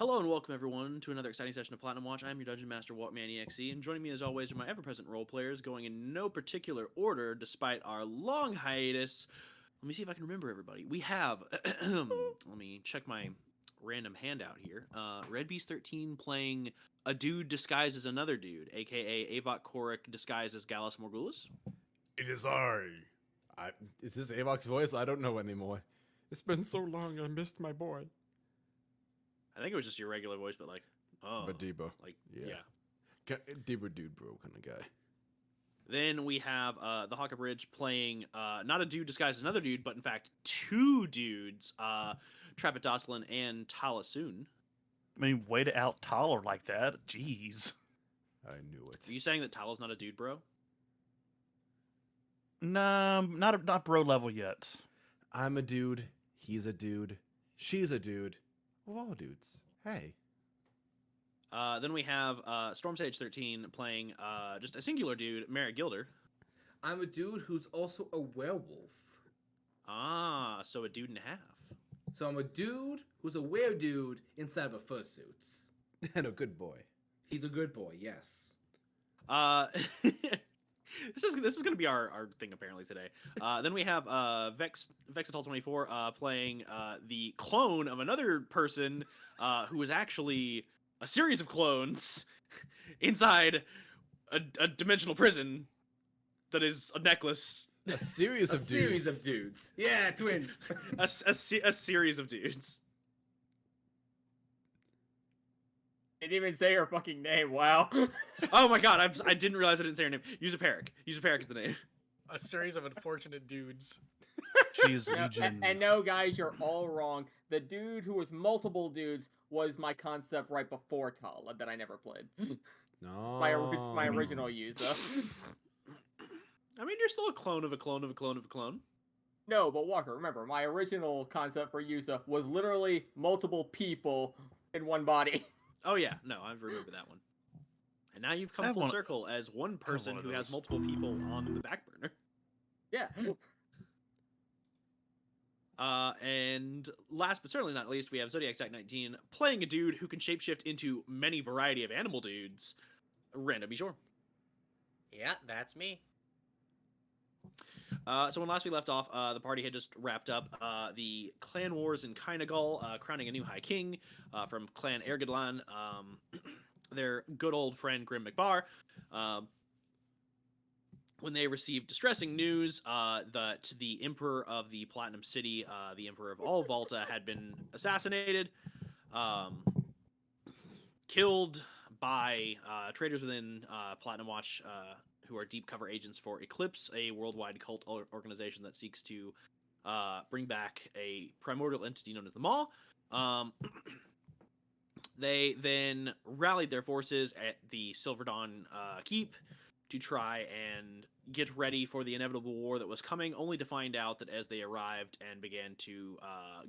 Hello and welcome everyone to another exciting session of Platinum Watch. I'm your Dungeon Master Walkman EXE, and joining me as always are my ever-present role players, going in no particular order despite our long hiatus. Let me see if I can remember everybody. We have, let me check my random handout here. Red Beast 13 playing a dude disguised as another dude, aka Avok Korik disguised as Gallus Morgulus. It is I. Is this Avok's voice? I don't know anymore. It's been so long, I missed my boy. I think it was just your regular voice, but like, oh, But Debo. like, Yeah. yeah. Debo dude bro kind of guy. Then we have the Hawker Bridge playing not a dude disguised as another dude, but in fact two dudes, Trapet and Talasoon. I mean, way to out taller like that. Jeez. I knew it. Are you saying that Tala's not a dude, bro? Nah, not bro level yet. I'm a dude. He's a dude. She's a dude. We're all dudes. Hey. Then we have Storm Sage 13 playing just a singular dude, Merritt Gilder. I'm a dude who's also a werewolf. Ah, so a dude and a half. So I'm a dude who's a were-dude inside of a fursuit. And a good boy. He's a good boy, yes. This is gonna be our thing apparently today. Then we have Vexatal 24 playing the clone of another person who is actually a series of clones inside a dimensional prison that is a necklace. A series A of dudes. series of dudes. Yeah, twins. a series of dudes. Didn't even say her fucking name. Wow. Oh my god, I didn't realize I didn't say her name. Use a Peric is the name. A series of unfortunate dudes. She is No, Legion. and no, guys, you're all wrong. The dude who was multiple dudes was my concept right before Tal that I never played. No. My original user. I mean, you're still a clone of a clone of a clone of a clone. No, but Walker, remember, my original concept for user was literally multiple people in one body. Oh yeah, no, I remember that one. And now you've I come have full one- circle as one person one of who has those. multiple people on the back burner. Yeah. And last but certainly not least, we have Zodiac Sack 19 playing a dude who can shapeshift into many variety of animal dudes. Random Bijor. Yeah, that's me. So when last we left off, the party had just wrapped up the clan wars in Kynagal, crowning a new High King from Clan Ergedlan. Their good old friend Grim McBar. When they received distressing news that the Emperor of the Platinum City, the Emperor of all Volta, had been assassinated, killed by traitors within Platinum Watch who are deep cover agents for Eclipse, a worldwide cult organization that seeks to bring back a primordial entity known as the Maw. They then rallied their forces at the Silverdawn Keep to try and get ready for the inevitable war that was coming, only to find out that as they arrived and began to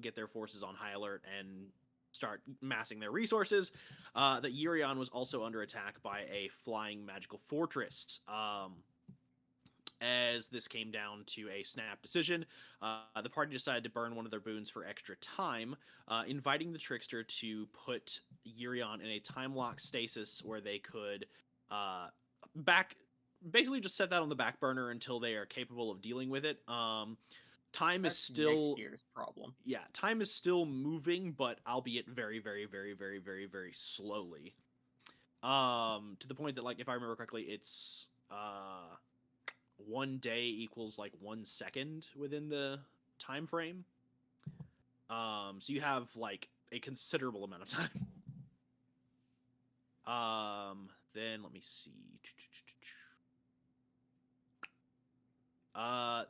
get their forces on high alert and start massing their resources, that Urion was also under attack by a flying magical fortress. As this came down to a snap decision, the party decided to burn one of their boons for extra time, inviting the trickster to put Urion in a time lock stasis where they could basically just set that on the back burner until they are capable of dealing with it. Time That's is still next year's problem. yeah, time is still moving, but albeit very, very, very, very, very, very slowly. To the point that, like, if I remember correctly, it's 1 day equals like 1 second within the time frame. So you have like a considerable amount of time. Then let me see.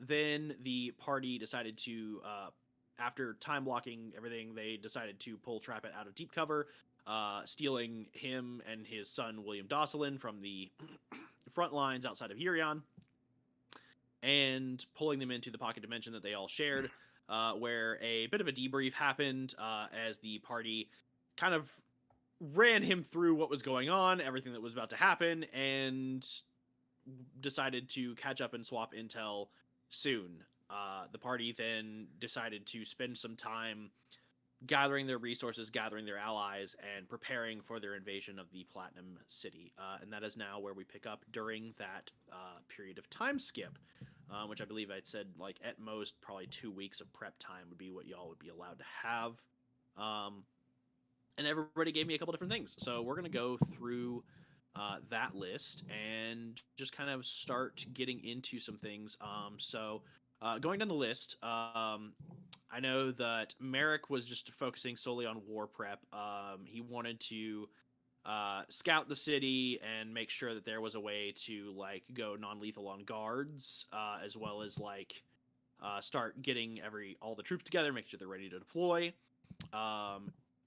Then the party decided to, after time blocking everything, they decided to pull Trapet out of deep cover, stealing him and his son William Dosselin from the front lines outside of Urion, and pulling them into the pocket dimension that they all shared, where a bit of a debrief happened as the party kind of ran him through what was going on, everything that was about to happen, and decided to catch up and swap intel soon. The party then decided to spend some time gathering their resources, gathering their allies, and preparing for their invasion of the Platinum City. And that is now where we pick up during that period of time skip, which I believe I'd said, like, at most, probably 2 weeks of prep time would be what y'all would be allowed to have. And everybody gave me a couple different things. So we're going to go through that list and just kind of start getting into some things. Going down the list, I know that Merrick was just focusing solely on war prep. He wanted to scout the city and make sure that there was a way to like go non-lethal on guards, as well as like start getting all the troops together, make sure they're ready to deploy.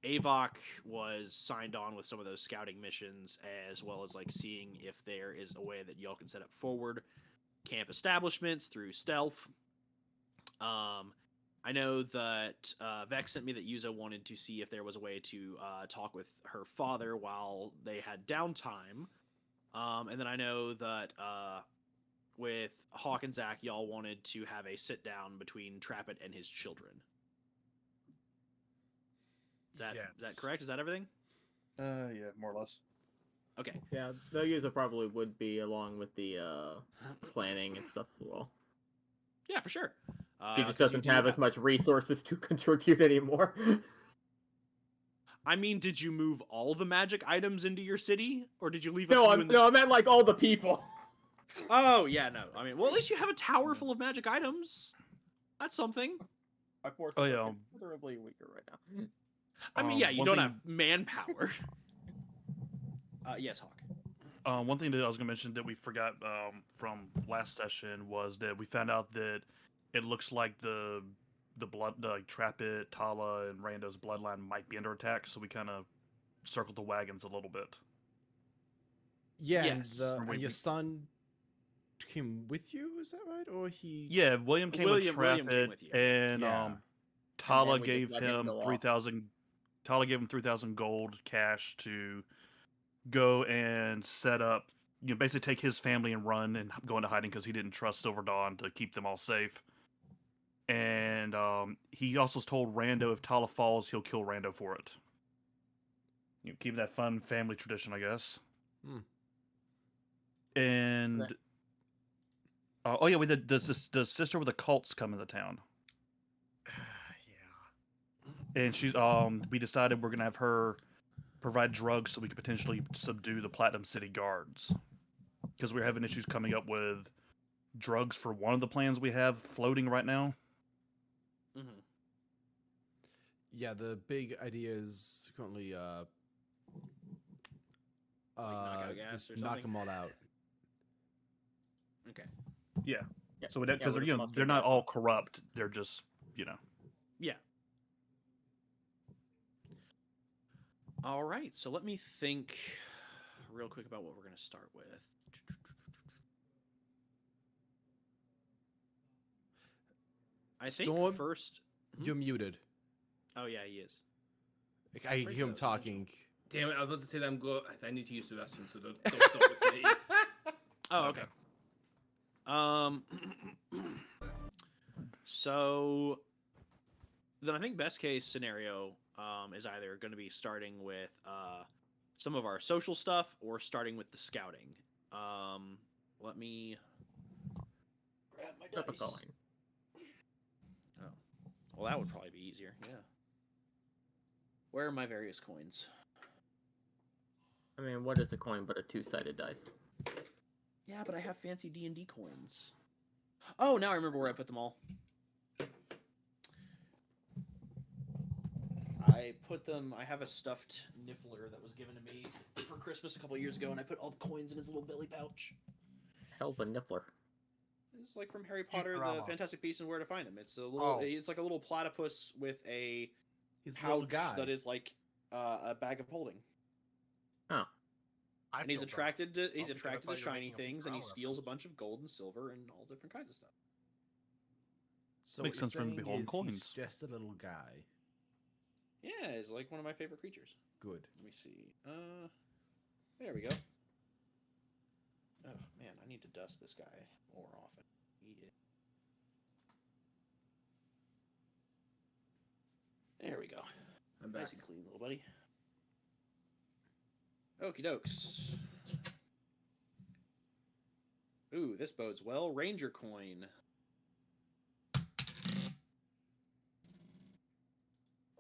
Avok was signed on with some of those scouting missions, as well as like seeing if there is a way that y'all can set up forward camp establishments through stealth. I know that Vex sent me that Yuzo wanted to see if there was a way to talk with her father while they had downtime. And then I know that with Hawk and Zach, y'all wanted to have a sit down between Trapet and his children. Is that correct? Is that everything? Yeah, more or less. Okay. Yeah, the user probably would be along with the planning and stuff as well. Yeah, for sure. He just 'cause you doesn't do have as much resources to contribute anymore. I mean, did you move all the magic items into your city, or did you leave? No, in the... I meant like all the people. Oh yeah, no. I mean, well, at least you have a tower full of magic items. That's something. My forces Oh, yeah, are considerably weaker right now. I mean, yeah, you one don't thing- have manpower. Yes, Hawk. One thing that I was going to mention that we forgot from last session was that we found out that it looks like the Trapet, Tala, and Rando's bloodline might be under attack, so we kind of circled the wagons a little bit. Yeah, Yes. and your son came with you, is that right? Or he... Yeah, William came with William Trapet, came with you. and Yeah. Tala then we just gave let him him go off. 3,000. Tala gave him 3,000 gold cash to go and set up, basically take his family and run and go into hiding because he didn't trust Silverdawn to keep them all safe. And he also told Rando if Tala falls, he'll kill Rando for it. Keep that fun family tradition, I guess. Hmm. And oh yeah, the sister with the cults come into town, Yeah. and she's we decided we're gonna have her provide drugs so we could potentially subdue the Platinum City guards, because we're having issues coming up with drugs for one of the plans we have floating right now. Mm-hmm. Yeah, the big idea is currently knockout gas just or knock something? them all out. Okay. Yeah, Yeah. so because we're just they're not mustering all corrupt. They're just Yeah. All right. So let me think real quick about what we're going to start with. I think Storm? first. You're muted. Oh yeah, he is. I Where's hear him the talking. Damn it, I was about to say that I need to use the restroom, so don't stop with me. Oh, okay. So then I think best case scenario is either going to be starting with some of our social stuff or starting with the scouting. Let me grab my Flip a dice. coin. Oh, well, that would probably be easier. Yeah. Where are my various coins? I mean, what is a coin but a two-sided dice? Yeah, but I have fancy D&D coins. Oh, now I remember where I put them all. I have a stuffed Niffler that was given to me for Christmas a couple years ago, and I put all the coins in his little belly pouch. Hell's a niffler. It's like from Harry Potter, the drama. Fantastic Beasts and Where to Find Them. It's a little, it's like a little platypus with a He's a little pouch guy. that is like a bag of holding. Oh. And he's feel bad. attracted to because I attracted thought to you were shiny making a things, and he Futurama steals a reference. bunch of gold and silver and all different kinds of stuff. So Makes what sense for you're him to be saying holding is he's coins. just a little guy. Yeah, it's like one of my favorite creatures. Good. Let me see. There we go. Oh man, I need to dust this guy more often. There we go. I'm back. Nice and clean, little buddy. Okie dokes. Ooh, this bodes well. Ranger coin.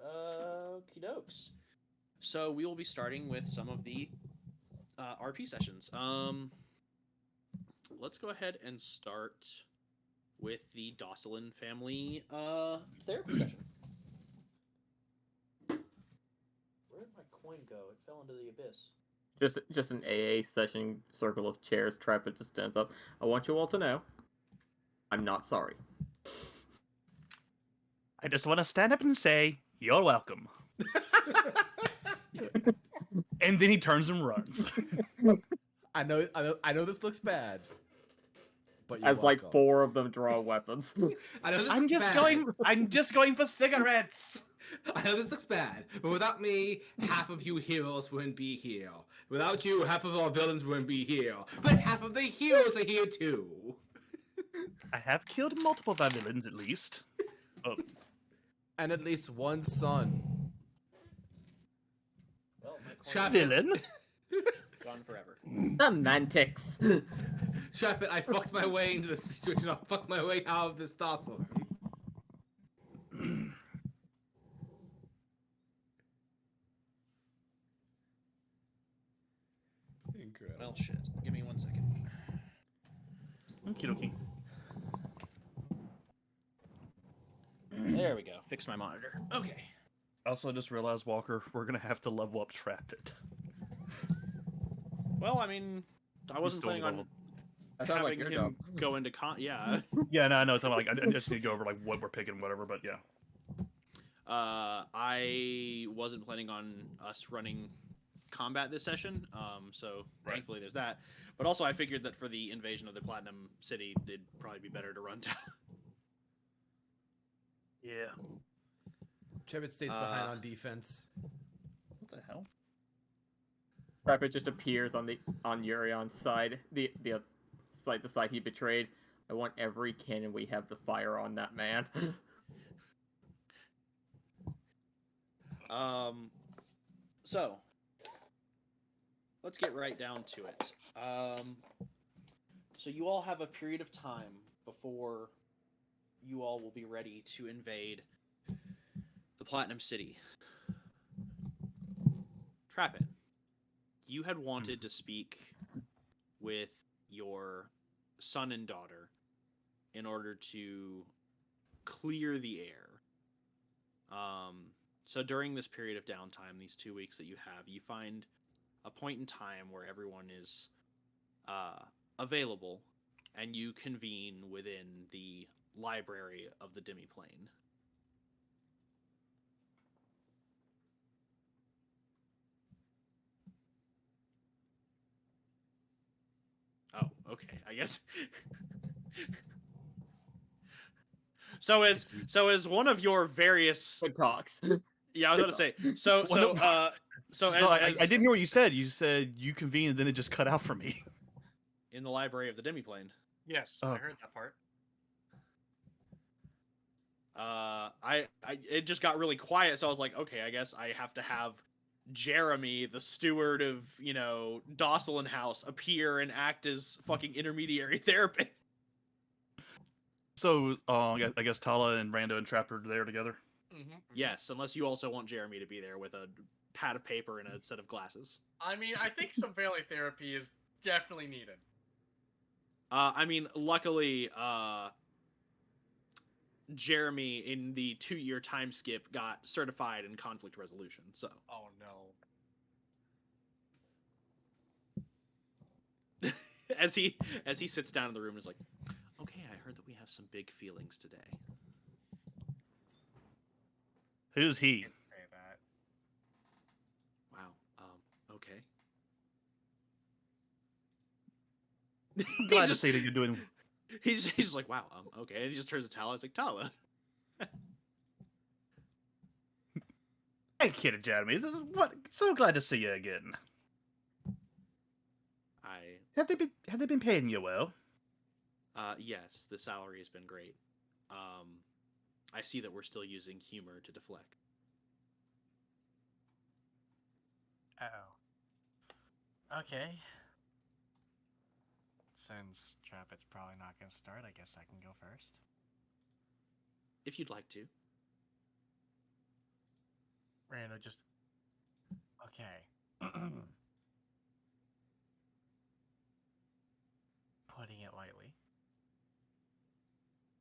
Okie dokes. So we will be starting with some of the RP sessions. Let's go ahead and start with the Dosselin family therapy session. Where did my coin go? It fell into the abyss. Just an AA session, circle of chairs. Trapet just stands up. I want you all to know, I'm not sorry. I just want to stand up and say, "You're welcome." And then he turns and runs. I know this looks bad, but you're As like welcome. 4 of them draw weapons. I know this I'm looks just bad. going. I'm just going for cigarettes. I know this looks bad, but without me, half of you heroes wouldn't be here. Without you, half of our villains wouldn't be here. But half of the heroes are here too. I have killed multiple of our villains, at least. Oh, And at least one son. Well, my coin Trap is villain. gone forever. Semantics. Trapet, I fucked my way into this situation. I fucked my way out of this tussle. Incredible. Well, shit. Give me 1 second. Okie dokie. There we go. Fix my monitor. Okay. Also, I just realized, Walker, we're gonna have to level up Trapet. Well, I mean, I wasn't still planning on level- That sounds like having your him job. go into Yeah. Yeah, no, I know. It's not like I just need to go over like what we're picking, whatever. But yeah, I wasn't planning on us running combat this session, so Right. thankfully there's that. But also, I figured that for the invasion of the Platinum City, it'd probably be better to run down. yeah. Trapet stays behind Uh, on defense. What the hell? Trapet just appears on Urion's side, the side he betrayed. I want every cannon we have to fire on that man. So let's get right down to it. So you all have a period of time before you all will be ready to invade the Platinum City. Trapet, you had wanted to speak with your son and daughter in order to clear the air. So during this period of downtime, these 2 weeks that you have, you find a point in time where everyone is available, and you convene within the library of the Demiplane. Oh, okay. I guess. So as one of your various Good talks. yeah, I was about to say so So as I didn't hear what you said. You said you convened, and then it just cut out for me. in the library of the Demiplane. Yes, Oh. I heard that part. It just got really quiet, so I was like, okay, I guess I have to have Jeremy, the steward of, Dosselin House, appear and act as fucking intermediary therapist. So I guess Tala and Rando and Trapper are there together. Mm-hmm. Yes, unless you also want Jeremy to be there with a pad of paper and a set of glasses. I mean, I think some family therapy is definitely needed. I mean, luckily, Jeremy in the 2-year time skip got certified in conflict resolution. So Oh no. as he sits down in the room and is like, okay, I heard that we have some big feelings today. Who's he? Can't say that. Wow. Okay. I'm glad He's to just- see that you're doing. He's like, wow. Okay. And he just turns to Tala. It's like, Tala. Hey, kid, Jeremy. What? So glad to see you again. Have they been paying you well? Yes, the salary has been great. I see that we're still using humor to deflect. Uh-oh. Okay. Since Trapet's probably not gonna start, I guess I can go first. If you'd like to. Rando just... Okay. Putting it lightly.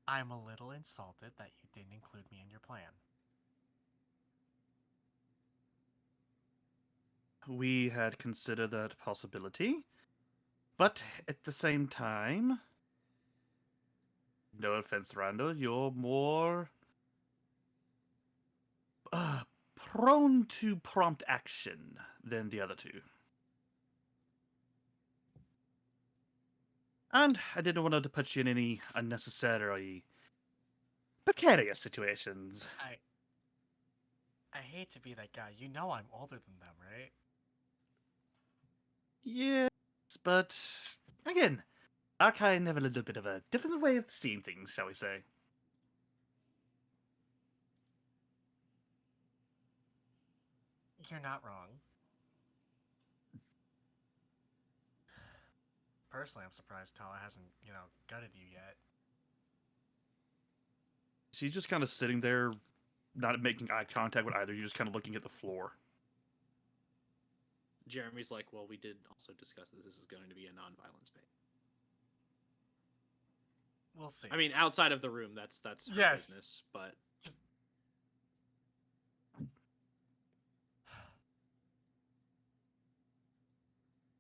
I'm a little insulted that you didn't include me in your plan. We had considered that possibility, but at the same time, no offense, Randall, you're more prone to prompt action than the other two. And I didn't want to put you in any unnecessary precarious situations. I hate to be that guy. You know I'm older than them, right? Yes, but again, our kind have a little bit of a different way of seeing things, shall we say. You're not wrong. Personally, I'm surprised Tala hasn't, gutted you yet. She's just kind of sitting there, not making eye contact with either. You're just kind of looking at the floor. Jeremy's like, well, we did also discuss that this is going to be a non-violent space. We'll see. I mean, outside of the room, that's her Yes. business, but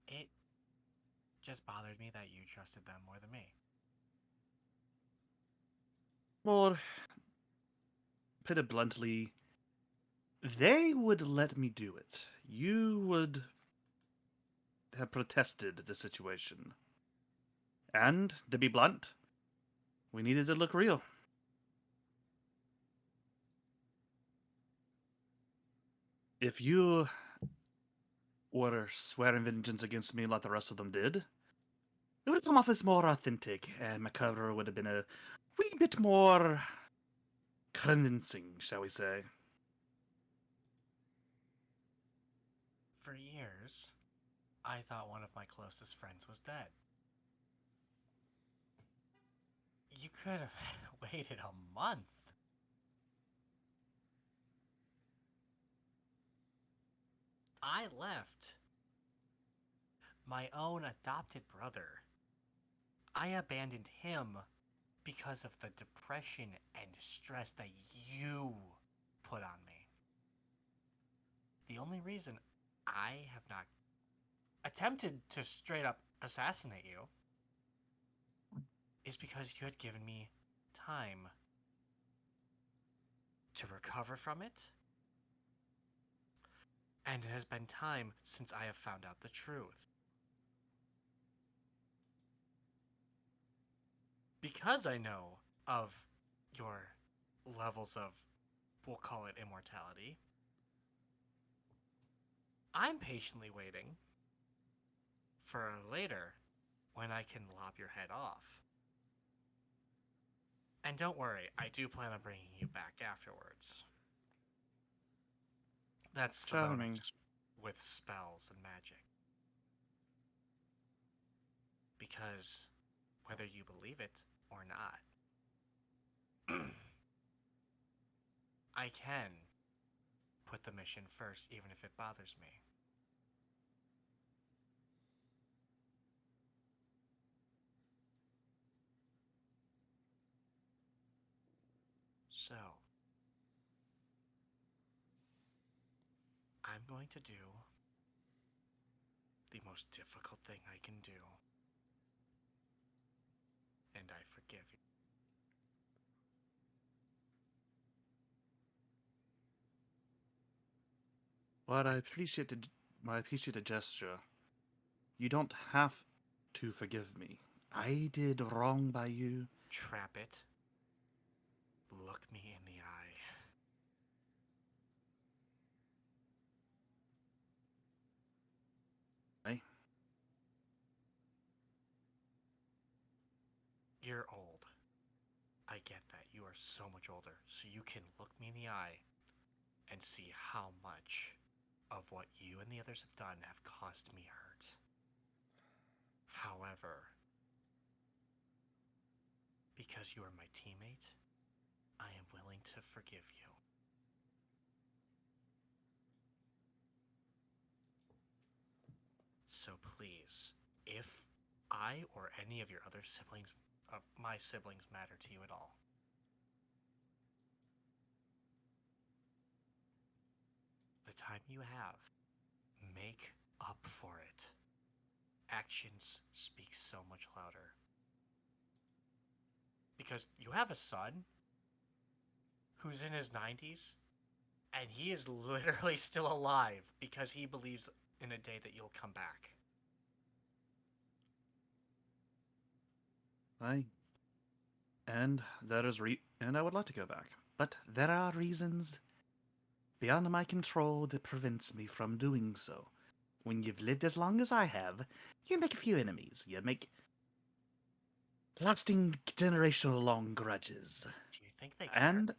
It just bothered me that you trusted them more than me. Or, put it bluntly, they would let me do it. You would have protested the situation. And, to be blunt, we needed to look real. If you were swearing vengeance against me like the rest of them did, it would come off as more authentic, and my cover would have been a wee bit more convincing, shall we say. For years, I thought one of my closest friends was dead. You could have waited a month. I left my own adopted brother. I abandoned him because of the depression and stress that you put on me. The only reason I have not attempted to straight up assassinate you is because you had given me time to recover from it. And it has been time since I have found out the truth. Because I know of your levels of, we'll call it immortality, I'm patiently waiting for later when I can lop your head off. And don't worry, I do plan on bringing you back afterwards. That's the Charming. bonus with spells and magic. Because whether you believe it or not, I can put the mission first even if it bothers me. So, I'm going to do the most difficult thing I can do. And I forgive you. Well, I appreciate the gesture. You don't have to forgive me. I did wrong by you. Trapet, look me in the eye. Hey, You're old. I get that. You are so much older, so you can look me in the eye and see how much of what you and the others have done have caused me hurt. However, because you are my teammate, I am willing to forgive you. So please, if I or any of your other siblings, my siblings, matter to you at all, the time you have, make up for it. Actions speak so much louder. Because you have a son who's in his 90s, and he is literally still alive because he believes in a day that you'll come back. And I would like to go back, but there are reasons beyond my control that prevents me from doing so. When you've lived as long as I have, you make a few enemies. You make lasting generational long grudges. Do you think they care? And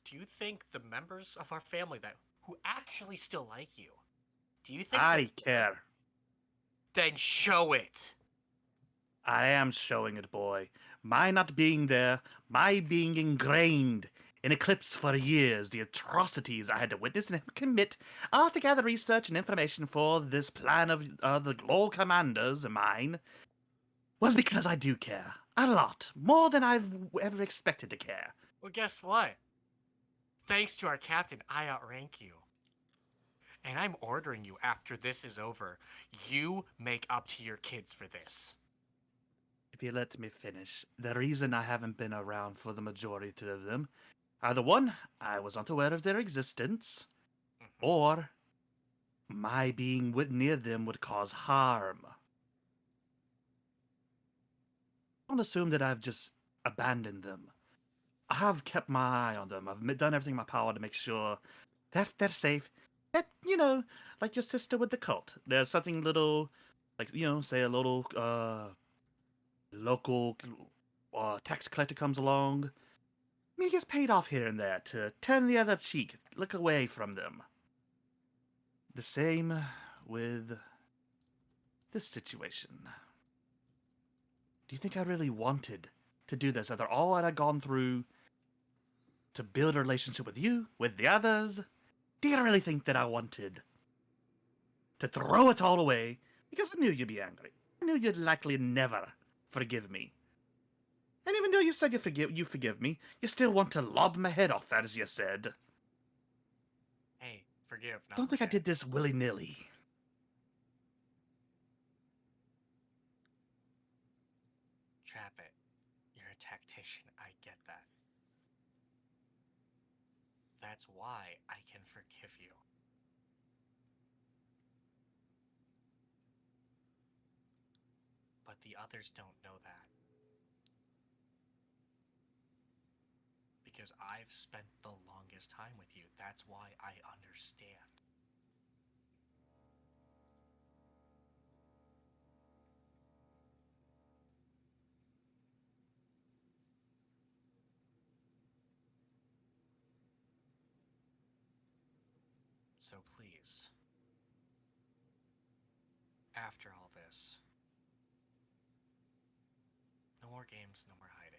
Do you think the members of our family who actually still like you, do you think I care. then show it? I am showing it, boy. My not being there, my being ingrained in Eclipse for years, the atrocities I had to witness and commit, all to gather research and information for this plan of the Lord Commander's and mine, was because I do care. A lot. More than I've ever expected to care. Well, guess what? Thanks to our captain, I outrank you. And I'm ordering you after this is over, you make up to your kids for this. If you let me finish, the reason I haven't been around for the majority of them, either one, I was not aware of their existence, or my being near them would cause harm. Don't assume that I've just abandoned them. I have kept my eye on them. I've done everything in my power to make sure that they're safe. That, like your sister with the cult. There's something little, like, say a little local tax collector comes along. He gets paid off here and there to turn the other cheek, look away from them. The same with this situation. Do you think I really wanted to do this after all that I'd gone through to build a relationship with you, with the others? Do you really think that I wanted to throw it all away because I knew you'd be angry? I knew you'd likely never forgive me. And even though you said you forgive me, you still want to lob my head off, as you said. Hey, forgive, not Don't think I forget. did this willy-nilly. Trapet, you're a tactician, I get that. That's why I can forgive you. But the others don't know that. Because I've spent the longest time with you. That's why I understand. So please, after all this, no more games, no more hiding.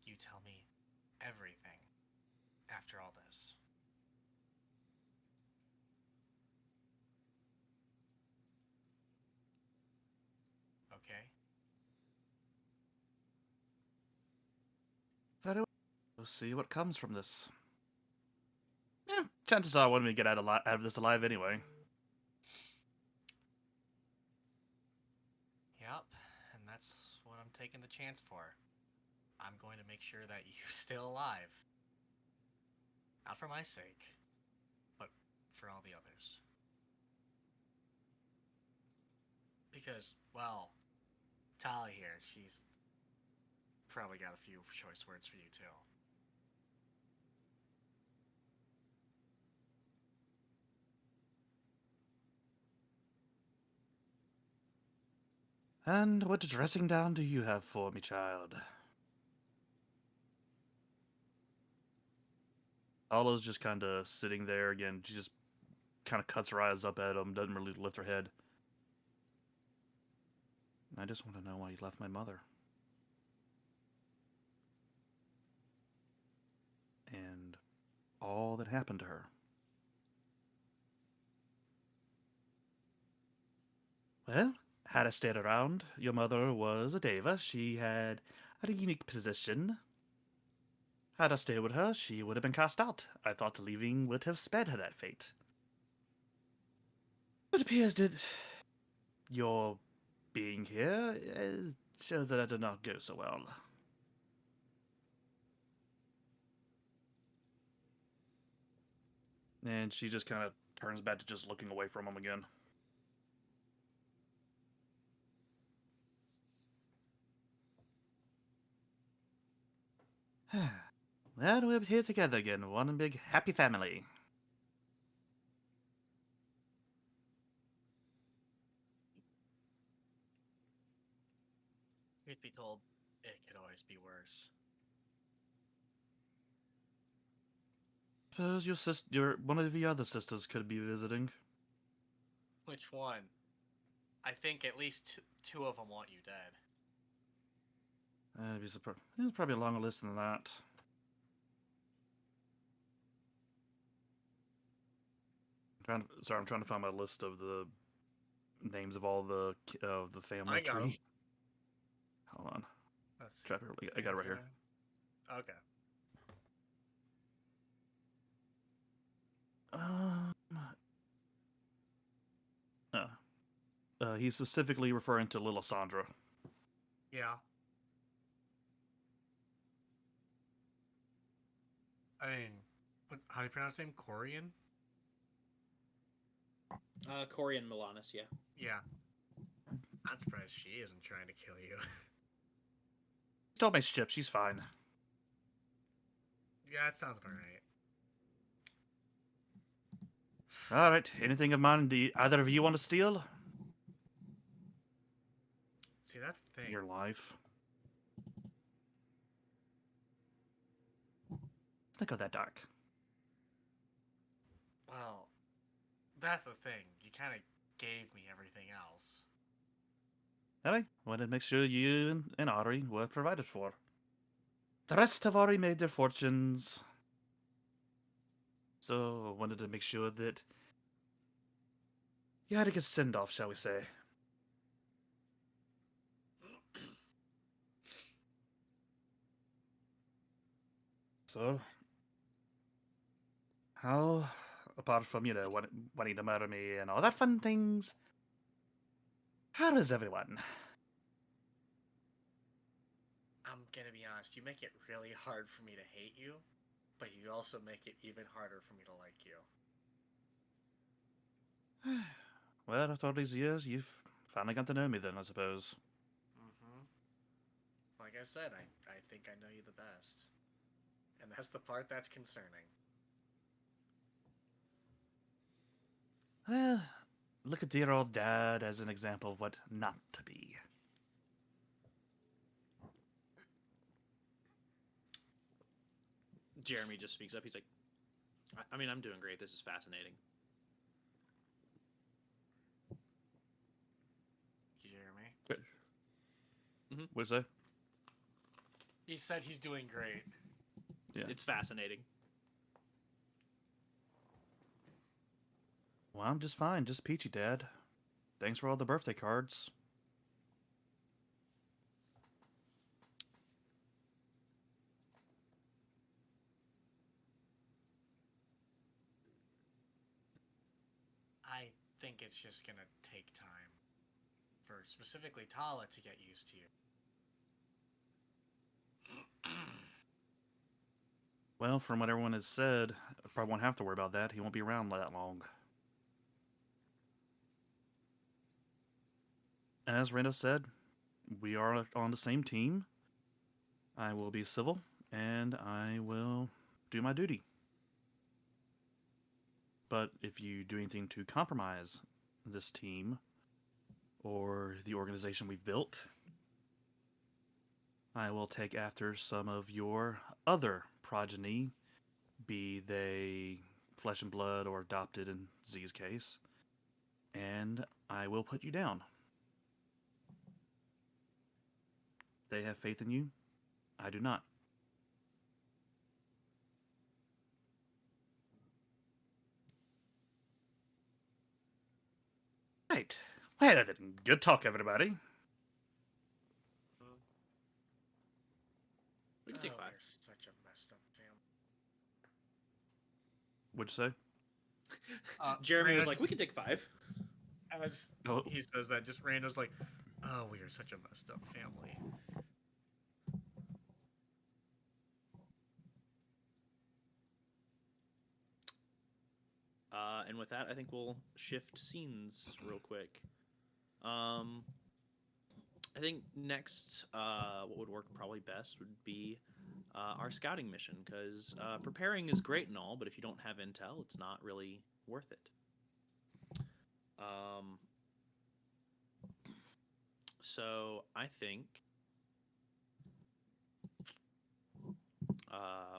You tell me everything after all this. Okay? Very well. We'll see what comes from this. Yeah, chances are I want me to get out of this alive anyway. Yep, and that's what I'm taking the chance for. I'm going to make sure that you're still alive. Not for my sake, but for all the others. Because, well, Tali here, she's probably got a few choice words for you too. And what dressing down do you have for me, child? Ala's just kind of sitting there again. She just kind of cuts her eyes up at him, doesn't really lift her head. I just want to know why you left my mother. And all that happened to her. Well, had I stayed around, your mother was a deva. She had a unique position. Had I stayed with her, she would have been cast out. I thought leaving would have spared her that fate. It appears that your being here shows that I did not go so well. And she just kind of turns back to just looking away from him again. Well, we're here together again, one big happy family. Truth be told, it could always be worse. Suppose one of the other sisters could be visiting. Which one? I think at least two of them want you dead. There's probably a longer list than that. I'm trying to find my list of the names of all the family I got 'em. tree. Hold on. Let's see. Trapper, I got it right here. Okay. He's specifically referring to Little Sandra. Yeah. I mean, how do you pronounce his name? Corian? Corey and Milanis, yeah. Yeah. I'm surprised she isn't trying to kill you. Told my ship, she's fine. Yeah, that sounds about right. All right, anything of mine either of you want to steal? See, that's the thing. Your life. It's not go that dark. Well, that's the thing. You kind of gave me everything else. Anyway, wanted to make sure you and Audrey were provided for. The rest have already made their fortunes. So, I wanted to make sure that you had a good send-off, shall we say. So, how, apart from, wanting to murder me and all that fun things, how is everyone? I'm gonna be honest, you make it really hard for me to hate you, but you also make it even harder for me to like you. Well, after all these years, you've finally got to know me then, I suppose. Mm-hmm. Like I said, I think I know you the best. And that's the part that's concerning. Well, look at dear old Dad as an example of what not to be. Jeremy just speaks up. He's like, I mean, I'm doing great. This is fascinating. Jeremy? What's that? He said he's doing great. Yeah. It's fascinating. Well, I'm just fine. Just peachy, Dad. Thanks for all the birthday cards. I think it's just gonna take time for specifically Tala to get used to you. Well, from what everyone has said, I probably won't have to worry about that. He won't be around that long. As Rando said, we are on the same team. I will be civil, and I will do my duty. But if you do anything to compromise this team or the organization we've built, I will take after some of your other progeny, be they flesh and blood or adopted in Z's case, and I will put you down. They have faith in you. I do not. Right. Well, then, good talk, everybody. We can take 5. We're such a messed up family. What'd you say? Jeremy was Rando like, just- we can take 5. As Oh. he says that, just Rando's like, oh, we are such a messed up family. And with that, I think we'll shift scenes real quick. I think next, what would work probably best would be our scouting mission, because preparing is great and all, but if you don't have intel, it's not really worth it. So I think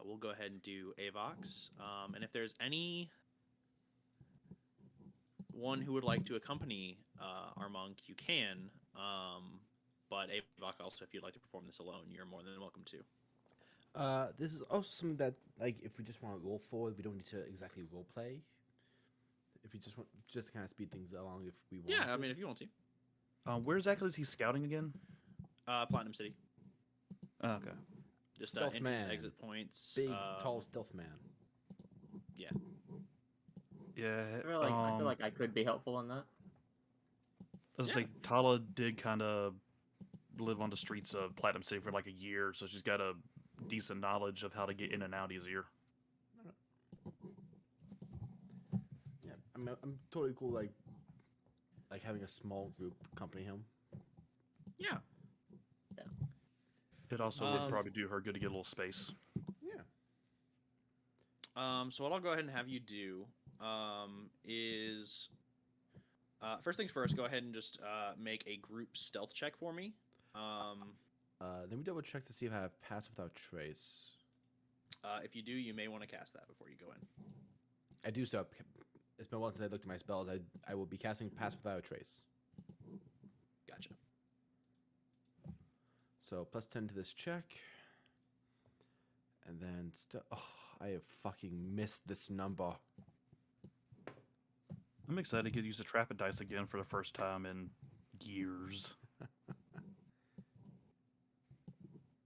we'll go ahead and do Avox, and if there's any one who would like to accompany our monk, you can. But Avox, also, if you'd like to perform this alone, you're more than welcome to. This is also something that, like, if we just want to roll forward, we don't need to exactly role play. If we just want, just to kind of speed things along, if we want. Yeah, I to. mean, if you want to. Where exactly is he scouting again? Platinum City. Oh, okay. Just Stealth entrance, man. exit points. Big, tall stealth man. Yeah. I feel like I could be helpful on that. I was like, Tala did kind of live on the streets of Platinum City for like a year, so she's got a decent knowledge of how to get in and out easier. Yeah, I'm totally cool. Like having a small group accompany him. Yeah. It also would Um, probably do her good to get a little space. Yeah. So what I'll go ahead and have you do is first things first. Go ahead and just make a group stealth check for me. Let me double check to see if I have Pass Without Trace. If you do, you may want to cast that before you go in. I do so. It's been a while since I looked at my spells. I will be casting Pass Without Trace. Gotcha. So +10 to this check. And then I have fucking missed this number. I'm excited to use the Trapet dice again for the first time in years.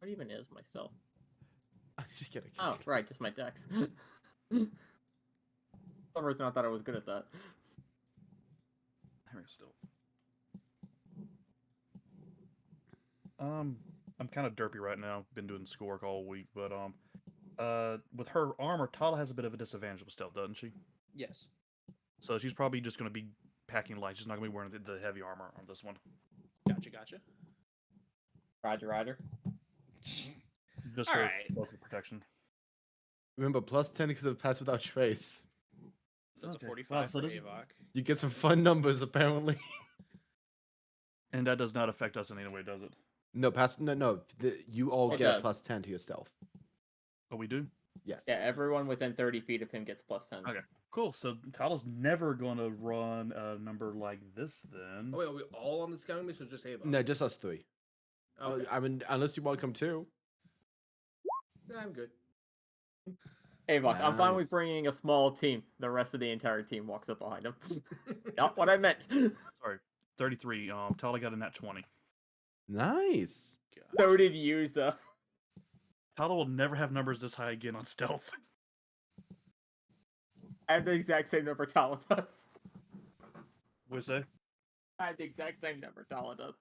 What even is my stealth? I need to get a Oh, right, just my dex. For some reason I thought I was good at that. Here still. I'm kind of derpy right now. Been doing schoolwork all week, but with her armor, Tala has a bit of a disadvantage with stealth, doesn't she? Yes. So she's probably just going to be packing light. She's not going to be wearing the heavy armor on this one. Gotcha. Roger. Just All for right. local protection. Remember, +10 because of Pass Without Trace. So that's Okay. a 45 Wow, so for this is- Avoc. You get some fun numbers, apparently. And that does not affect us in any way, does it? No, you all It get does. +10 to your stealth. Oh, we do? Yes. Yeah, everyone within 30 feet of him gets +10. Okay. Cool. So Tala's never going to run a number like this then. Oh, wait, are we all on the scouting mission or just Ava? No, just us three. Okay. I mean, unless you want to come too. Nah, I'm good. Hey, look, I'm fine with Nice. bringing a small team. The rest of the entire team walks up behind him. Not what I meant. Sorry. 33. Tala got a nat 20. Nice. So did Yuza. Tala will never have numbers this high again on stealth. I have the exact same number Tala does. What'd you say? I have the exact same number Tala does.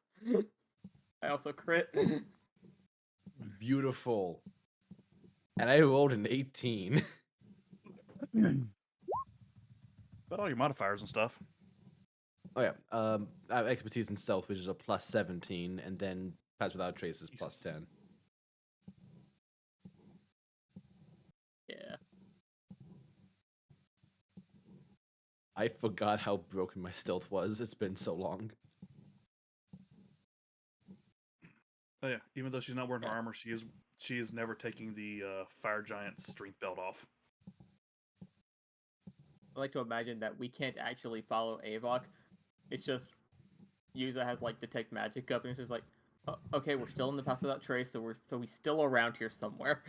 I also crit. Beautiful. And I rolled an 18. But all your modifiers and stuff. Oh yeah. I have expertise in stealth, which is a +17, and then Pass Without Trace is Jesus. +10. Yeah. I forgot how broken my stealth was. It's been so long. Oh yeah. Even though she's not wearing her Yeah. armor, she is never taking the fire giant strength belt off. I like to imagine that we can't actually follow Avok. It's just Yuza has like detect magic up, and it's just like, oh, okay, we're still in the Pass Without Trace, so he's still around here somewhere.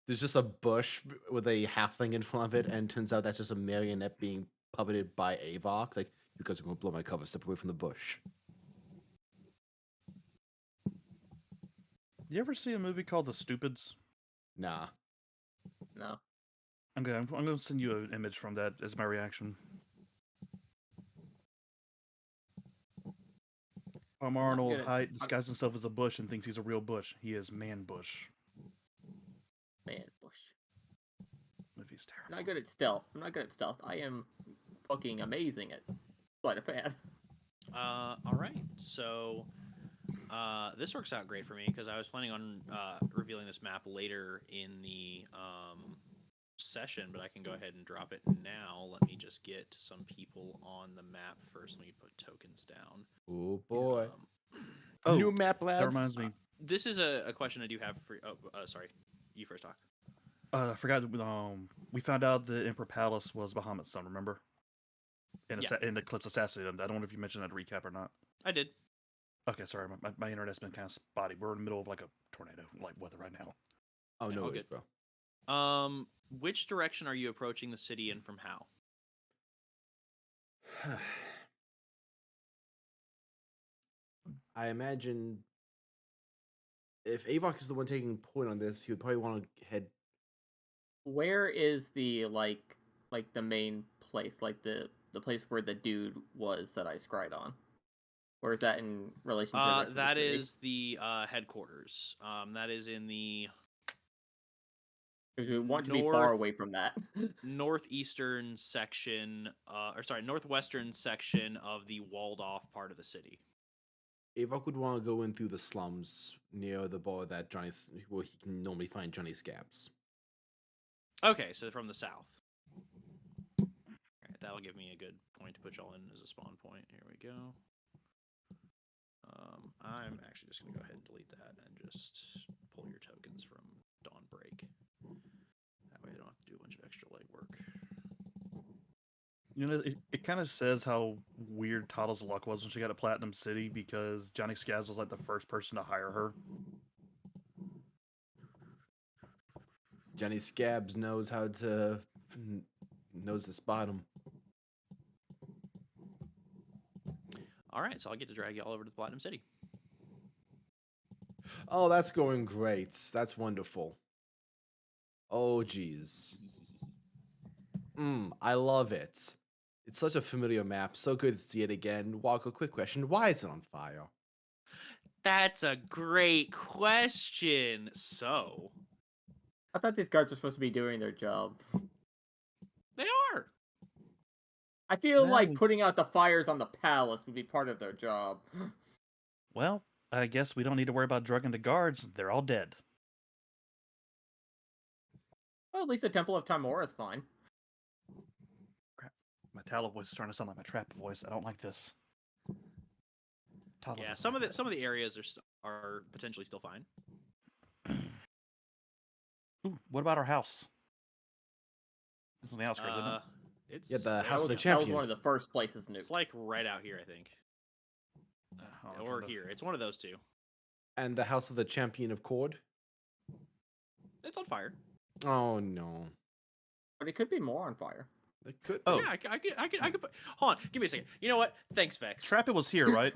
There's just a bush with a halfling in front of it, and turns out that's just a marionette being puppeted by Avok. Like, you guys are going to blow my cover. Step away from the bush. You ever see a movie called The Stupids? Nah. No. I'm gonna send you an image from that as my reaction. Tom not Arnold good at- disguises himself as a bush and thinks he's a real bush. He is Man Bush. Man, Bush. Movie's terrible. I'm not good at stealth. I'm not good at stealth. I am fucking amazing at sleight of hand. All right. So this works out great for me because I was planning on revealing this map later in the session, but I can go ahead and drop it now. Let me just get some people on the map first. Let me put tokens down. Oh boy. Oh, New map, lads. that reminds me. This is a question I do have for. Oh, sorry. You first talk. I forgot. We found out the Emperor Palace was Bahamut's son. Remember? In Eclipse assassinated him. I don't know if you mentioned that recap or not. I did. Okay, sorry. My internet's been kind of spotty. We're in the middle of like a tornado like weather right now. Oh, Yeah, no all worries, good. bro. Which direction are you approaching the city and from how? I imagine if Avok is the one taking point on this, he would probably want to head. Where is the like the main place, like the place where the dude was that I scryed on? Where is that in relation to the rest of the That city? is the headquarters. That is in the 'Cause we want to be far north- away from that. northeastern section, northwestern section of the walled off part of the city. Avok would want to go in through the slums near the bar that where he can normally find Johnny Scabs. Okay, so from the south. Alright, that'll give me a good point to put y'all in as a spawn point. Here we go. I'm actually just going to go ahead and delete that and just pull your tokens from Dawnbreak. That way I don't have to do a bunch of extra legwork. You know, it kind of says how weird Tada's luck was when she got to Platinum City because Johnny Scabs was like the first person to hire her. Johnny Scabs knows how to spot him. Alright, so I'll get to drag y'all over to the Platinum City. Oh, that's going great. That's wonderful. Oh, jeez. I love it. It's such a familiar map. So good to see it again. Walker, quick question. Why is it on fire? That's a great question. So, I thought these guards were supposed to be doing their job. they are. I feel Well- like putting out the fires on the palace would be part of their job. Well, I guess we don't need to worry about drugging the guards. They're all dead. Well, at least the Temple of Timora is fine. My Tala voice is starting to sound like my trap voice. I don't like this. Tala Yeah, doesn't some like of the areas are potentially still fine. that. Ooh, what about our house? This is on the outskirts, isn't it? It's Yeah, the that House of the was- That was Champion. one of the first places nuked. It's like right out here, I think, I'm or trying to- here. It's one of those two. And the House of the Champion of Cord? It's on fire. Oh, no. But it could be more on fire. It could. Oh. Yeah, I could put. Hold on, give me a second. You know what? Thanks, Vex. Trapet was here, right?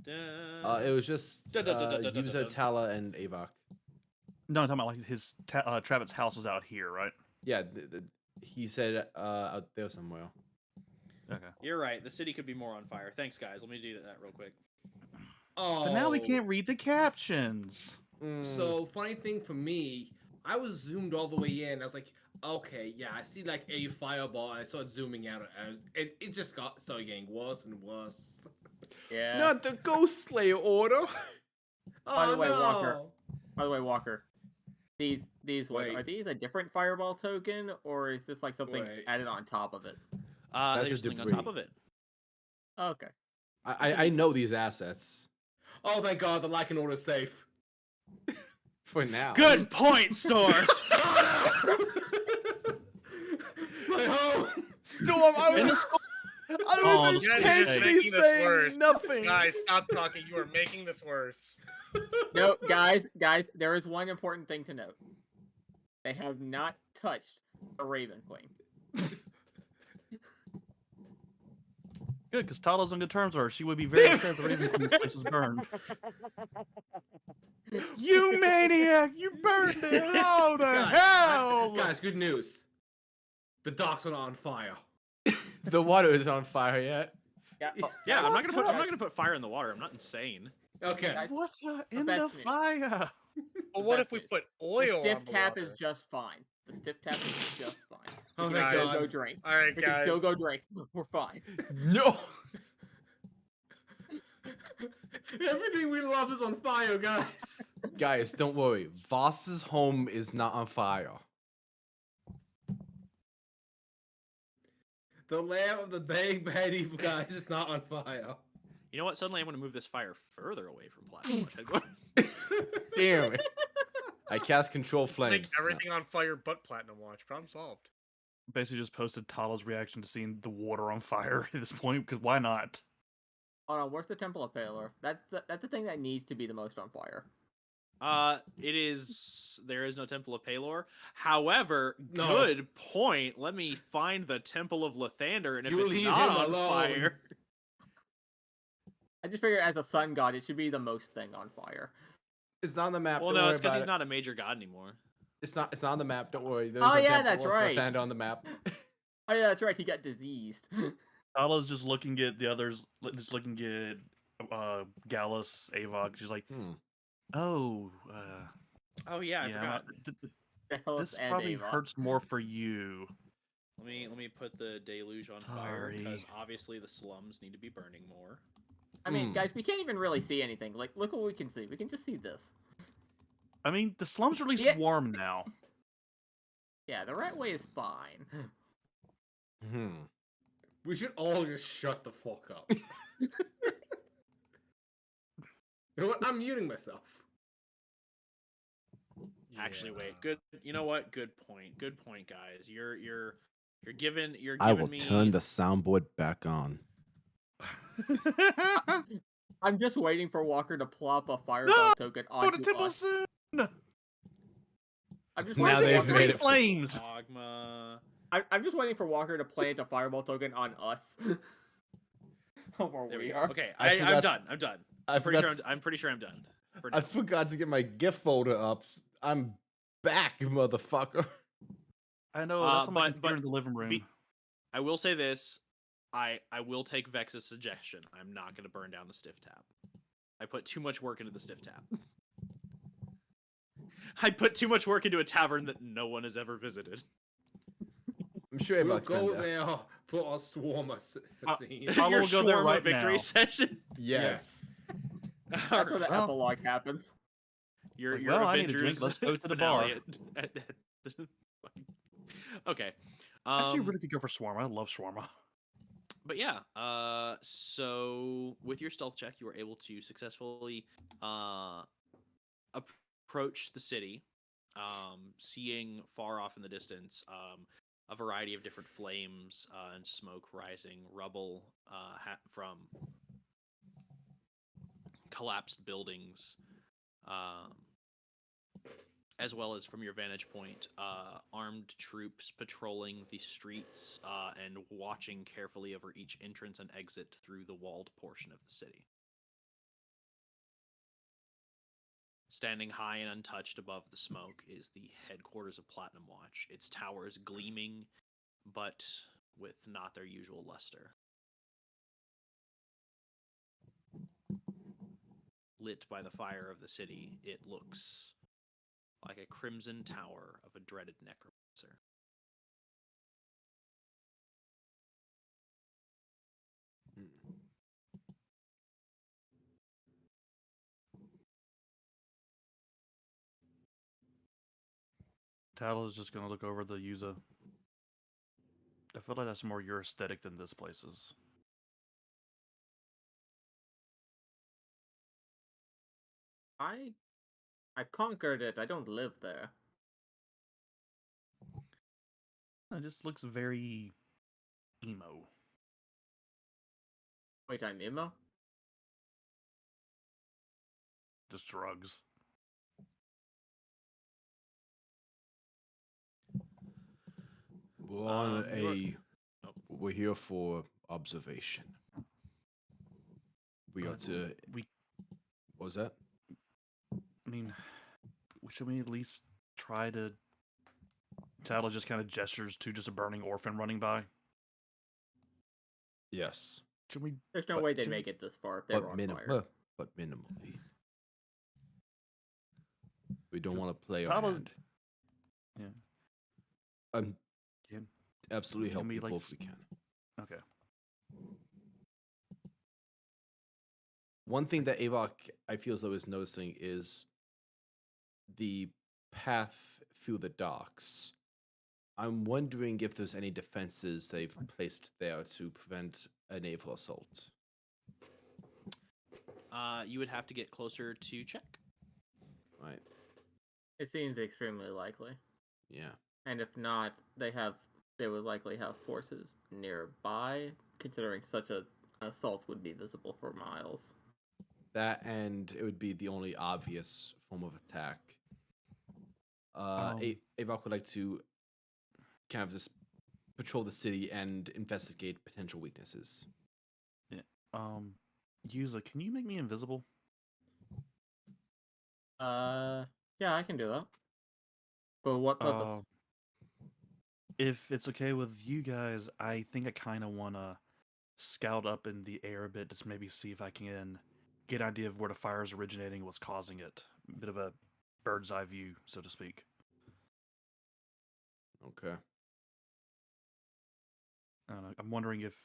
It was just Yuza, Tala, and Avok. No, I'm talking about like his Trapet's house was out here, right? Yeah, he said out there somewhere. Okay. You're right. The city could be more on fire. Thanks, guys. Let me do that real quick. Oh. But now we can't read the captions. So funny thing for me, I was zoomed all the way in. I was like, okay, yeah, I see like a fireball. And I started zooming out, and it just started getting worse and worse. Yeah. Not the Ghost Slayer order. By the Oh, way, no. Walker. By the way, Walker. These Wait. are these a different fireball token, or is this like something Wait. added on top of it? That's There's a something on debris. top of it. Okay. I know these assets. Oh, thank God, the Lycan order is safe. For now. Good point, Storm. My home. Storm, I In the was, I Oh, was you guys are just intentionally making this saying worse. nothing. Guys, stop talking. You are making this worse. No, guys, there is one important thing to note. They have not touched the Raven Queen. Good, because Tala's on good terms with her. She would be very upset if the Raven Queen's place was burned. You maniac! You burned it! How the hell? Guys, good news. The docks are not on fire. The water is on fire yet. Yeah, Yeah, I'm not guys, gonna put fire in the water. I'm not insane. Okay. Guys, What's in best the news. fire? But what Best if we news. put The oil stiff on the tap water? is just fine. The stiff tap is just fine. Oh We my can still God. go drink. All right, We can guys. still go drink. We're fine. No. Everything we love is on fire, guys. Guys, don't worry. Voss's home is not on fire. The lair of the big bad evil guys is not on fire. You know what? Suddenly, I'm gonna move this fire further away from Platinum Watch headquarters. Damn it. I cast control Make flames. everything on fire but Platinum Watch. Problem solved. Basically, just posted Tala's reaction to seeing the water on fire at this point, because why not? Hold on, where's the Temple of Palor? That's the thing that needs to be the most on fire. It is. There is no Temple of Palor. However, No. good point. Let me find the Temple of Lathander, and if You it's leave not him on alone. fire, I just figure as a sun god, it should be the most thing on fire. It's not on the map. well, Don't no, worry it's because about he's it. not a major god anymore. It's not. It's not on the map. Don't worry. There's Oh, a yeah, temple that's of right. Lathander on the map. Oh yeah, that's right. He got diseased. Tala's just looking at the others, just looking at Gallus, Avok. She's like, Hmm. oh, Oh yeah, I yeah, forgot. Gallus this and probably Ava. hurts more for you. Let me put the deluge on fire Sorry. because obviously the slums need to be burning more. I mean, Hmm. guys, we can't even really see anything. Like, look what we can see. We can just see this. I mean, the slums are at least Yeah. warm now. Yeah, the right way is fine. Hmm. We should all just shut the fuck up. You know what? I'm muting myself. Actually, wait. Good. You know what? Good point. Good point, guys. You're giving I will me turn the soundboard back on. I'm just waiting for Walker to plop a fireball token Go to onto Temple us. soon. I'm just Now waiting. they've For Walker made Three it. flames. dogma. I'm just waiting for Walker to plant a fireball token on us. Where There we we go. are. Okay, I I'm forgot- done. I'm done. I I'm pretty forgot. sure. I'm pretty sure I'm done. For I now. forgot to get my gift folder up. I'm back, motherfucker. I know. That's on my but- computer in the living room. I will say this. I will take Vex's suggestion. I'm not going to burn down the stiff tap. I put too much work into the stiff tap. I put too much work into a tavern that no one has ever visited. I'm sure We'll Avok's been go there. there for our swarm scene. I'll Your go there shawarma right victory now. session. Yes. That's where the Well- epilogue happens. Your Like, your well, I need a Avengers drink, let's go to the finale bar. at the- okay. Actually, really could go for shawarma. I love shawarma. But yeah, so with your stealth check, you were able to successfully approach the city, seeing far off in the distance a variety of different flames and smoke rising, rubble from collapsed buildings, as well as from your vantage point, armed troops patrolling the streets and watching carefully over each entrance and exit through the walled portion of the city. Standing high and untouched above the smoke is the headquarters of Platinum Watch, its towers gleaming, but with not their usual luster. Lit by the fire of the city, it looks like a crimson tower of a dreaded necromancer. Tattle is just gonna look over the Yuza. I feel like that's more your aesthetic than this place's. I I conquered it. I don't live there. It just looks very emo. Wait, I'm emo? Just drugs. We're on Oh. We're here for observation. We got to. We, What was that? I mean, should we at least try to? Tattle just kind of gestures to just a burning orphan running by. Yes, Should we? There's no But way they'd should- make it this far if they were on fire. but minimally. We don't Just want to play our Tattle's- hand. Yeah. Can- Absolutely help can we, people like, if we can. Okay. One thing that Avok I feel as though is noticing is the path through the docks. I'm wondering if there's any defenses they've placed there to prevent a naval assault. You would have to get closer to check. Right? It seems extremely likely. Yeah. And if not, they would likely have forces nearby, considering such an assault would be visible for miles. That, and it would be the only obvious form of attack. Avok would like to kind of just patrol the city and investigate potential weaknesses. Yuza, can you make me invisible? Yeah, I can do that. For what purpose? If it's okay with you guys, I think I kind of want to scout up in the air a bit, just maybe see if I can get an idea of where the fire is originating, what's causing it. A bit of a bird's eye view, so to speak. Okay. I don't know, I'm wondering if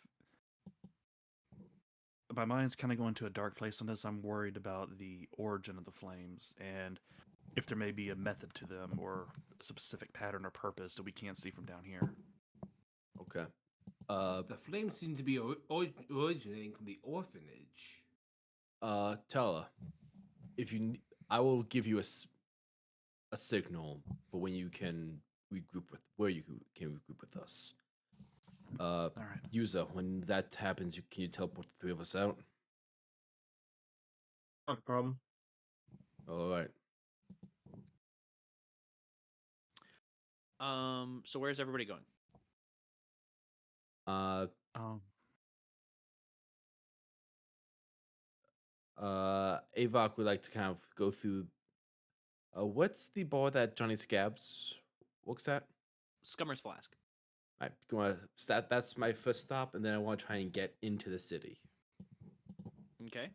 my mind's kind of going to a dark place on this. I'm worried about the origin of the flames and if there may be a method to them or a specific pattern or purpose that we can't see from down here. Okay. The flames seem to be originating from the orphanage. Tella, if you, I will give you a signal for when you can regroup with where you can regroup with us. All right. Yuza, when that happens, can you teleport the three of us out? Not a problem. All right. So where's everybody going? Um, Avok would like to kind of go through. What's the bar that Johnny Scabs works at? Scummer's Flask. I want to start. That's my first stop, and then I want to try and get into the city. Okay.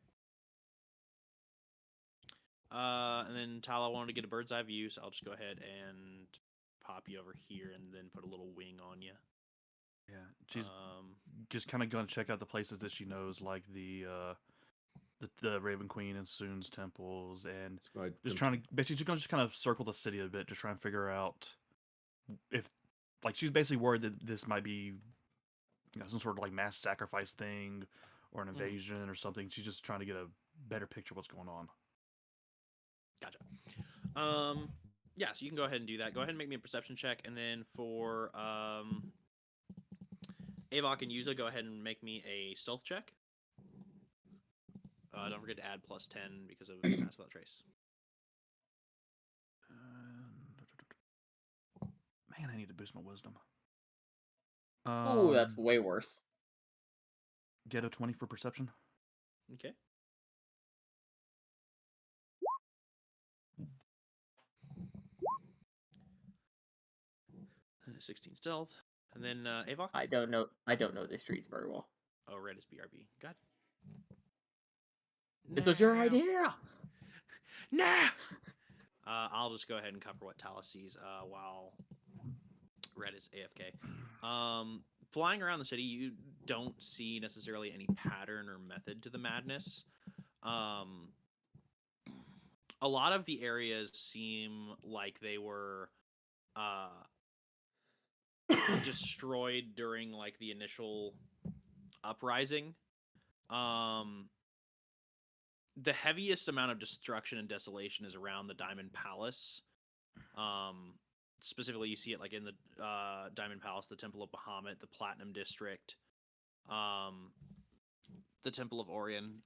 And then Tala wanted to get a bird's eye view, so I'll just go ahead and pop you over here and then put a little wing on you. yeah, she's just kind of going to check out the places that she knows, like the Raven Queen and Soon's temples, and just trying to basically she's going to just kind of circle the city a bit, just try and figure out if, like, she's basically worried that this might be, you know, some sort of like mass sacrifice thing or an invasion or something. She's just trying to get a better picture of what's going on. Gotcha. Yeah, so you can go ahead and do that. Go ahead and make me a perception check, and then for Avok and Yuza, go ahead and make me a stealth check. Don't forget to add +10 because of Pass Without Trace. Man, I need to boost my wisdom. Ooh, that's way worse. Get a 20 for perception. Okay. 16 stealth, and then Avok. I don't know the streets very well. Oh, red is BRB. God. This was your No. idea. Nah. I'll just go ahead and cover what Talos sees while red is AFK. Flying around the city, you don't see necessarily any pattern or method to the madness. A lot of the areas seem like they were destroyed during like the initial uprising. the heaviest amount of destruction and desolation is around the Diamond Palace. Specifically, you see it like in the Diamond Palace, the Temple of Bahamut, the Platinum District, the Temple of Orion.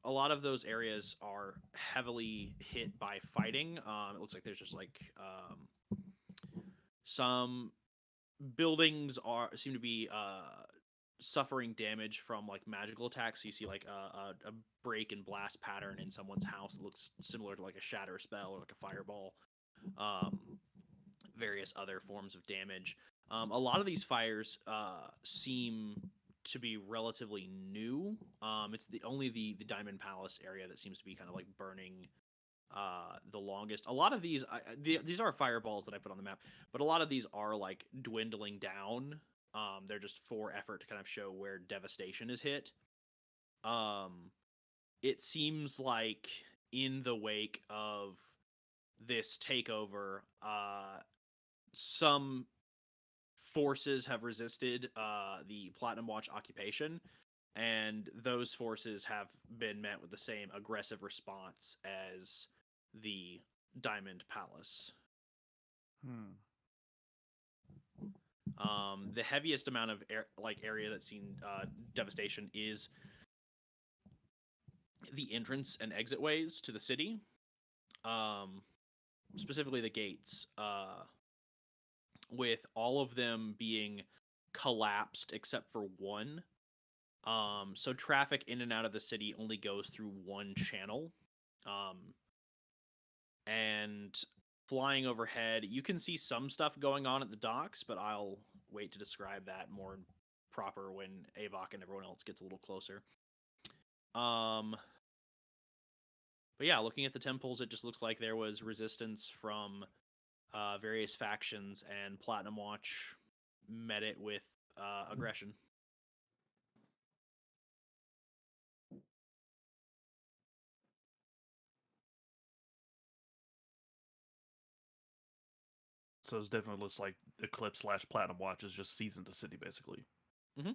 A lot of those areas are heavily hit by fighting. It looks like there's just like some buildings seem to be suffering damage from like magical attacks. So you see like a break and blast pattern in someone's house that looks similar to like a shatter spell or like a fireball. Various other forms of damage. A lot of these fires seem to be relatively new. It's only the Diamond Palace area that seems to be kind of like burning the longest. A lot of these these are fireballs that I put on the map, but a lot of these are like dwindling down. They're just for effort to kind of show where devastation is hit. It seems like in the wake of this takeover, some forces have resisted the Platinum Watch occupation, and those forces have been met with the same aggressive response as the Diamond Palace. The heaviest amount of area that's seen devastation is the entrance and exit ways to the city, specifically the gates, with all of them being collapsed except for one. So traffic in and out of the city only goes through one channel. And flying overhead, you can see some stuff going on at the docks, but I'll wait to describe that more proper when Avok and everyone else gets a little closer. But yeah, looking at the temples, it just looks like there was resistance from various factions, and Platinum Watch met it with aggression. So it definitely looks like Eclipse / Platinum Watch is just seasoned the city, basically. Mm-hmm.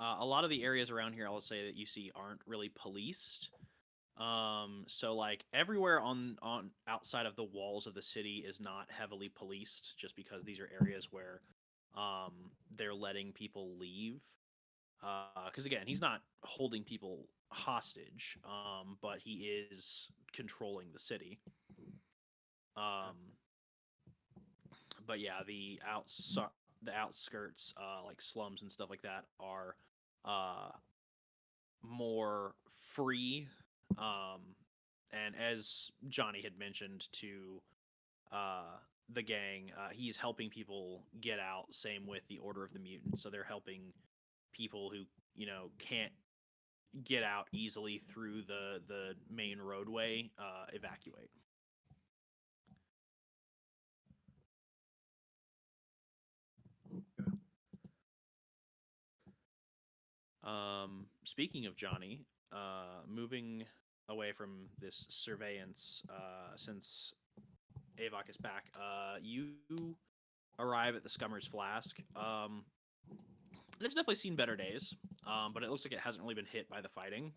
A lot of the areas around here, I'll say that you see aren't really policed. So like everywhere on outside of the walls of the city is not heavily policed, just because these are areas where they're letting people leave. Because again, he's not holding people hostage, but he is controlling the city. But yeah, the outskirts, like slums and stuff like that, are more free. And as Johnny had mentioned to the gang, he's helping people get out. Same with the Order of the Mutants. So they're helping people who can't get out easily through the main roadway evacuate. Speaking of Johnny, moving away from this surveillance, since Avok is back, you arrive at the Scummer's Flask. It's definitely seen better days, but it looks like it hasn't really been hit by the fighting.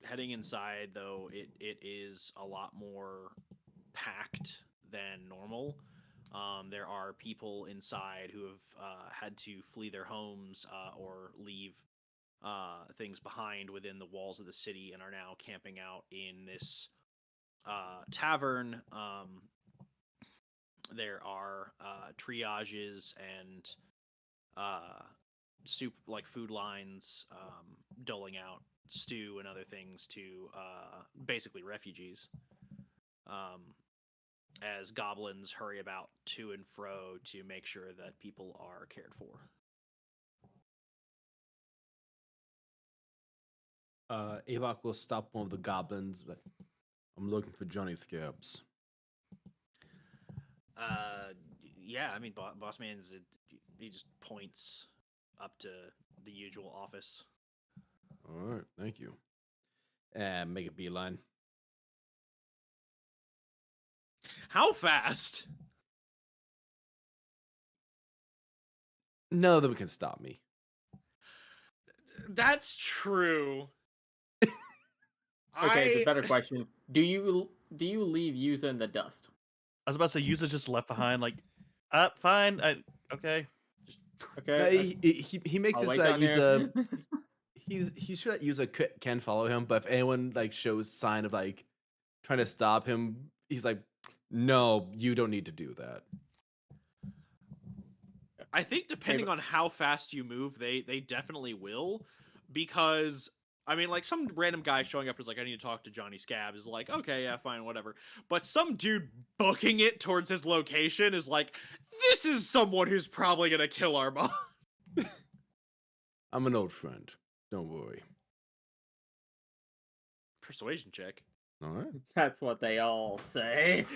Heading inside, though, it is a lot more packed than normal. There are people inside who have had to flee their homes or leave things behind within the walls of the city and are now camping out in this tavern. There are triages and soup, like food lines, doling out stew and other things to basically refugees. As goblins hurry about to and fro to make sure that people are cared for. Avok will stop one of the goblins, but I'm looking for Johnny Scabs. Yeah, I mean, Boss Man's, he just points up to the usual office. All right, thank you. And make a beeline. How fast? None of them can stop me. That's true. Okay, the better question: Do you leave Yuza in the dust? I was about to say, Yuza's just left behind. Like, fine. Okay. No, Okay, he makes I'll this wait down use here. he's sure that user can follow him, but if anyone like shows sign of like trying to stop him, he's like, no, you don't need to do that. I think depending on how fast you move, they definitely will, because I mean, like some random guy showing up is like, I need to talk to Johnny Scab is like, okay, yeah, fine, whatever. But some dude booking it towards his location is like, this is someone who's probably gonna kill our boss. I'm an old friend. Don't worry. Persuasion check. All right. That's what they all say.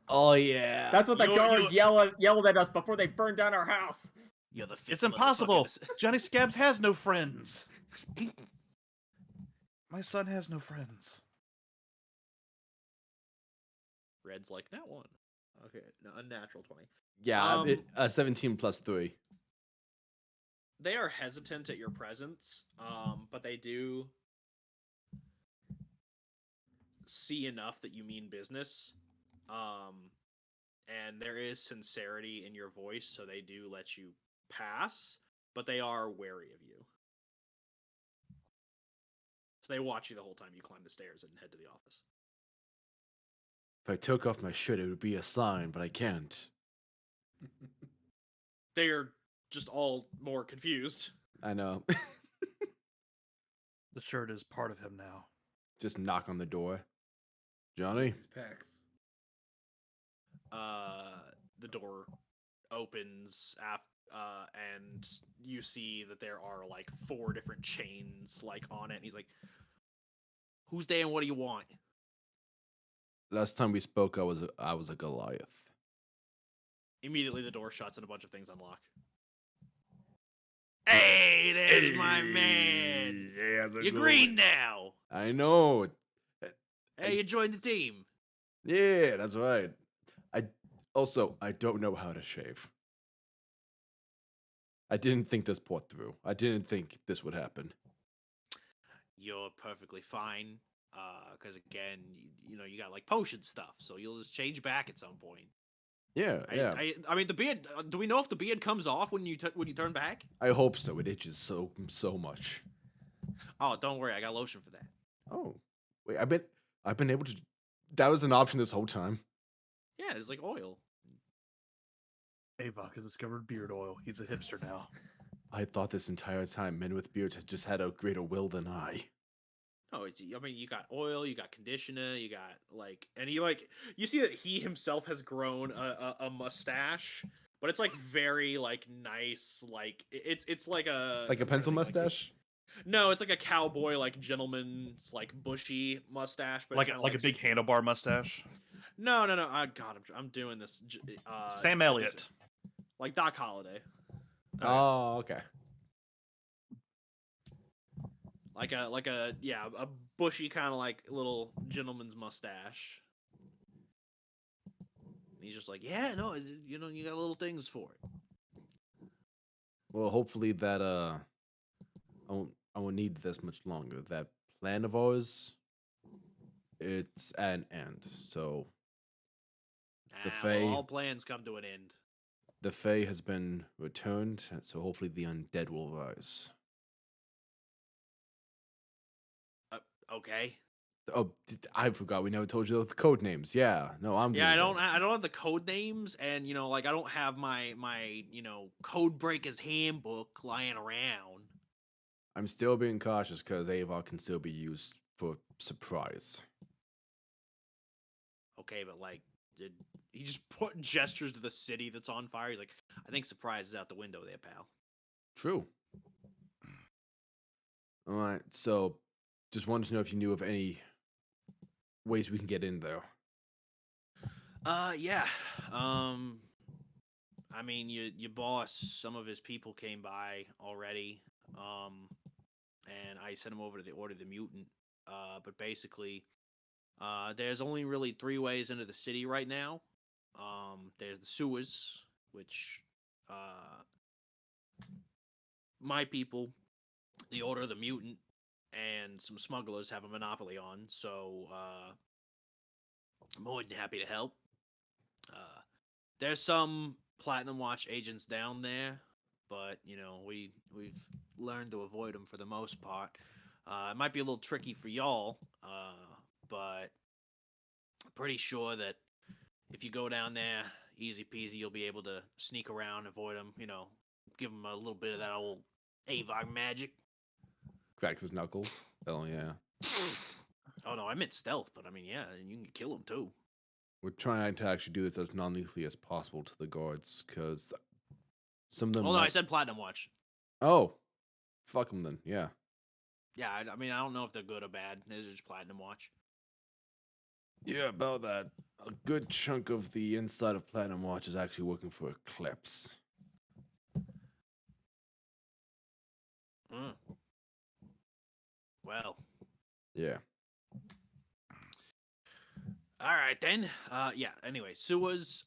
Oh yeah. That's what the You- guards yelled at us before they burned down our house. You're the fifth It's impossible. motherfucking- Johnny Scabs has no friends. My son has no friends. Red's like, not one. Okay, no, unnatural 20. Yeah, 17 plus 3. They are hesitant at your presence, but they do see enough that you mean business. And there is sincerity in your voice, so they do let you pass, but they are wary of you. So they watch you the whole time you climb the stairs and head to the office. If I took off my shirt, it would be a sign, but I can't. They are just all more confused. I know. The shirt is part of him now. Just knock on the door. Johnny? These packs. The door opens and you see that there are like 4 different chains like on it. And he's like, "Who's there and what do you want?" Last time we spoke, I was a Goliath. Immediately the door shuts and a bunch of things unlock. Hey, there's my man. Yeah, You're green now. I know. Hey, you joined the team. Yeah, that's right. I don't know how to shave. I didn't think this port through. I didn't think this would happen. You're perfectly fine. Because again, you know, you got like potion stuff, so you'll just change back at some point. Yeah, yeah. I mean, the beard. Do we know if the beard comes off when you turn back? I hope so. It itches so much. Oh, don't worry, I got lotion for that. Oh, wait. I've been able to. That was an option this whole time. Yeah, it's like oil. Avok has discovered beard oil. He's a hipster now. I thought this entire time men with beards had just had a greater will than I. No, I mean, you got oil, you got conditioner, you got like, and you see that he himself has grown a mustache, but it's like very like nice, like it's like a Like a pencil mustache? No, it's like a cowboy, like gentleman's, like bushy mustache, but Like a big handlebar mustache. No. God, I'm doing this. Sam Elliott. Like Doc Holliday, Oh, okay. like a bushy kind of like little gentleman's mustache. And he's just like, yeah, no, you know, you got little things for it. Well, hopefully that I won't need this much longer. That plan of ours, it's at an end. So the Fae, All plans come to an end. the Fae has been returned. So hopefully the undead will rise. Okay. Oh, I forgot. We never told you the code names. Yeah, no, I'm. Yeah, gonna go. I don't have the code names, and you know, like I don't have my you know, code breaker's handbook lying around. I'm still being cautious because Avok can still be used for surprise. Okay, but like, he just put gestures to the city that's on fire? He's like, I think surprise is out the window there, pal. True. All right. So, just wanted to know if you knew of any ways we can get in there. Yeah. I mean, your boss, some of his people came by already. And I sent him over to the Order of the Mutant. But basically, There's only really 3 ways into the city right now. There's the sewers, which my people, the Order of the Mutant, and some smugglers have a monopoly on. So I'm more than happy to help. There's some Platinum Watch agents down there, but we've learned to avoid them for the most part. It might be a little tricky for y'all, but I'm pretty sure that if you go down there, easy peasy, you'll be able to sneak around, avoid them. Give them a little bit of that old Avog magic. Cracks his knuckles. Hell yeah. Oh no, I meant stealth, but I mean, yeah, you can kill them too. We're trying to actually do this as non-lethally as possible to the guards, because some of them. Oh no, I said Platinum Watch. Oh, fuck them then. Yeah. Yeah, I mean, I don't know if they're good or bad. They're just Platinum Watch. Yeah, about that. A good chunk of the inside of Platinum Watch is actually working for Eclipse. Mm. Well. Yeah. All right then. Yeah. Anyway, sewers.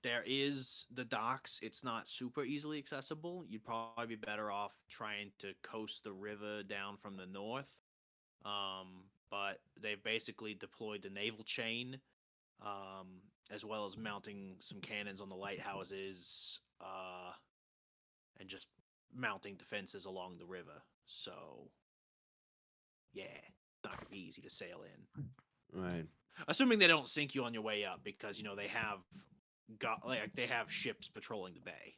There is the docks. It's not super easily accessible. You'd probably be better off trying to coast the river down from the north. But they've basically deployed the naval chain, as well as mounting some cannons on the lighthouses, and just mounting defenses along the river. So, yeah, not gonna be easy to sail in. Right. Assuming they don't sink you on your way up, because they have they have ships patrolling the bay.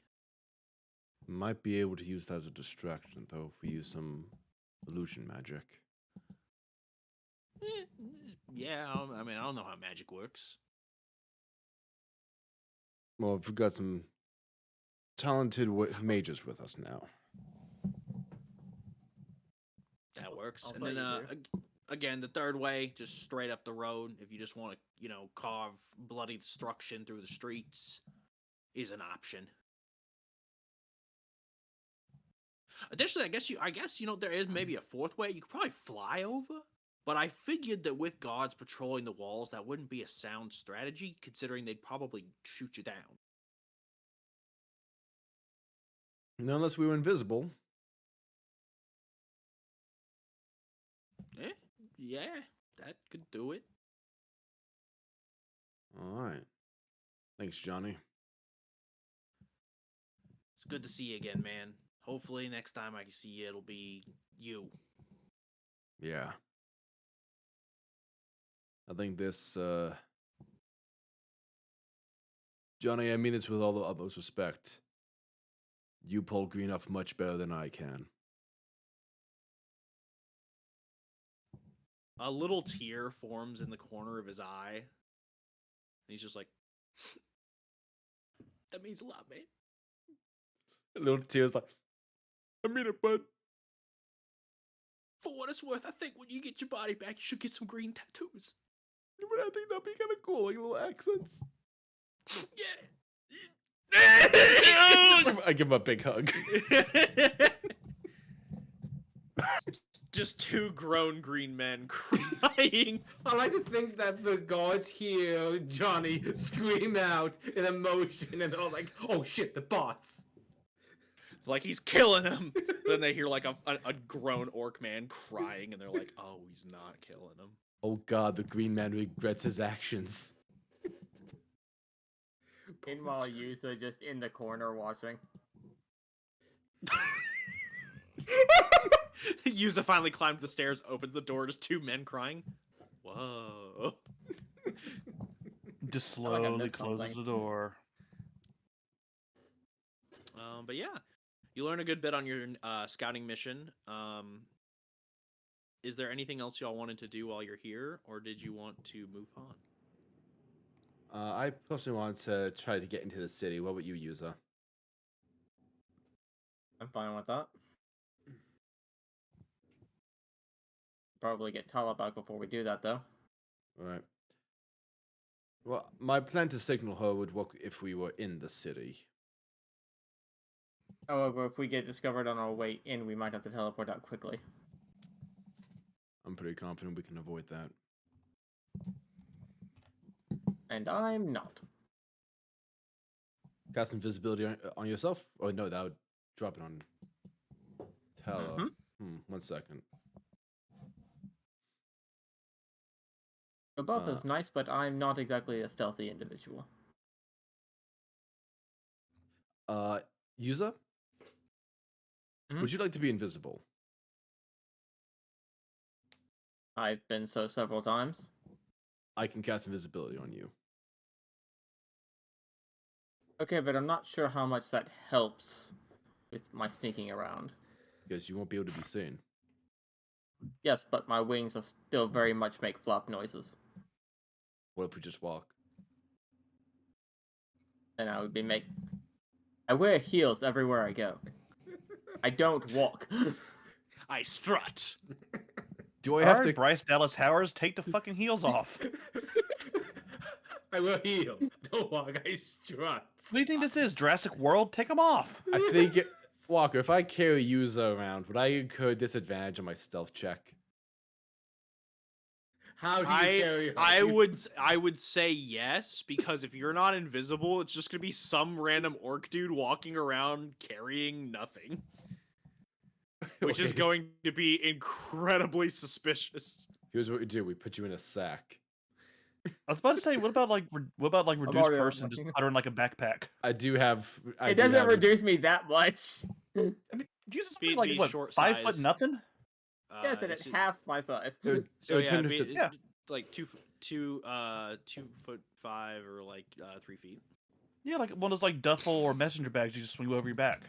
Might be able to use that as a distraction, though, if we use some illusion magic. Yeah, I mean, I don't know how magic works. Well, we've got some talented mages with us now. That works. I'll And say then you do. again, the third way, just straight up the road, if you just want to, carve bloody destruction through the streets, is an option. Additionally, I guess there is maybe a fourth way. You could probably fly over, but I figured that with guards patrolling the walls, that wouldn't be a sound strategy, considering they'd probably shoot you down. No, unless we were invisible. Yeah, that could do it. All right. Thanks, Johnny. It's good to see you again, man. Hopefully next time I can see you, it'll be you. Yeah. I think this, Johnny, I mean this with all the utmost respect. You pull green off much better than I can. A little tear forms in the corner of his eye. And he's just like, that means a lot, man. A little tears like, I mean it, bud. For what it's worth, I think when you get your body back, you should get some green tattoos. But I think that'd be kind of cool, like little accents. Yeah. I give him a big hug. Just 2 grown green men crying. I like to think that the guards hear Johnny scream out in emotion and they're like, oh shit, the bots. Like he's killing him. Then they hear like a grown orc man crying, and they're like, oh, he's not killing him. Oh god, the green man regrets his actions. Meanwhile, Yuza just in the corner watching. Yuza finally climbs the stairs, opens the door, just 2 men crying. Whoa. Just feel like I slowly missed closes something. the door. But yeah, you learn a good bit on your scouting mission. Is there anything else y'all wanted to do while you're here, or did you want to move on? I personally want to try to get into the city. What about you, Yuza? I'm fine with that. Probably get Tala back before we do that, though. Alright. Well, my plan to signal her would work if we were in the city. However, if we get discovered on our way in, we might have to teleport out quickly. I'm pretty confident we can avoid that. And I'm not. Cast invisibility on yourself? Oh no, that would drop it on Tala. Mhm. 1 second. The buff Uh, is nice, but I'm not exactly a stealthy individual. Yuza, Mhm. would you like to be invisible? I've been so several times. I can cast invisibility on you. Okay, but I'm not sure how much that helps with my sneaking around. Because you won't be able to be seen. Yes, but my wings are still very much make flop noises. What if we just walk? And I would be I wear heels everywhere I go. I don't walk. I strut. Do I All have right, to? Bryce Dallas Howard, take the fucking heels off. I will heal. Don't walk. I strut. What do you think this is, Jurassic World? Take them off. I think Walker, if I carry Yuza around, would I incur disadvantage on my stealth check? How do you carry her? I would say yes, because if you're not invisible, it's just gonna be some random orc dude walking around carrying nothing, which is Okay. going to be incredibly suspicious. Here's what we do: we put you in a sack. I was about to say, what about like reduced already person, just looking. put her in like a backpack? I do have. I It do doesn't have reduce me that much. I mean, Jesus, Be- like be what, short 5 foot size. nothing? Yes, and it It's- halves my size. It would So yeah, turn it'd be, into- Yeah. like 2'5" or like 3 feet. Yeah, like one of those like duffel or messenger bags you just swing over your back.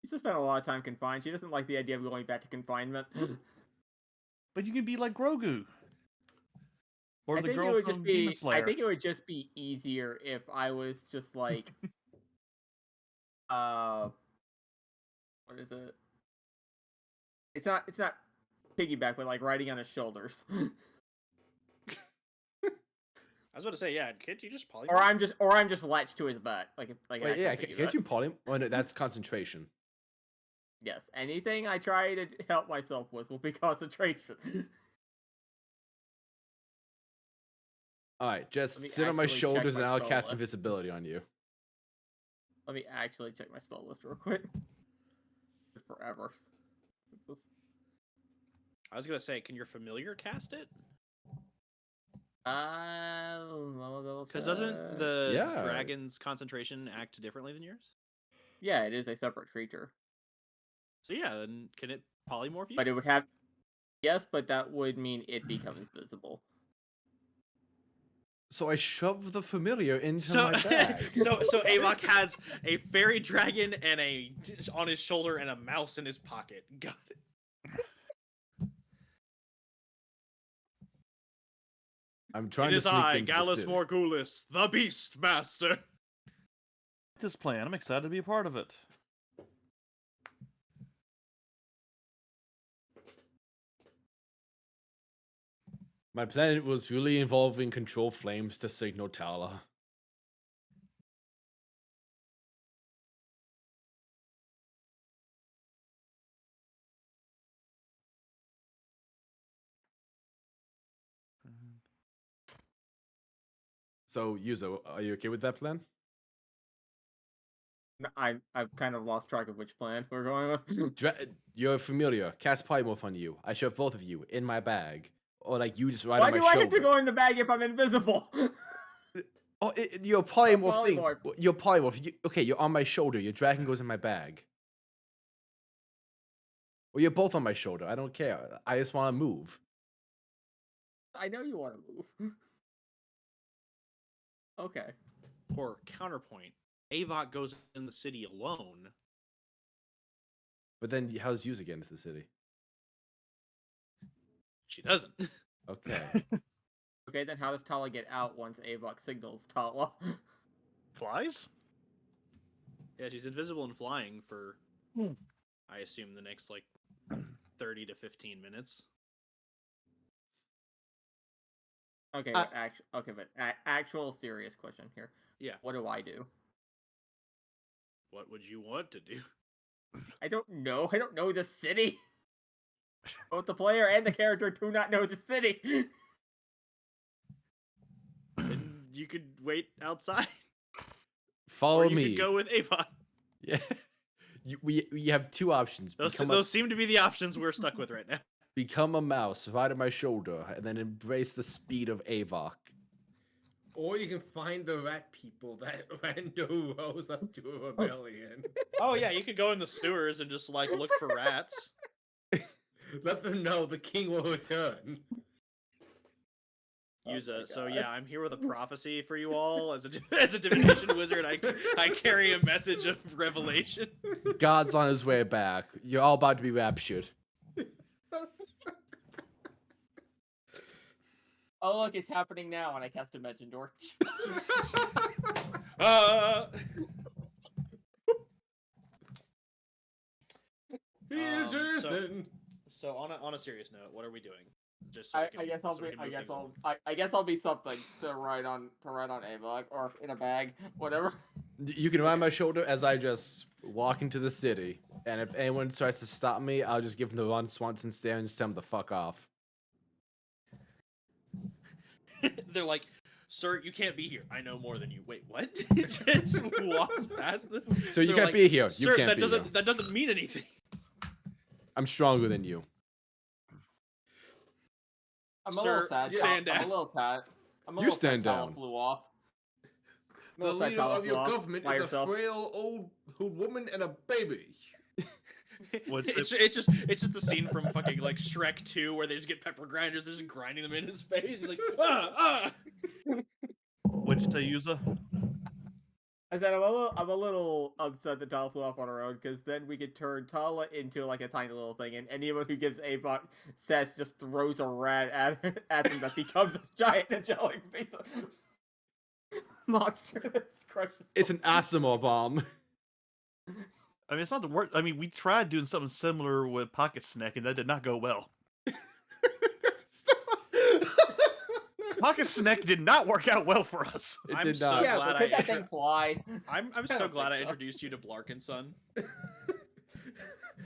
She's just spent a lot of time confined. She doesn't like the idea of going back to confinement. But you can be like Grogu. Or I the think it girl would from just Demon be. Slayer. I think it would just be easier if I was just like, what is it? It's not. It's not piggyback, but like riding on his shoulders. I was about to say, yeah, can't you just polymorph? or I'm just latched to his back, like an Wait, actual yeah, piggyback. can't you poly? Oh no, that's concentration. Yes, anything I try to help myself with will be concentration. All right, just Let me sit on my actually check shoulders my and I'll spell cast list. invisibility on you. Let me actually check my spell list real quick. Forever. I was gonna say, can your familiar cast it? Because doesn't the Yeah. dragon's concentration act differently than yours? Yeah, it is a separate creature, So yeah, then can it polymorph you? but it would have. Yes, but that would mean it becomes visible. So I shove the familiar into So, my bag. so Avok has a fairy dragon and on his shoulder and a mouse in his pocket. Got it. I'm trying It to is sneak I, into the Gallus city. Morgulus, the Beast Master. This plan, I'm excited to be a part of it. My plan was really involving control flames to signal Tala. So, Yuzo, are you okay with that plan? I've kind of lost track of which plan we're going with. You're familiar. Cast polymorph on you. I shove both of you in my bag. Or like you just ride Why on my do I shoulder. have to go in the bag if I'm invisible? Oh, your polymorph thing. polymorphed. Your polymorph. Okay, you're on my shoulder. Your dragon goes in my bag. Or you're both on my shoulder. I don't care. I just want to move. I know you want to move. Okay. Or counterpoint, Avok goes in the city alone. But then how's Yuza get into the city? She doesn't. Okay. Okay, then how does Tala get out once Avok signals Tala? Flies? Yeah, she's invisible and flying for, Hmm. I assume, the next like 30 to 15 minutes. Okay, Uh, but actual serious question here. Yeah. What do I do? What would you want to do? I don't know. I don't know the city. Both the player and the character do not know the city. Then you could wait outside. Follow or you me. could go with Avon. Yeah. We have two options. Those seem to be the options we're stuck with right now. Become a mouse, ride on my shoulder, and then embrace the speed of Avok. Or you can find the rat people that Rando rose up to a rebellion. Oh yeah, you could go in the sewers and just like look for rats. Let them know the king will return. Use Oh my a so God. yeah, I'm here with a prophecy for you all as a divination wizard. I carry a message of revelation. God's on his way back. You're all about to be raptured. Oh look, it's happening now, and I cast Dimension Door. He is so- risen. So on a serious note, what are we doing? Just so I, we can, I guess I'll so we be. can I move guess things I'll. along. I guess I'll be something to write on Avok or in a bag, whatever. You can ride on my shoulder as I just walk into the city. And if anyone starts to stop me, I'll just give them the Ron Swanson stare and just tell them to fuck off. They're like, "Sir, you can't be here. I know more than you." Wait, what? Just walks past them. So you They're can't like, be here. You Sir, can't that be doesn't here. that doesn't mean anything. I'm stronger than you. I'm a Sir, little sad. stand I'm down. a little sad. I'm a You little stand sad Tala down. flew off. I'm a The little sad leader Tala of flew your off government by is herself. a frail old woman and a baby. What's It's just the scene from fucking like Shrek 2 where they just get pepper grinders, they're just grinding them in his face. He's like, ah. What'd you say, Yuza? I said I'm a little upset that Tala flew off on her own, because then we could turn Tala into like a tiny little thing, and anyone who gives Avok Sess just throws a rat at him that becomes a giant angelic face monster that crushes. It's an Asimov bomb. I mean, it's not the worst. I mean, we tried doing something similar with Pocket Snack, and that did not go well. Pocket Snack did not work out well for us. It I'm did so not. Yeah, glad but could I that thing fly? I'm I so don't glad I think so. introduced you to Blarkin son. I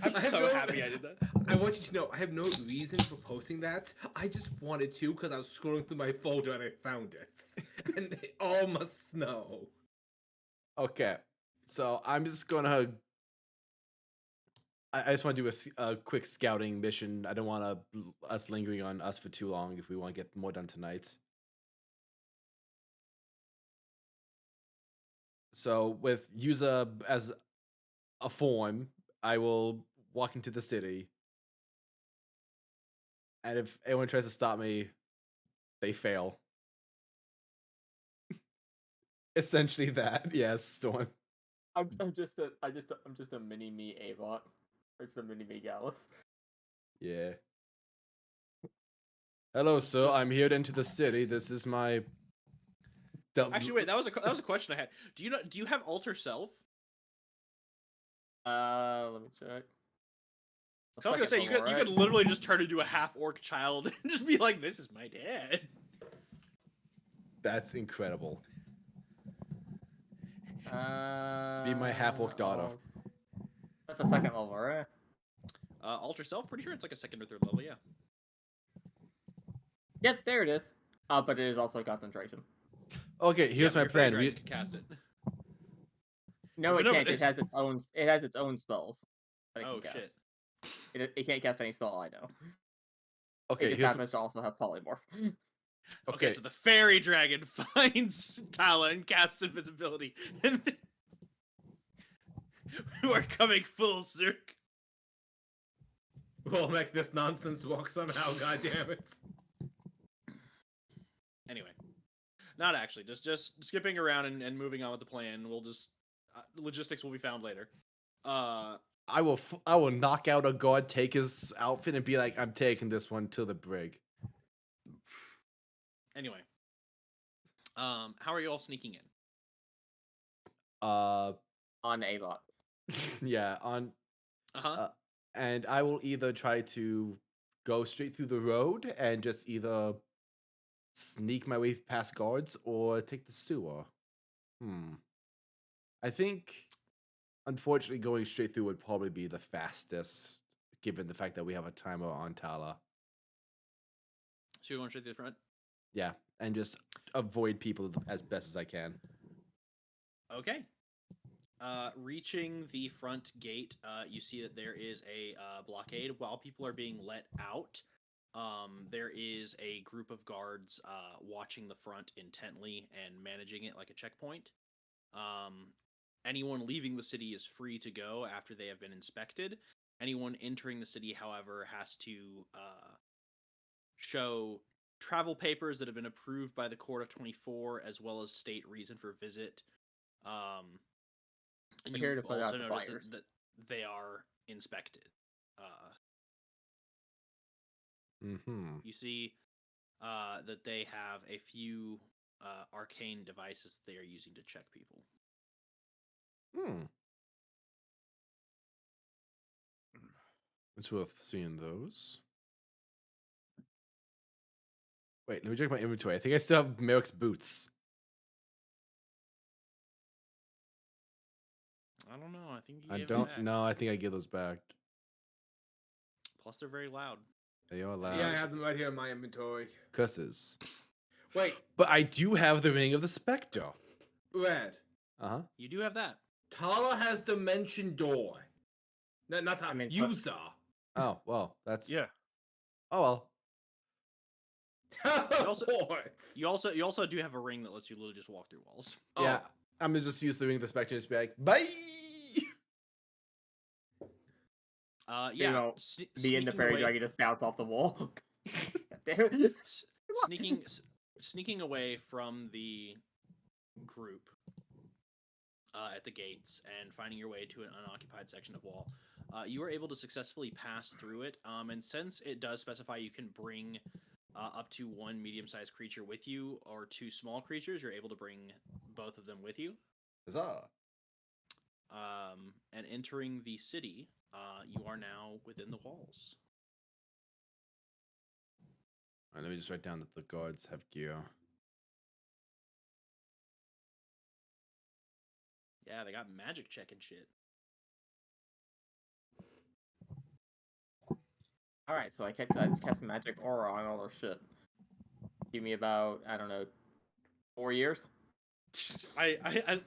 I'm have so no- happy I did that. I want you to know, I have no reason for posting that. I just wanted to because I was scrolling through my folder and I found it. And they all must know. Okay. So I'm just gonna. I just want to do a quick scouting mission. I don't want us lingering on us for too long if we want to get more done tonight. So with Yuza as a form, I will walk into the city. And if anyone tries to stop me, they fail. Essentially that. Yes, Storm. I'm just a mini me Avok. Or just a mini me Gallus. Yeah. Hello, sir. I'm here to enter the city. This is my. Actually, wait, that was a question I had. Do you have alter self? Let me check. So I was gonna say you could literally just turn into a half orc child and just be like, "This is my dad." That's incredible. Be my half-orc daughter. That's a second level, right? Alter self, pretty sure it's like a second or third level. Yeah. Yep, there it is. But it is also concentration. Okay, here's Yeah, my your fairy plan. dragon can cast it. No, But it no, can't. but It has its own. It has its own spells. that it Oh can cast. shit. It can't cast any spell. I know. Okay, It just here's happens to also have polymorph. Okay, so the fairy dragon finds Tala and casts invisibility, and then... we're coming full circle. We'll make this nonsense work somehow, goddammit. Anyway, not actually. Just skipping around and moving on with the plan. We'll just logistics will be found later. I will knock out a guard, take his outfit, and be like, I'm taking this one to the brig. Anyway, how are you all sneaking in? On Avok. Yeah, on Uh-huh. and I will either try to go straight through the road and just either sneak my way past guards or take the sewer. I think, unfortunately, going straight through would probably be the fastest given the fact that we have a timer on Tala. So you're going straight to the front? Yeah, and just avoid people as best as I can. Okay. Reaching the front gate, you see that there is a blockade. While people are being let out, there is a group of guards watching the front intently and managing it like a checkpoint. Anyone leaving the city is free to go after they have been inspected. Anyone entering the city, however, has to show travel papers that have been approved by the Court of 24, as well as state reason for visit. And We're here you to put out also the notice fires. that they are inspected. You see that they have a few arcane devices that they are using to check people. It's worth seeing those. Wait, let me check my inventory. I think I still have Merrick's boots. I don't know. I think you I gave don't them back. know. I think I give those back. Plus, they're very loud. They are loud. Yeah, I have them right here in my inventory. Cusses. Wait, But I do have the Ring of the Spectre. Red. Uh-huh. You do have that. Tala has Dimension Door. No, not Tala. I mean, User. Oh, well, that's... Yeah. Oh, well. Teleports. You also do have a ring that lets you literally just walk through walls. Yeah, I'm going to just use the Ring of the Spectre and just be like, bye! Yeah. You know, me and the sneaking fairy away- dragon just bounce off the wall. Sneaking away from the group at the gates and finding your way to an unoccupied section of wall, you are able to successfully pass through it. And since it does specify you can bring up to one medium-sized creature with you or two small creatures, you're able to bring both of them with you. Huzzah! And entering the city, you are now within the walls. All right, let me just write down that the guards have gear. Yeah, they got magic check and shit. Alright, so I just cast magic aura on all their shit. Give me about, I don't know, 4 years? I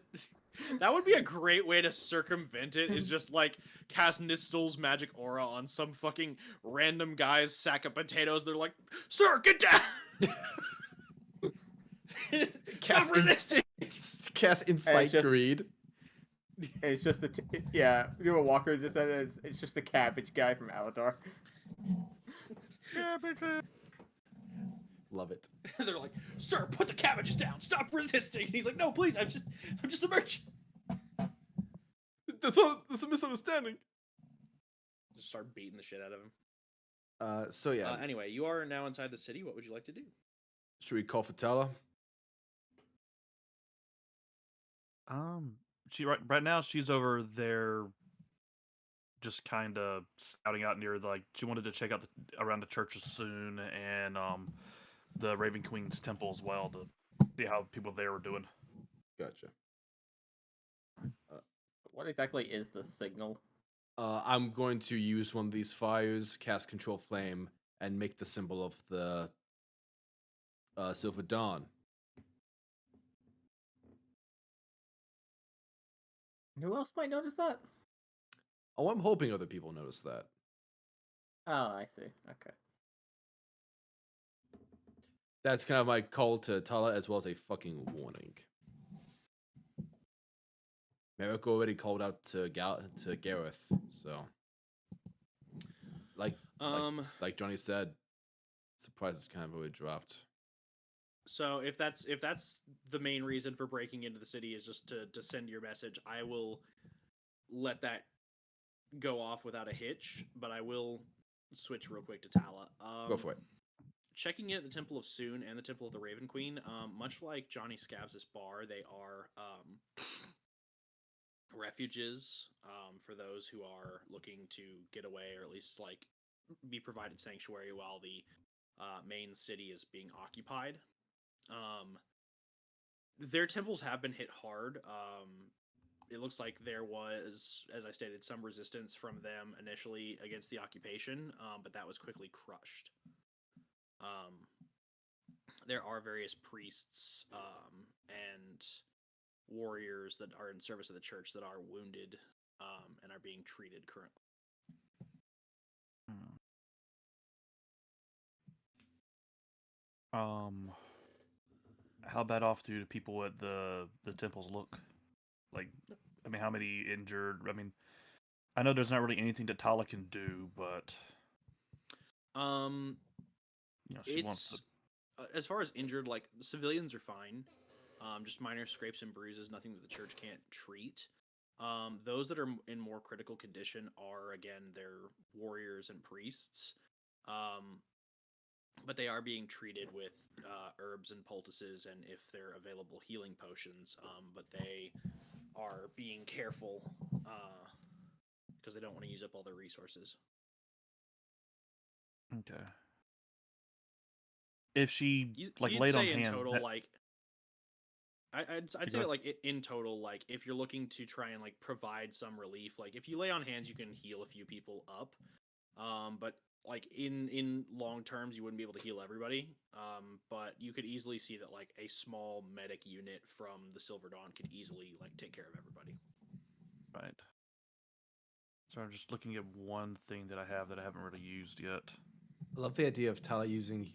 that would be a great way to circumvent it, is just like cast Nistel's magic aura on some fucking random guy's sack of potatoes. They're like, "Sir, get down!" Stop resisting. Cast Insight just- Greed. It's just yeah, you a walker just said it's just the cabbage guy from Avatar. Love it. They're like, "Sir, put the cabbages down. Stop resisting." And he's like, "No, please. I'm just a merchant." That's a misunderstanding. Just start beating the shit out of him. So yeah, Anyway, you are now inside the city. What would you like to do? should we call for Tala? She right now she's over there, just kind of scouting out near she wanted to check out around the churches soon and the Raven Queen's temple as well to see how people there were doing. Gotcha. What exactly is the signal? I'm going to use one of these fires, cast Control Flame, and make the symbol of the Silverdawn. Who else might notice that? Oh, I'm hoping other people notice that. Oh, I see. Okay. That's kind of my call to Tala as well as a fucking warning. Merrick already called out to Gareth, so like Johnny said, surprise is kind of already dropped. So if that's the main reason for breaking into the city is just to send your message, I will let that go off without a hitch, but I will switch real quick to Tala. Go for it. Checking in at the Temple of Soon and the Temple of the Raven Queen, much like Johnny Scabs' bar, they are refuges for those who are looking to get away or at least like be provided sanctuary while the main city is being occupied. Their temples have been hit hard it looks like there was, as I stated, some resistance from them initially against the occupation, but that was quickly crushed. There are various priests and warriors that are in service of the church that are wounded and are being treated currently. How bad off do the people at the temples look? Like, I mean, how many injured? I mean, I know there's not really anything that Tala can do, but she wants to. As far as injured, like the civilians are fine. Just minor scrapes and bruises, nothing that the church can't treat. Those that are in more critical condition are again their warriors and priests. But they are being treated with herbs and poultices, and if they're available, healing potions. But they are being careful because they don't want to use up all their resources. Okay. If she You'd laid on say in hands, total, that- like I'd say go that like in total, like if you're looking to try and like provide some relief, like if you lay on hands, you can heal a few people up. But like in long terms, you wouldn't be able to heal everybody. But you could easily see that like a small medic unit from the Silverdawn could easily like take care of everybody. right. So I'm just looking at one thing that I have that I haven't really used yet. I love the idea of Tala using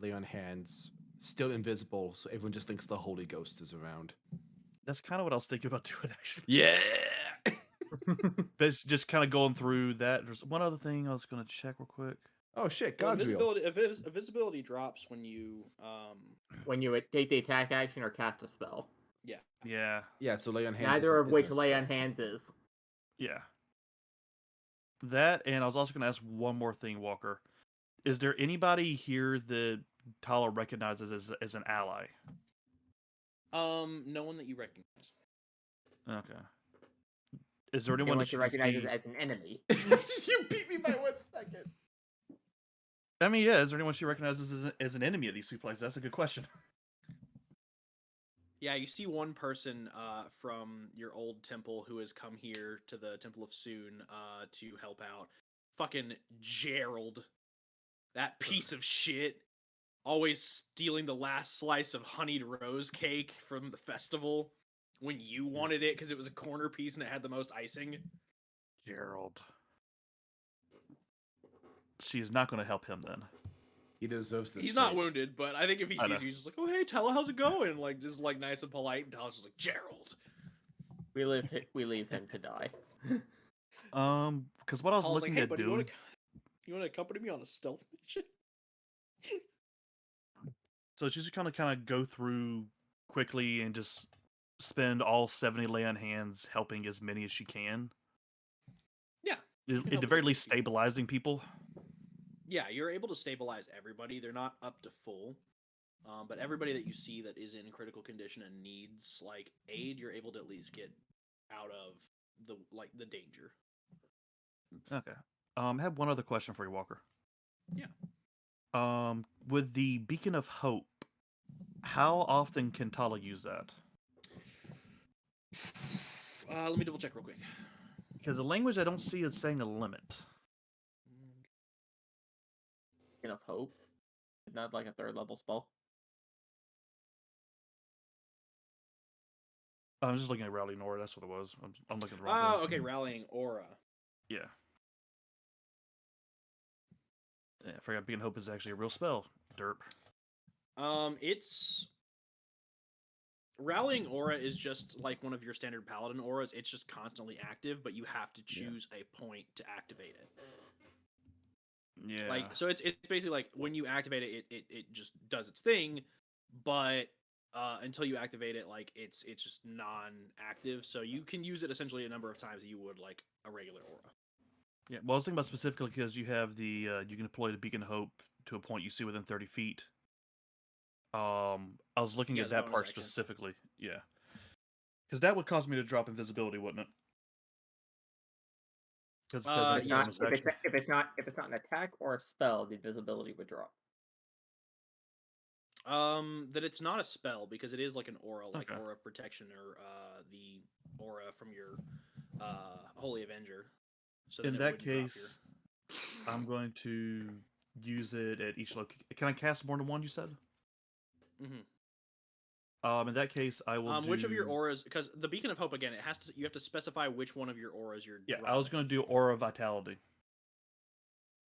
lay on hands, still invisible, so everyone just thinks the Holy Ghost is around. That's kind of what I was thinking about doing, actually. Yeah. But it's just kind of going through that. There's one other thing I was going to check real quick. Oh shit, Well, God's real. visibility drops when you When you take the attack action or cast a spell. Yeah, Yeah, so lay on hands. Neither of which is a lay on spell. hands is. yeah. That, and I was also going to ask one more thing, Walker. Is there anybody here that Tala recognizes as an ally? no one that you recognize. Okay. Is there No anyone one that she to can recognize see? it as an enemy. You beat me by 1 second. I mean, yeah. Is there anyone she recognizes as an enemy at these two places? That's a good question. Yeah, you see one person from your old temple who has come here to the Temple of Soon to help out. Fucking Gerald. That piece of shit. Always stealing the last slice of honeyed rose cake from the festival when you wanted it because it was a corner piece and it had the most icing. Gerald. She is not going to help him then. He deserves this. He's not fate. wounded, but I think if he I know. sees you, he's just like, "Oh hey, Tella, how's it going?" Like just like nice and polite, and Tella's just like, "Gerald." We leave him to die. Because what I was Tella's looking like, "Hey, at buddy, doing. you want to accompany me on a stealth mission?" So she's just kind of go through quickly and just spend all 70 lay on hands helping as many as she can. Yeah. At the very least, stabilizing people. Yeah, you're able to stabilize everybody. They're not up to full, but everybody that you see that is in critical condition and needs like aid, you're able to at least get out of the danger. Okay. I have one other question for you, Walker. Yeah. With the Beacon of Hope, how often can Tala use that? Let me double check real quick. Because the language I don't see is saying a limit. Beacon of Hope. Not like a 3rd level spell. I'm just looking at Rally Nora. That's what it was. I'm looking at the wrong thing. Okay, rallying aura. Yeah. Yeah, I forgot Beacon of Hope is actually a real spell. Derp. It's rallying aura is just like one of your standard paladin auras. It's just constantly active, but you have to choose a point to activate it. Yeah. Like so, it's basically like when you activate it, it just does its thing, but until you activate it, like it's just non-active. So you can use it essentially a number of times that you would like a regular aura. Yeah, well, I was thinking about specifically because you have the you can deploy the Beacon of Hope to a point you see within 30 feet. I was looking Yeah, at the that bonus part action. specifically. Yeah, because that would cause me to drop invisibility, wouldn't it? Because it says Uh, that's a yeah, bonus If action. it's not an attack or a spell, the invisibility would drop. That it's not a spell because it is like an aura, like Okay. aura of protection or the aura from your Holy Avenger. So In then it that wouldn't drop your. case, I'm going to use it at each location. Can I cast more than one? You said. In that case, I will do. Which of your auras? Because the Beacon of Hope again, it has to. You have to specify which one of your auras you're. Yeah, dropping. I was going to do Aura Vitality.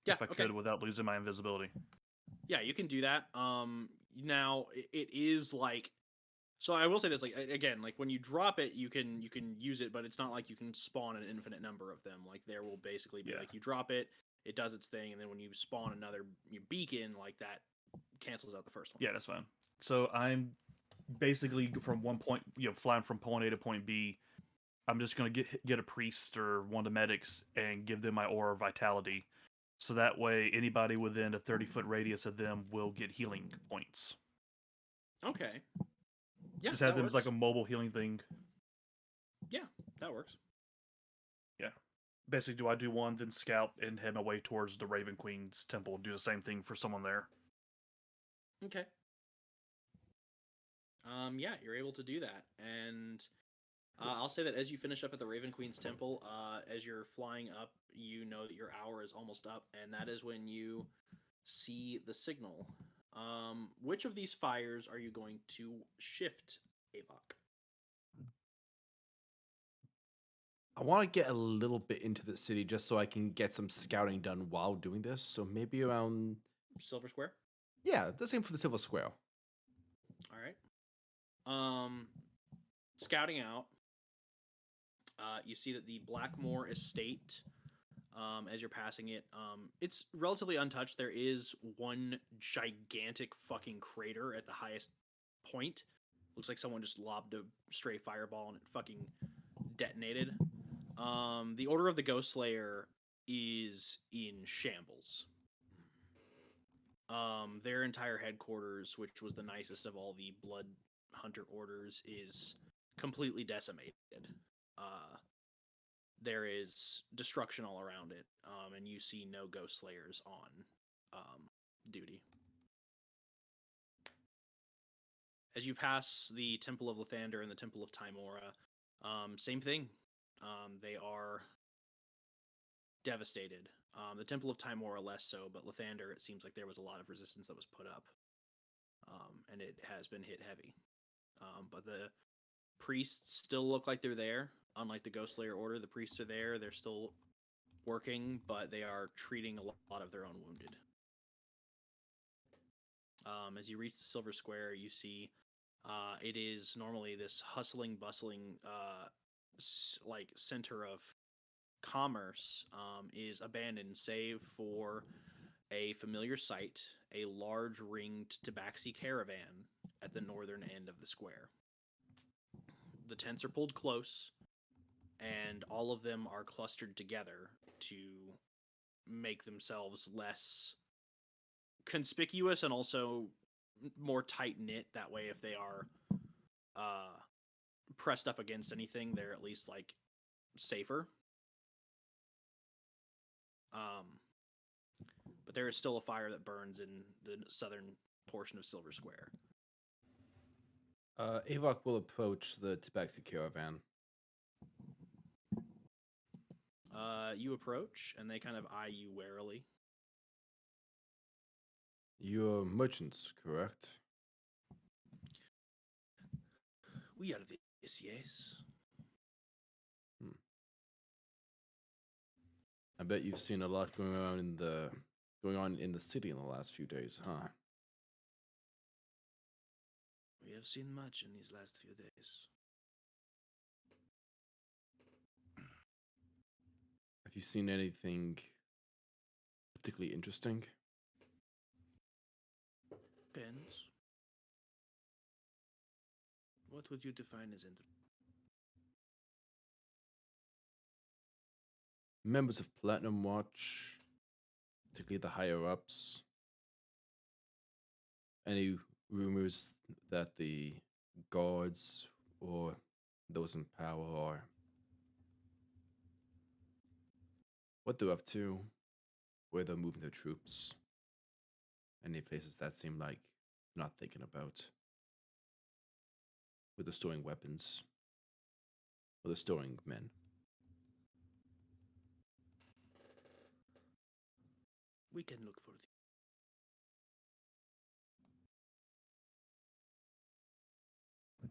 Yeah, if I okay. could without losing my invisibility. Yeah, you can do that. Now it is like. So I will say this, like again, like when you drop it, you can use it, but it's not like you can spawn an infinite number of them. Like there will basically be Yeah. like you drop it, it does its thing, and then when you spawn another beacon, like that cancels out the first one. Yeah, that's fine. So I'm basically from one point, flying from point A to point B. I'm just gonna get a priest or one of the medics and give them my aura of vitality, so that way anybody within a 30-foot radius of them will get healing points. Okay. Yeah, just have that them works. as like a mobile healing thing. Yeah, that works. Yeah. Basically, do I do one, then scout and head my way towards the Raven Queen's temple and do the same thing for someone there? Okay. Yeah, you're able to do that, and I'll say that as you finish up at the Raven Queen's temple, as you're flying up, you know that your hour is almost up, and that is when you see the signal. Which of these fires are you going to shift, Avok? I want to get a little bit into the city just so I can get some scouting done while doing this. So maybe around, Silver Square? yeah, the same for the Silver Square. All right. Scouting out, you see that the Blackmore Estate, as you're passing it, it's relatively untouched. There is one gigantic fucking crater at the highest point. Looks like someone just lobbed a stray fireball and it fucking detonated. The Order of the Ghost Slayer is in shambles. Their entire headquarters, which was the nicest of all the Blood Hunter orders, is completely decimated. There is destruction all around it, and you see no Ghost Slayers on duty. As you pass the Temple of Lathander and the Temple of Timora, same thing. They are devastated. The Temple of Timora less so, but Lathander, it seems like there was a lot of resistance that was put up, and it has been hit heavy. But the priests still look like they're there. Unlike the Ghost Slayer Order, the priests are there. They're still working, but they are treating a lot of their own wounded. As you reach the Silver Square, you see it is normally this hustling, bustling, like center of commerce is abandoned, save for a familiar sight: a large ringed tabaxi caravan at the northern end of the square. The tents are pulled close, and all of them are clustered together to make themselves less conspicuous and also more tight knit. That way, if they are pressed up against anything, they're at least like safer. But there is still a fire that burns in the southern portion of Silver Square. Avok will approach the Tabaxi caravan. You approach, and they kind of eye you warily. You're merchants, correct? We are this, yes. I bet you've seen a lot going on in the city in the last few days, huh? We have seen much in these last few days. Have you seen anything particularly interesting? Depends. What would you define as interesting? Members of Platinum Watch, particularly the higher ups. Any rumors that the guards or those in power are what they're up to, where they're moving their troops, any places that seem like not thinking about. Where they're storing weapons. Or they're storing men. We can look for the.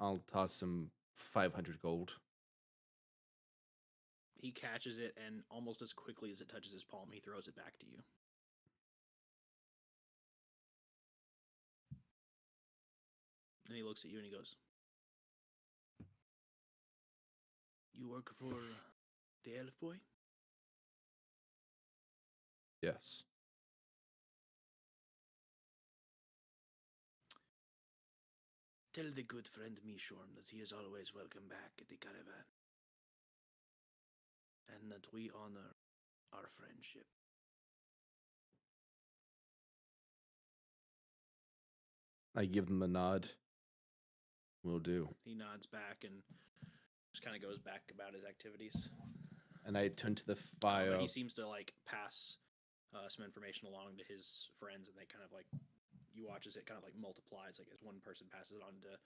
I'll toss him 500 gold. He catches it, and almost as quickly as it touches his palm, he throws it back to you. And he looks at you and he goes, "You work for the elf boy?" Yes. Tell the good friend Mishorn that he is always welcome back at the caravan. And that we honor our friendship. I give them a nod. Will do. He nods back and just kind of goes back about his activities. And I turn to the But fire. he seems to like pass some information along to his friends, and they kind of like, you watch as it kind of like multiplies. Like as one person passes it on to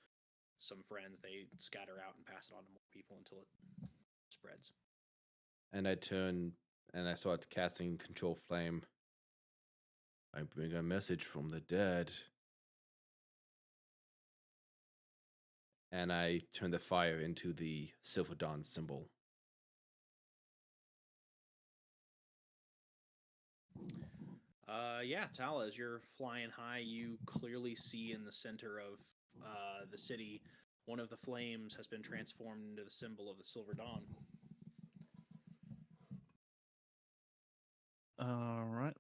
some friends, they scatter out and pass it on to more people until it spreads. And I turn and I start casting Control Flame. I bring a message from the dead. And I turn the fire into the Silverdawn symbol. Yeah, Tala, as you're flying high, you clearly see in the center of the city, one of the flames has been transformed into the symbol of the Silver Dawn. All right.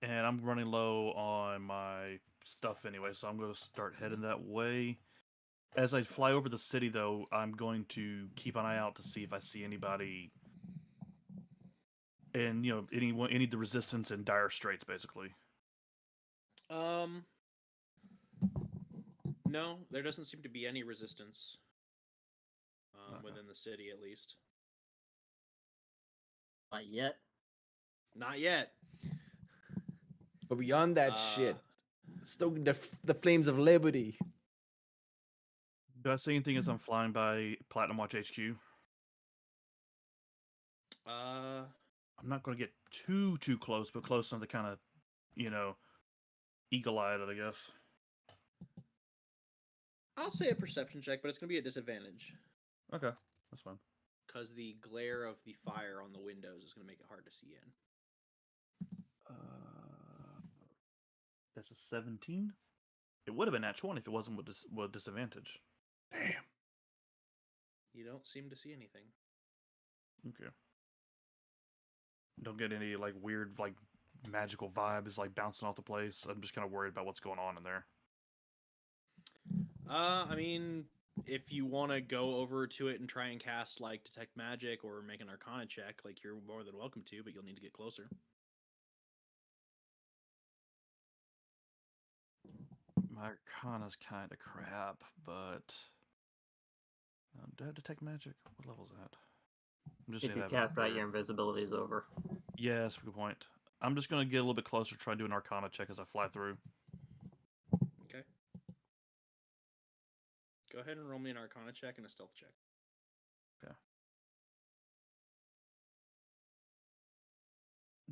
And I'm running low on my stuff anyway, so I'm going to start heading that way. As I fly over the city, though, I'm going to keep an eye out to see if I see anybody, and any of the resistance in dire straits, basically. No, there doesn't seem to be any resistance Okay. within the city, at least. Not yet. Not yet. But beyond that shit, stoking the flames of liberty. Do I see anything as I'm flying by Platinum Watch HQ? I'm not going to get too close, but close enough to kind of, eagle-eyed it, I guess. I'll say a perception check, but it's going to be a disadvantage. Okay, that's fine. Because the glare of the fire on the windows is going to make it hard to see in. That's a 17. It would have been at 20 if it wasn't with disadvantage. Damn. You don't seem to see anything. Okay. Don't get any like weird like magical vibes like bouncing off the place. I'm just kind of worried about what's going on in there. I mean, if you want to go over to it and try and cast like detect magic or make an arcana check, like you're more than welcome to, but you'll need to get closer. My arcana's kind of crap, but do I have detect magic? What level's that? I'm just If saying you I have it cast that, prepared. your invisibility is over. Yeah, that's a good point. I'm just gonna get a little bit closer, try to do an arcana check as I fly through. Okay. Go ahead and roll me an arcana check and a stealth check. Okay.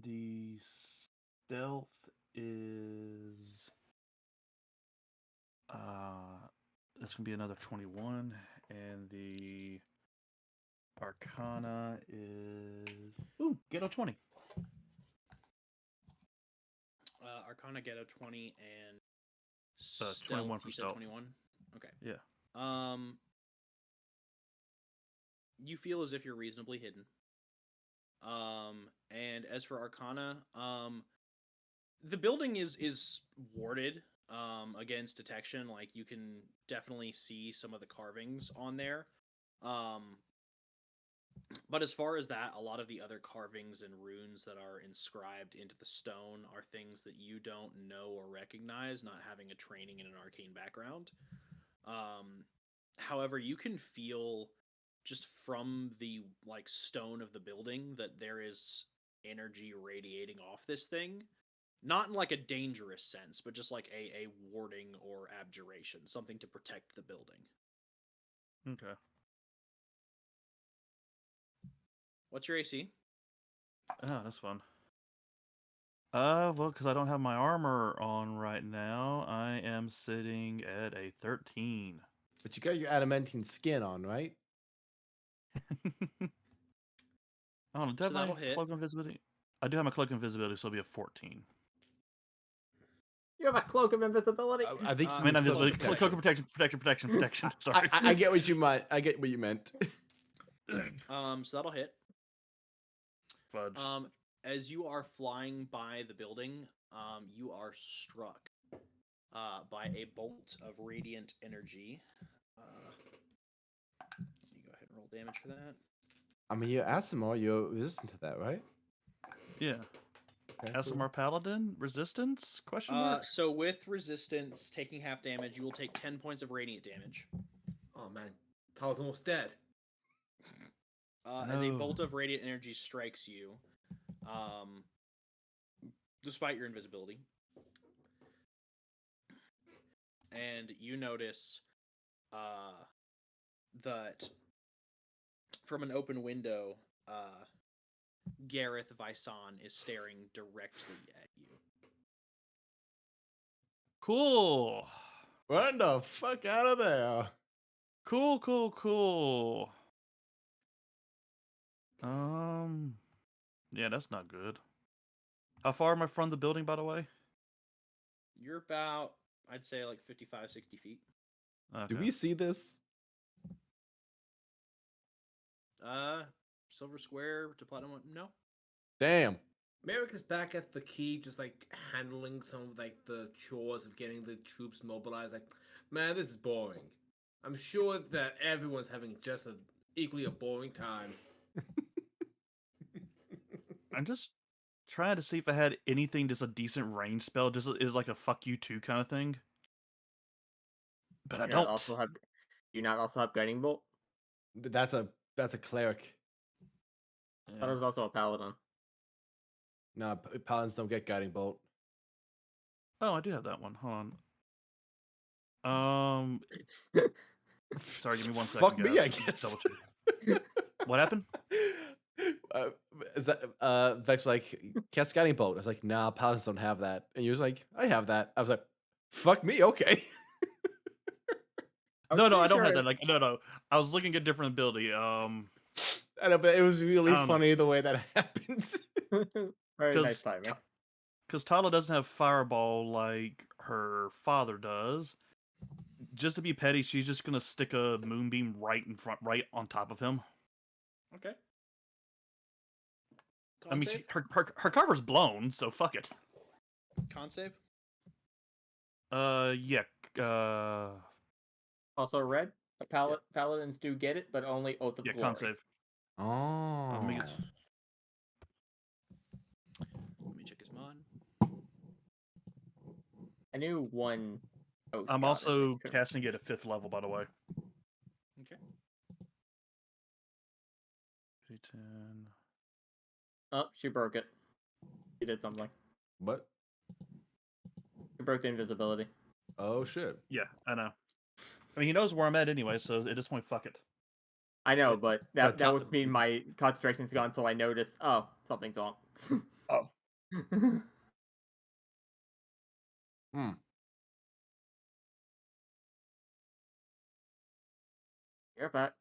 The stealth is that's gonna be another 21, and the arcana is get a 20. Arcana get a 20 and 21 stealth, for you said stealth. 21? Okay. Yeah. You feel as if you're reasonably hidden. And as for Arcana, the building is warded against detection. Like you can definitely see some of the carvings on there. But as far as that, a lot of the other carvings and runes that are inscribed into the stone are things that you don't know or recognize, not having a training in an arcane background. However, you can feel just from the like stone of the building that there is energy radiating off this thing. Not in like a dangerous sense, but just like a warding or abjuration, something to protect the building. Okay. What's your AC? Oh, that's fun. Well, because I don't have my armor on right now, I am sitting at a 13. But you got your adamantine skin on, right? I don't know. Do I So have that'll my hit. cloak of invisibility? I do have my cloak of invisibility, so it'll be a 14. You have a cloak of invisibility. I think Uh, he I mean, was not cloak invisibility. of Cloak of protection. Sorry. I get what you meant. I get what you meant. So that'll hit. Fudge. As you are flying by the building, you are struck by a bolt of radiant energy. Let me go ahead and roll damage for that. I mean, you're Asimar. You're resistant to that, right? Yeah. Okay, SMR Paladin resistance? Question mark. So with resistance, taking half damage, you will take 10 points of radiant damage. Oh man, Tal's almost dead. As a No. bolt of radiant energy strikes you, despite your invisibility. And you notice that from an open window, Gareth Vyson is staring directly at you. Cool. Run the fuck out of there. Cool. Yeah, that's not good. How far am I from the building, by the way? You're about, I'd say, like 55, 60 feet. Okay. Do we see this? Silver Square to Platinum. No. Damn. Merrick is back at the keep, just like handling some of like the chores of getting the troops mobilized. Like, man, this is boring. I'm sure that everyone's having just equally a boring time. I'm just trying to see if I had anything just a decent range spell, just is like a fuck you too kind of thing. But I You don't. not also have. You not also have guiding bolt? That's a cleric. I thought it was also a paladin. No, paladins don't get guiding bolt. Oh, I do have that one. Hold on. Sorry, give me 1 second. Fuck me, guys. I Just guess. double check. What happened? Is that Vex like cast guiding bolt? I was like, nah, paladins don't have that. And you was like, I have that. I was like, fuck me, okay. I was No, I pretty don't have sure- that. Like, no. I was looking at different ability. I know, but it was really I don't know. funny the way that happens. Very nice 'Cause timing. Because Tala doesn't have fireball like her father does. Just to be petty, she's just gonna stick a moonbeam right in front, right on top of him. Okay. I mean, Con save? her cover's blown, so fuck it. Con save? Yeah. Also, red. Paladins do get it, but only Oath of Yeah, Glory. con save. Oh. Let me get- Let me check his mod. I knew one. Oath I'm got it, also but couldn't- casting it at 5th level, by the way. Okay. 10. Oh, she broke it. She did something. What? She broke the invisibility. Oh shit. Yeah, I know. I mean, he knows where I'm at anyway, so at this point, fuck it. I know, but that tell- would mean my concentration's gone until I noticed. Oh, something's wrong. Oh. You're back.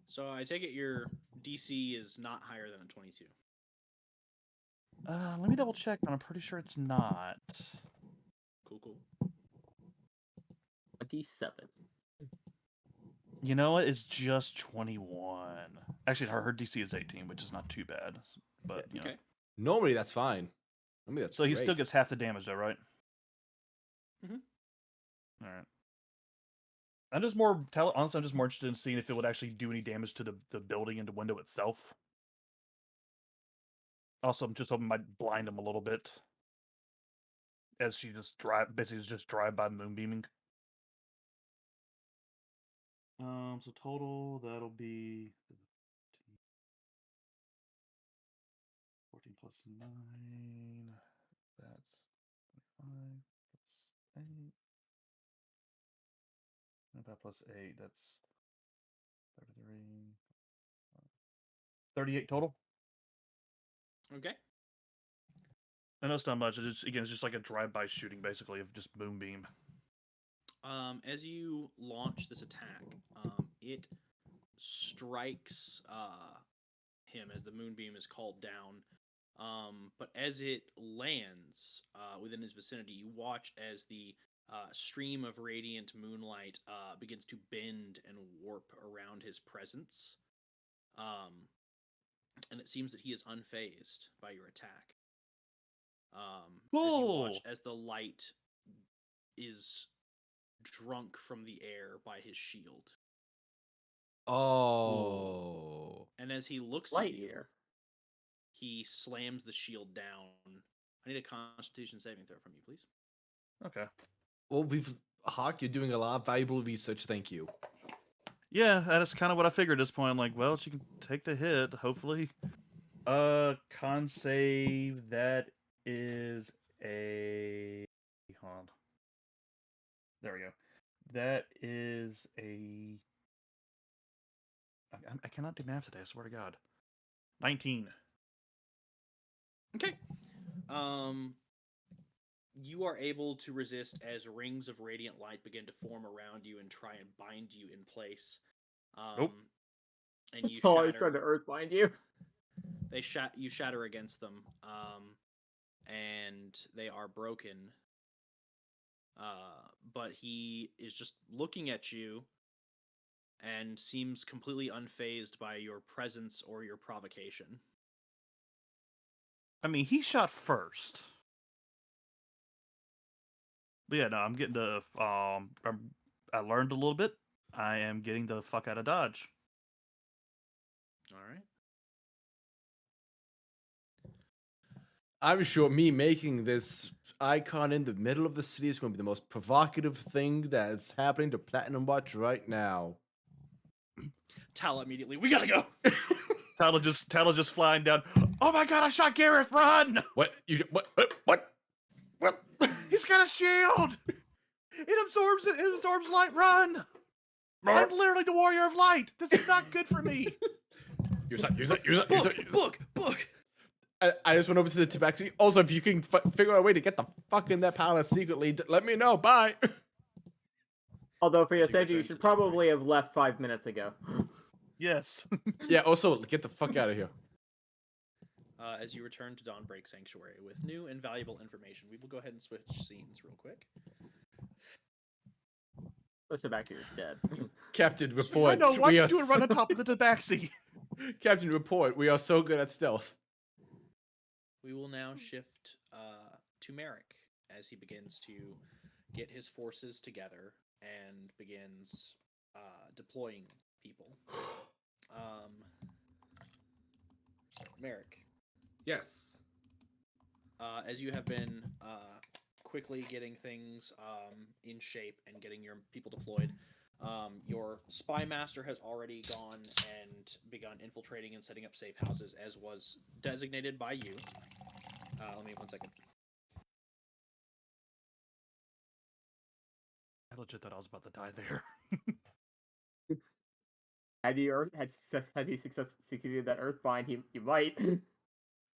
So I take it your DC is not higher than a 22. Let me double check, but I'm pretty sure it's not. Cool. 27. You know what? It's just 21. Actually, her DC is 18, which is not too bad. But you know. Okay. Normally that's fine. I mean, that's So he still great. gets half the damage, though, right? Mhm. All right. Honestly, I'm just more interested in seeing if it would actually do any damage to the building and the window itself. Also, I'm just hoping it might blind him a little bit, as she just basically is just drive by moonbeaming. So total that'll be 14 plus 9. That's 25 plus 8. And that plus 8, that's 33. 38 total. Okay. I know it's not much. It's just like a drive-by shooting, basically, of just moonbeam. As you launch this attack, it strikes him as the moonbeam is called down. But as it lands within his vicinity, you watch as the stream of radiant moonlight begins to bend and warp around his presence. And it seems that he is unfazed by your attack. As you watch Cool. as the light is drunk from the air by his shield. Oh. And as he looks Light at you, Eater. he slams the shield down. I need a Constitution saving throw from you, please. Okay. Well, Hawk, you're doing a lot of valuable research. Thank you. Yeah, that's kind of what I figured at this point. I'm like, well, she can take the hit, hopefully. Con save, that is a... Hold on. There we go. That is a... I cannot do math today, I swear to God. 19. Okay. You are able to resist as rings of radiant light begin to form around you and try and bind you in place. Nope. And you Oh, he's trying shatter. to earthbind you. You shatter against them, and they are broken. But he is just looking at you and seems completely unfazed by your presence or your provocation. I mean, he shot first. But yeah, no, I'm getting the... I learned a little bit. I am getting the fuck out of Dodge. All right. I'm sure me making this icon in the middle of the city is going to be the most provocative thing that's happening to Platinum Watch right now. Tal immediately. We gotta go. Tyler just flying down. Oh my God! I shot Gareth. Run! What? What? He's got a shield. It absorbs light. Run! I'm literally the warrior of light. This is not good for me. Use it. Book. I just went over to the tabaxi. Also, if you can figure out a way to get the fuck in that palace secretly, let me know. Bye. Although for your Secret safety, you transit should probably have left 5 minutes ago. Yes. Yeah, also, get the fuck out of here. As you return to Dawnbreak Sanctuary with new and valuable information, we will go ahead and switch scenes real quick. Let's go back to your dead. Captain, report. I know. Why we did are you run on top of the tabaxi? Captain, report. We are so good at stealth. We will now shift to Merrick as he begins to get his forces together and begins deploying people. Merrick, Yes. as you have been quickly getting things in shape and getting your people deployed, your spy master has already gone and begun infiltrating and setting up safe houses as was designated by you. Let me 1 second. I legit thought I was about to die there. Had you succeeded that earthbind, you might.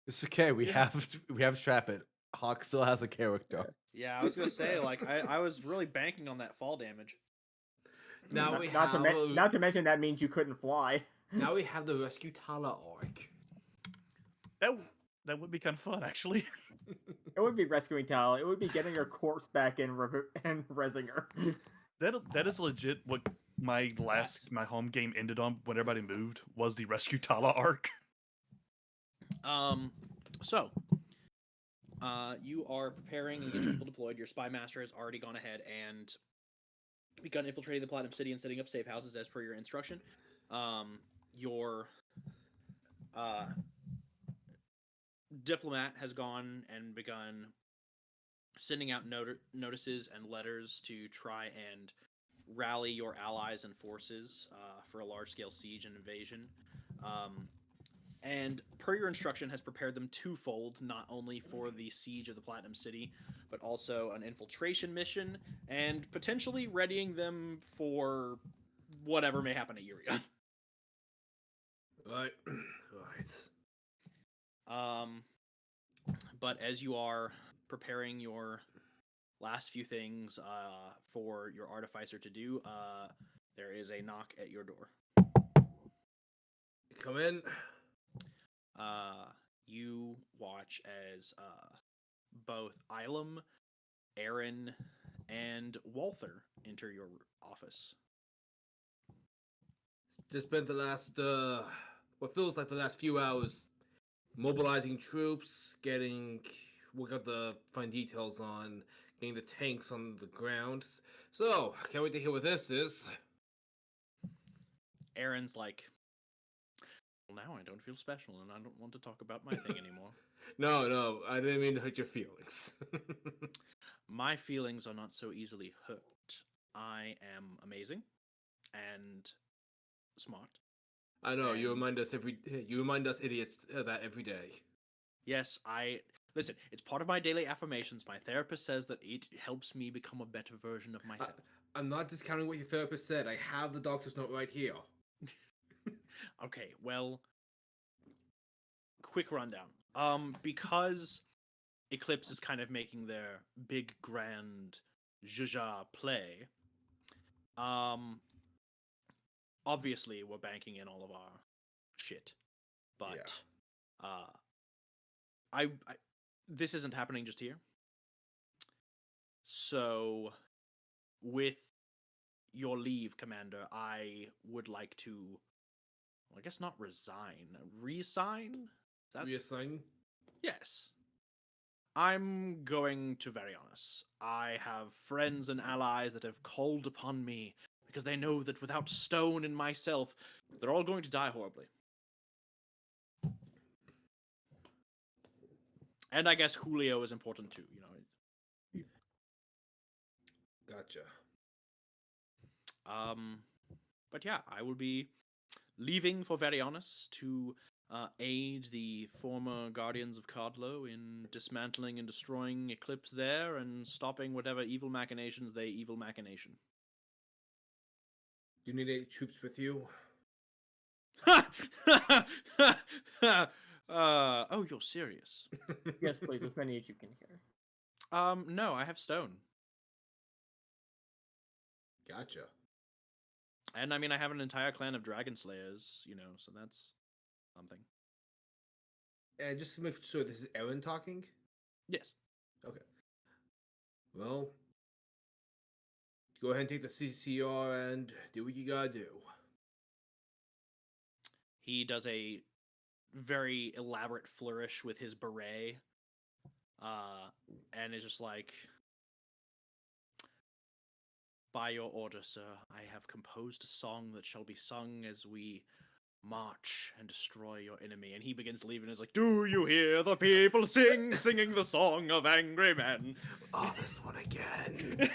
It's okay. We have Trapet. Hawk still has a character. Yeah, I was gonna say, like, I was really banking on that fall damage. Now not, we not have to not to mention that means you couldn't fly. now we have the rescue Tala arc. That would be kind of fun, actually. It would be rescuing Tal. It would be getting her corpse back and resing her. That is legit what my home game ended on when everybody moved, was the Rescue Tala arc. So you are preparing and getting people deployed. Your spy master has already gone ahead and begun infiltrating the Platinum City and setting up safe houses as per your instruction. Your diplomat has gone and begun sending out notices and letters to try and rally your allies and forces for a large-scale siege and invasion. and per your instruction has prepared them twofold, not only for the siege of the Platinum City, but also an infiltration mission, and potentially readying them for whatever may happen at Urion. Right. Right. But as you are preparing your last few things for your artificer to do, there is a knock at your door. Come in. You watch as both Ilum, Aaron, and Walther enter your office. Just spent the last, what feels like the last few hours mobilizing troops, we got the fine details on getting the tanks on the ground. So, can't wait to hear what this is. Aaron's like, well, now I don't feel special and I don't want to talk about my thing anymore. No, I didn't mean to hurt your feelings. My feelings are not so easily hurt. I am amazing and smart. I know, you And- remind us idiots that every day. Yes, listen, it's part of my daily affirmations. My therapist says that it helps me become a better version of myself. I'm not discounting what your therapist said. I have the doctor's note right here. Okay, well, quick rundown. Because Eclipse is kind of making their big grand Jaja play. Obviously we're banking in all of our shit, but I this isn't happening just here. So, with your leave, Commander, I would like to, well, I guess not resign, resign. Is that Reassign? Yes. I'm going to very honest. I have friends and allies that have called upon me because they know that without Stone and myself, they're all going to die horribly. And I guess Julio is important too, you know. Gotcha. But yeah, I will be leaving for very honest to aid the former Guardians of Cardlo in dismantling and destroying Eclipse there and stopping whatever evil machinations they evil machination. Do you need any troops with you? Oh, you're serious? Yes, please, as many as you can hear. No, I have Stone. Gotcha. And I mean, I have an entire clan of Dragon Slayers, you know, so that's something. And just to make sure, this is Aaron talking? Yes. Okay. Well, go ahead and take the CCR and do what you gotta do. He does a very elaborate flourish with his beret, and is just like, by your order, sir, I have composed a song that shall be sung as we march and destroy your enemy. And he begins to leave and is like, do you hear the people sing, singing the song of angry men? Oh, this one again.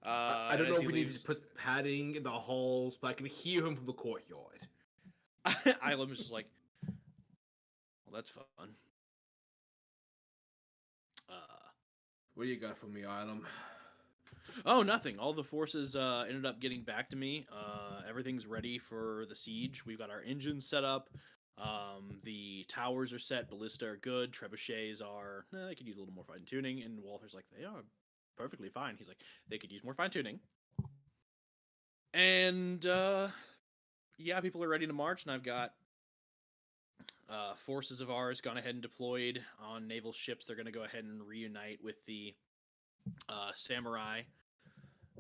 I don't and know as if he we need leaves- to put padding in the halls, but I can hear him from the courtyard. Ilum is just like, well, that's fun. What do you got for me, Ilum? Oh, nothing. All the forces ended up getting back to me. Everything's ready for the siege. We've got our engines set up. The towers are set. Ballista are good. Trebuchets are, they could use a little more fine tuning. And Walter's like, they are perfectly fine. He's like, they could use more fine tuning. And yeah, people are ready to march. And I've got forces of ours gone ahead and deployed on naval ships. They're going to go ahead and reunite with the samurai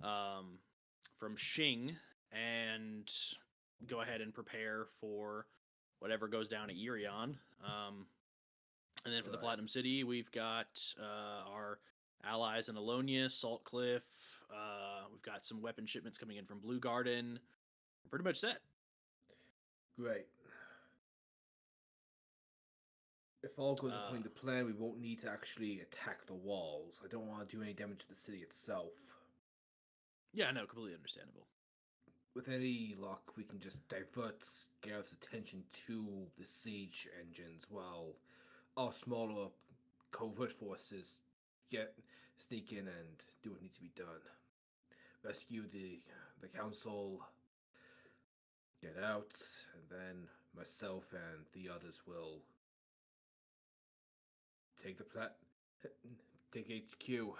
from Xing and go ahead and prepare for whatever goes down at Urion. And then for the Right. Platinum City, we've got our allies in Alonia, Salt Cliff. We've got some weapon shipments coming in from Blue Garden. We're pretty much set. Great. If all goes according to plan, we won't need to actually attack the walls. I don't want to do any damage to the city itself. Yeah, no, completely understandable. with any luck, we can just divert Gareth's attention to the siege engines while our smaller covert forces sneak in and do what needs to be done. Rescue the council, get out, and then myself and the others will take take HQ.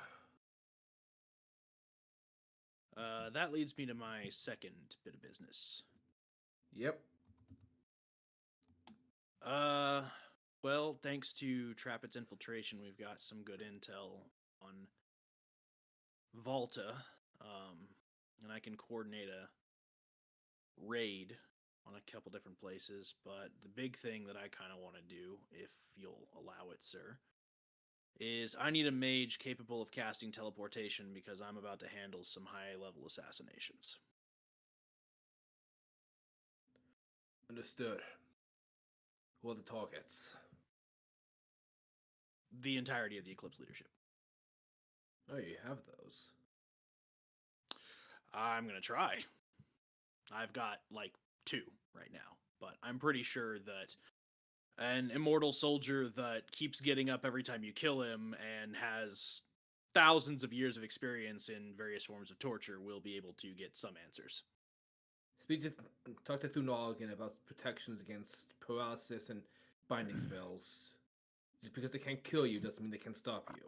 That leads me to my second bit of business. Yep. Well, thanks to Trapet's infiltration, we've got some good intel on Volta, and I can coordinate a raid on a couple different places. But the big thing that I kind of want to do, if you'll allow it, sir, is I need a mage capable of casting teleportation because I'm about to handle some high-level assassinations. Understood. Who are the targets? The entirety of the Eclipse leadership. Oh, you have those. I'm gonna try. I've got like 2 right now, but I'm pretty sure that an immortal soldier that keeps getting up every time you kill him and has thousands of years of experience in various forms of torture will be able to get some answers. Talk to Thunargan about protections against paralysis and binding spells. Just because they can't kill you doesn't mean they can stop you.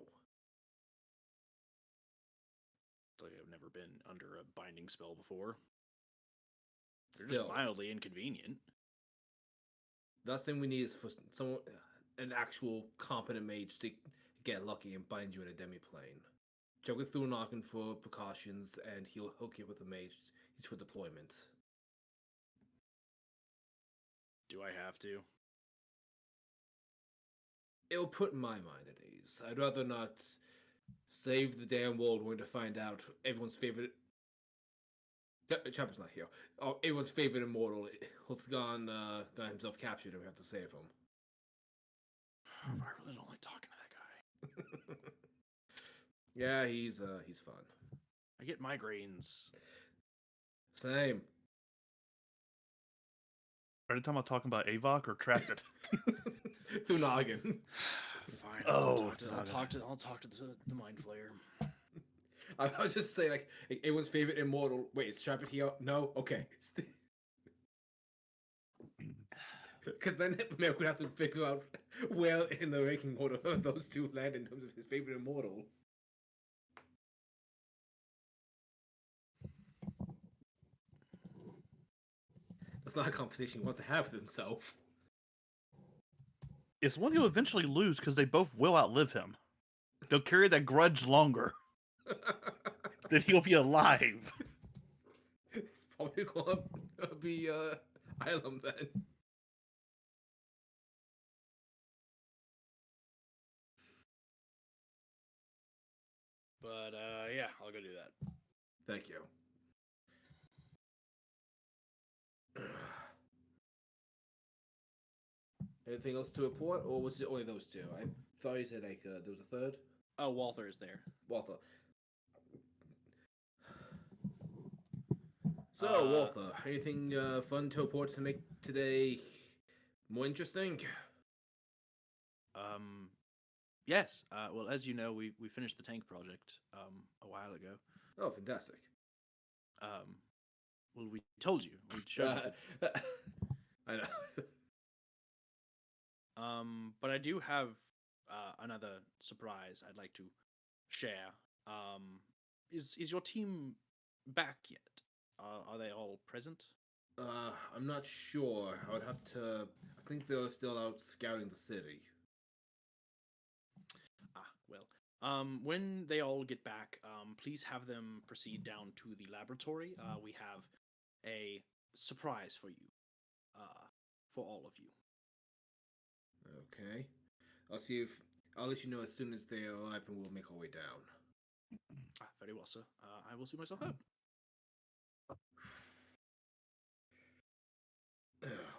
I've never been under a binding spell before. They're Still, just mildly inconvenient. the last thing we need is for someone, an actual competent mage to get lucky and bind you in a demi-plane. Check with Thunargan for precautions, and he'll hook you with a mage. He's for deployment. Do I have to? It'll put my mind at ease. I'd rather not save the damn world only to find out everyone's favorite. Chopper's not here. Oh, everyone's favorite immortal has got himself captured, and we have to save him. I really don't like talking to that guy. Yeah, he's fun. I get migraines. Same. Are you talking about Avok or Trapet? Thunargan. Fine. Oh, I'll talk to the mind flayer. I was just saying, like everyone's favorite immortal. Wait, is Trapet here? No. Okay. Because then Merrick would have to figure out where in the ranking order those two land in terms of his favorite immortal. That's not a conversation he wants to have with himself. It's one he'll eventually lose because they both will outlive him. They'll carry that grudge longer. Then he'll be alive. It's probably gonna be Ilum then. But yeah, I'll go do that. Thank you. Anything else to report, or was it only those two? I thought you said like there was a third. Oh, Walther is there. Walther. So, Walther, anything fun to report to make today more interesting? Yes. Well, as you know, we finished the tank project a while ago. Oh, fantastic. Well, we told you. We showed you. I know. But I do have another surprise I'd like to share. Is your team back yet? Are they all present? I'm not sure. I would have to. I think they're still out scouting the city. Well, when they all get back, please have them proceed down to the laboratory. We have a surprise for you, for all of you. Okay. I'll let you know as soon as they arrive, and we'll make our way down. Very well, sir. I will see myself out.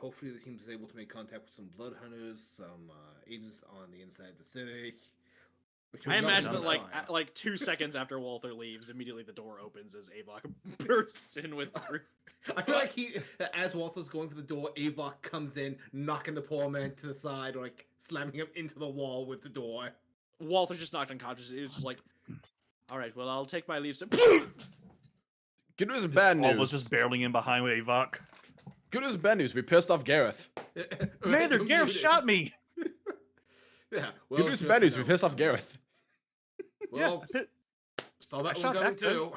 Hopefully, the team is able to make contact with some blood hunters, some agents on the inside of the city. Which I was not imagine that done like prior. like 2 seconds after Walther leaves, immediately the door opens as Avok bursts in with fruit. I feel like as Walter's going for the door, Avok comes in, knocking the poor man to the side, or like slamming him into the wall with the door. Walther's just knocked unconscious. He was just like, all right, well, I'll take my leave. So Good news and bad All of us news. just barreling in behind with Avok. Good news and bad news. We pissed off Gareth. Commander, Who Gareth did it? shot me. Yeah. Well, Good news and bad news. We pissed off Gareth. Well, Yeah, saw I that one shot coming back, though. too.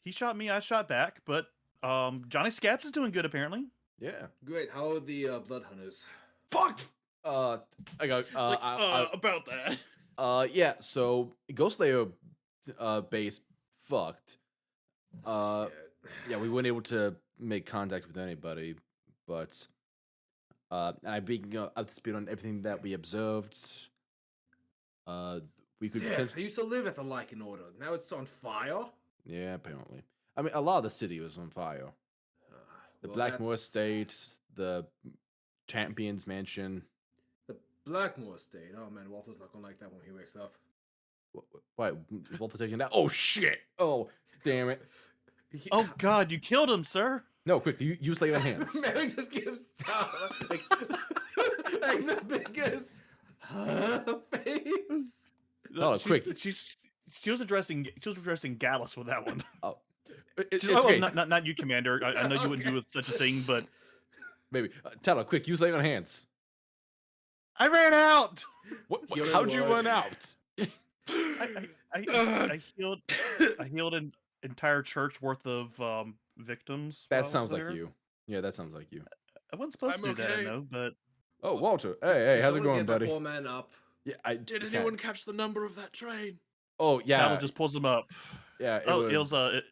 he shot me. I shot back. But Johnny Scabs is doing good apparently. Yeah. Great. How are the blood hunters? Fuck. I got. it's like, about that. Yeah. So Ghost Layer, base fucked. Shit. Yeah, we weren't able to make contact with anybody, but and I being up to speed on everything that we observed. We could. Damn, I used to live at the Lycan Order. Now it's on fire. Yeah, apparently. I mean, a lot of the city was on fire. The Well, Blackmoor that's- Estate, the Champion's Mansion. The Blackmoor State. Oh man, Walter's not gonna like that when he wakes up. Why is Walter taking that? Oh shit! Oh damn it! Oh God, you killed him, sir. No, quick! Use lay on hands. Mary just gives Tyler like, like the biggest face. Oh, quick. She was addressing Gallus with that one. Oh, She's it's like, oh, great. not you, Commander. I know you wouldn't do such a thing, but Maybe Tyler, quick! Use lay on hands. I ran out. Healing How'd you word. run out? I healed an entire church worth of victims. while I That was sounds like there. you. Yeah, that sounds like you. I wasn't supposed I'm to do that, I okay. know, but Oh, Walter. Hey, how's it Someone going, get that buddy? Poor man up. Yeah, I Did can't- anyone catch the number of that train? Oh yeah, Battle just pulls them up. yeah. It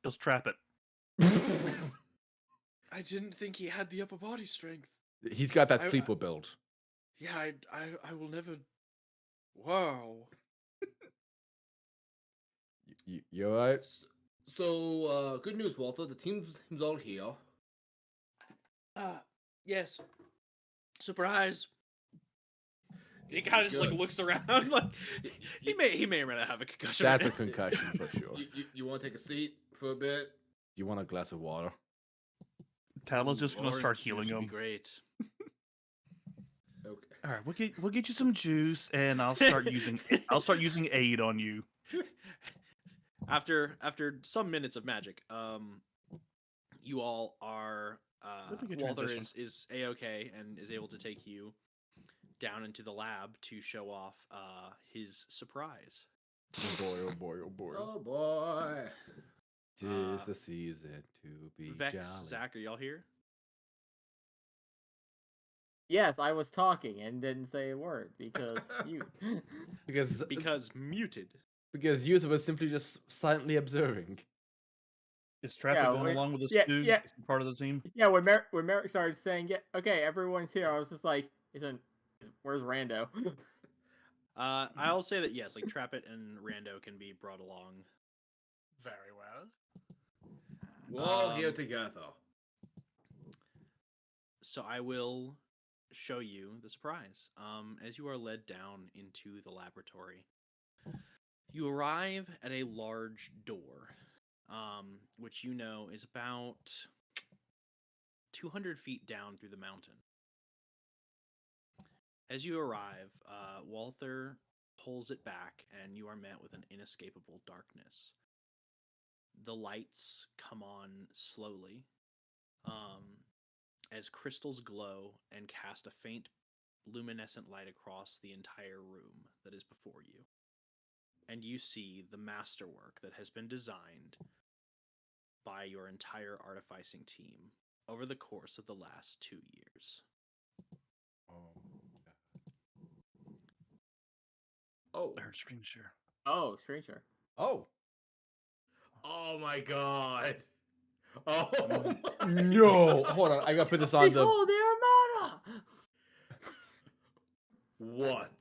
was Trapet. I didn't think he had the upper body strength. He's got that I- sleeper build. Yeah, I will never. Wow. You alright? So, good news, Walter. The team's all here. Yes. Surprise. He kind of just like Good. looks around like he may or may not have a concussion. That's a concussion for sure. You want to take a seat for a bit? You want a glass of water? Talon's just gonna start Orange healing juice would be him. Great. Okay. All right, we'll get you some juice, and I'll start using aid on you. After some minutes of magic, you all are That'd be a good Walter transition. is a-okay and is able to take you down into the lab to show off his surprise. Oh boy! Oh boy! Oh boy! Oh boy. Tis the season to be Vex, jolly. Zach, are y'all here? Yes, I was talking and didn't say a word because you. Because Muted. Yusa was simply just silently observing. Is Trapper Yeah, going we- along with this yeah, too? yeah. Is he part of the team? Yeah, when Merrick started saying, "Yeah, okay, everyone's here," I was just like, "Where's Rando?" I'll say that yes, like Trapet and Rando can be brought along. Very well. We're all here Um, together. So I will show you the surprise. As you are led down into the laboratory, you arrive at a large door, which you know is about 200 feet down through the mountain. As you arrive, Walther pulls it back, and you are met with an inescapable darkness. The lights come on slowly, as crystals glow and cast a faint luminescent light across the entire room that is before you. And you see the masterwork that has been designed by your entire artificing team over the course of the last 2 years. Oh. I heard screen share. Oh, stranger. Oh Oh my god. Oh. my no! God. Hold on, I gotta put this on the. Behold the Armada! What?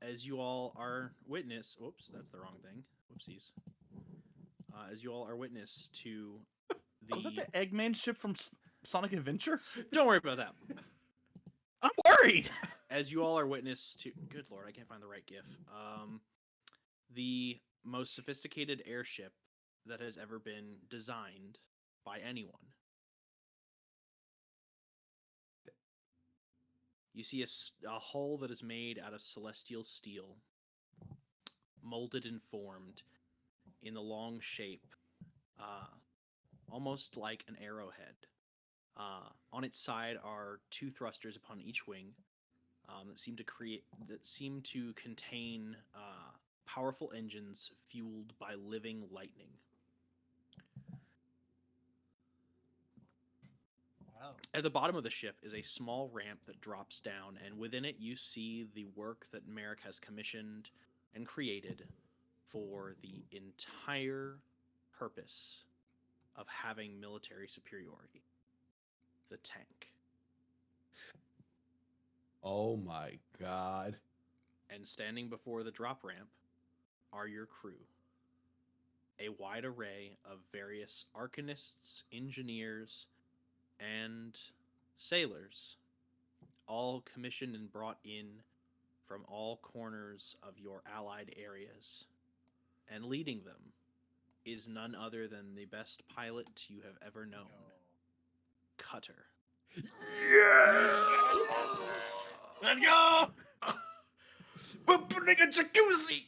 As you all are witness, whoops, that's the wrong thing. Whoopsies. As you all are witness to Was that the Eggman ship from Sonic Adventure? Don't worry about that. I'm worried. worried. As you all are witness to, good lord, I can't find the right GIF. The most sophisticated airship that has ever been designed by anyone. You see a hull that is made out of celestial steel, molded and formed in the long shape, almost like an arrowhead. On its side are two thrusters upon each wing that seem to contain powerful engines fueled by living lightning. Wow. At the bottom of the ship is a small ramp that drops down, and within it you see the work that Merrick has commissioned and created for the entire purpose of having military superiority. The tank. Oh my god. And standing before the drop ramp are your crew. A wide array of various arcanists, engineers, and sailors, all commissioned and brought in from all corners of your allied areas. And leading them is none other than the best pilot you have ever known, Cutter. Yes! Let's go! We're putting a jacuzzi!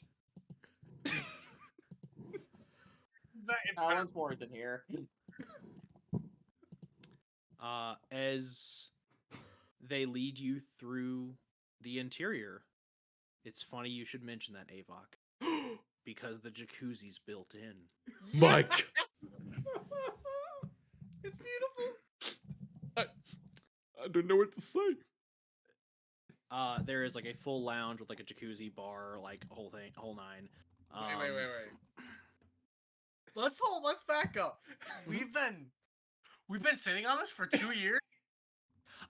Once more is in here. As they lead you through the interior, it's funny you should mention that, Avok, because the jacuzzi's built in. Mike! It's beautiful. I don't know what to say. There is like a full lounge with like a jacuzzi bar, like whole thing, whole nine. Wait. Let's back up. We've been sitting on this for 2 years.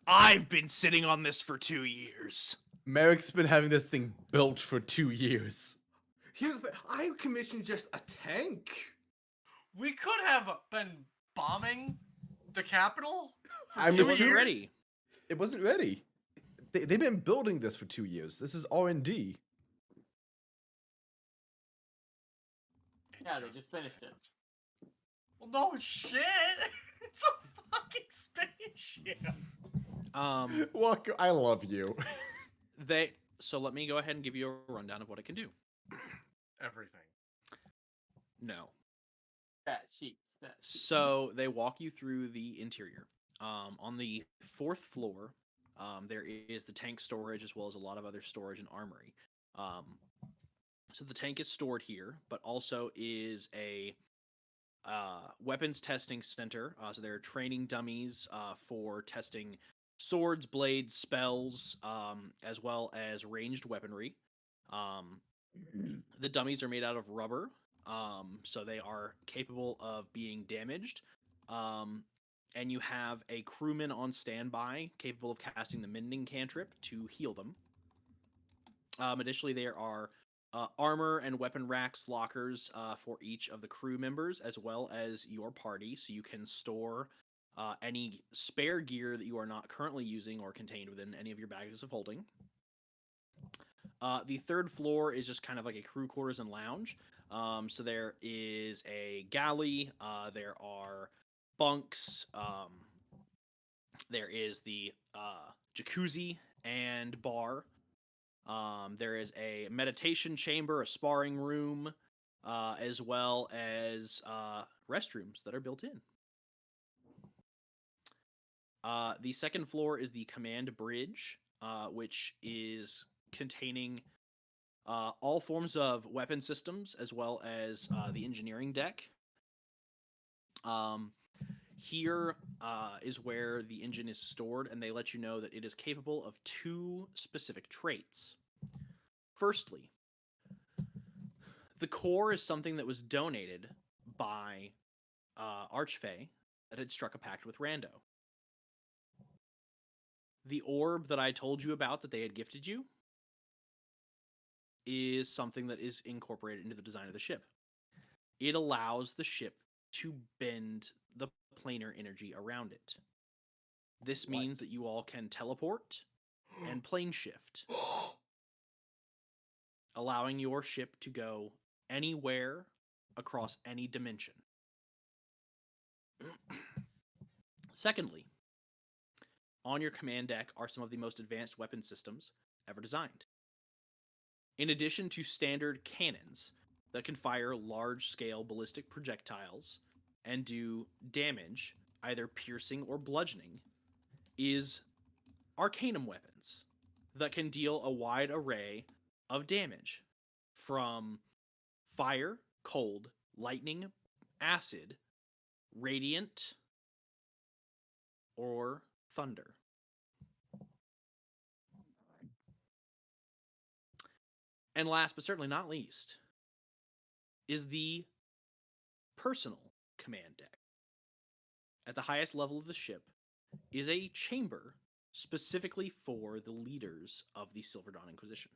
I've been sitting on this for 2 years. Merrick's been having this thing built for 2 years. Here's the I commissioned just a tank. We could have been bombing the capital for I'm 2 It wasn't years. ready. It wasn't ready. They've been building this for 2 years. This is R&D. Yeah, they just finished it. Well, no shit. It's a fucking spaceship. Walker, I love you. So let me go ahead and give you a rundown of what it can do. Everything. No. That sheet. So they walk you through the interior. On the 4th floor, there is the tank storage as well as a lot of other storage and armory. So the tank is stored here, but also is a weapons testing center. So there are training dummies for testing swords, blades, spells, as well as ranged weaponry. The dummies are made out of rubber, so they are capable of being damaged. And you have a crewman on standby capable of casting the mending cantrip to heal them. Additionally, there are armor and weapon racks, lockers for each of the crew members, as well as your party, so you can store any spare gear that you are not currently using or contained within any of your bags of holding. The 3rd floor is just kind of like a crew quarters and lounge. So there is a galley, there are bunks, there is the jacuzzi and bar. There is a meditation chamber, a sparring room, as well as restrooms that are built in. The 2nd floor is the command bridge, which is containing all forms of weapon systems, as well as the engineering deck. Here is where the engine is stored, and they let you know that it is capable of 2 specific traits. Firstly, the core is something that was donated by Archfey that had struck a pact with Rando. The orb that I told you about that they had gifted you is something that is incorporated into the design of the ship. It allows the ship to bend the planar energy around it. This means that you all can teleport, and plane shift, allowing your ship to go anywhere across any dimension. Secondly, on your command deck are some of the most advanced weapon systems ever designed. In addition to standard cannons that can fire large-scale ballistic projectiles and do damage, either piercing or bludgeoning, is arcanum weapons that can deal a wide array of damage, from fire, cold, lightning, acid, radiant, or thunder. And last but certainly not least is the personal command deck. At the highest level of the ship is a chamber specifically for the leaders of the Silverdawn Inquisition.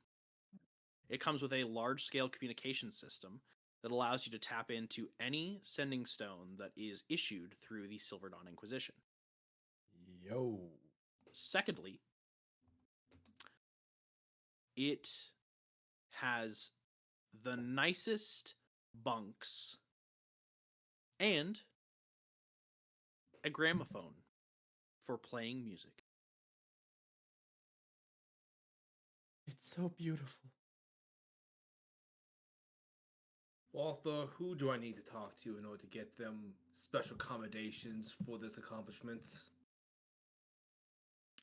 It comes with a large-scale communication system that allows you to tap into any sending stone that is issued through the Silverdawn Inquisition. Yo. Secondly, it has the nicest bunks and a gramophone for playing music. It's so beautiful. Walther, who do I need to talk to in order to get them special accommodations for this accomplishment?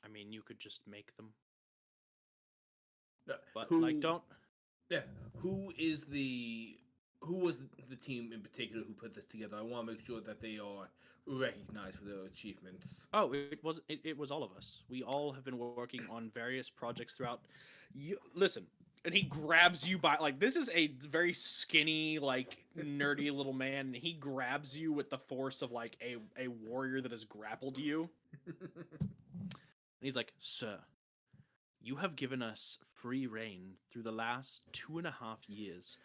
I mean, you could just make them, Uh, but who, like, don't. Yeah, who was the team in particular who put this together? I want to make sure that they are recognized for their achievements. Oh, it was all of us. We all have been working on various projects throughout. You listen, and he grabs you by like this is a very skinny, like nerdy little man, and he grabs you with the force of like a warrior that has grappled you. And he's like, "Sir, you have given us free reign through the last 2.5 years,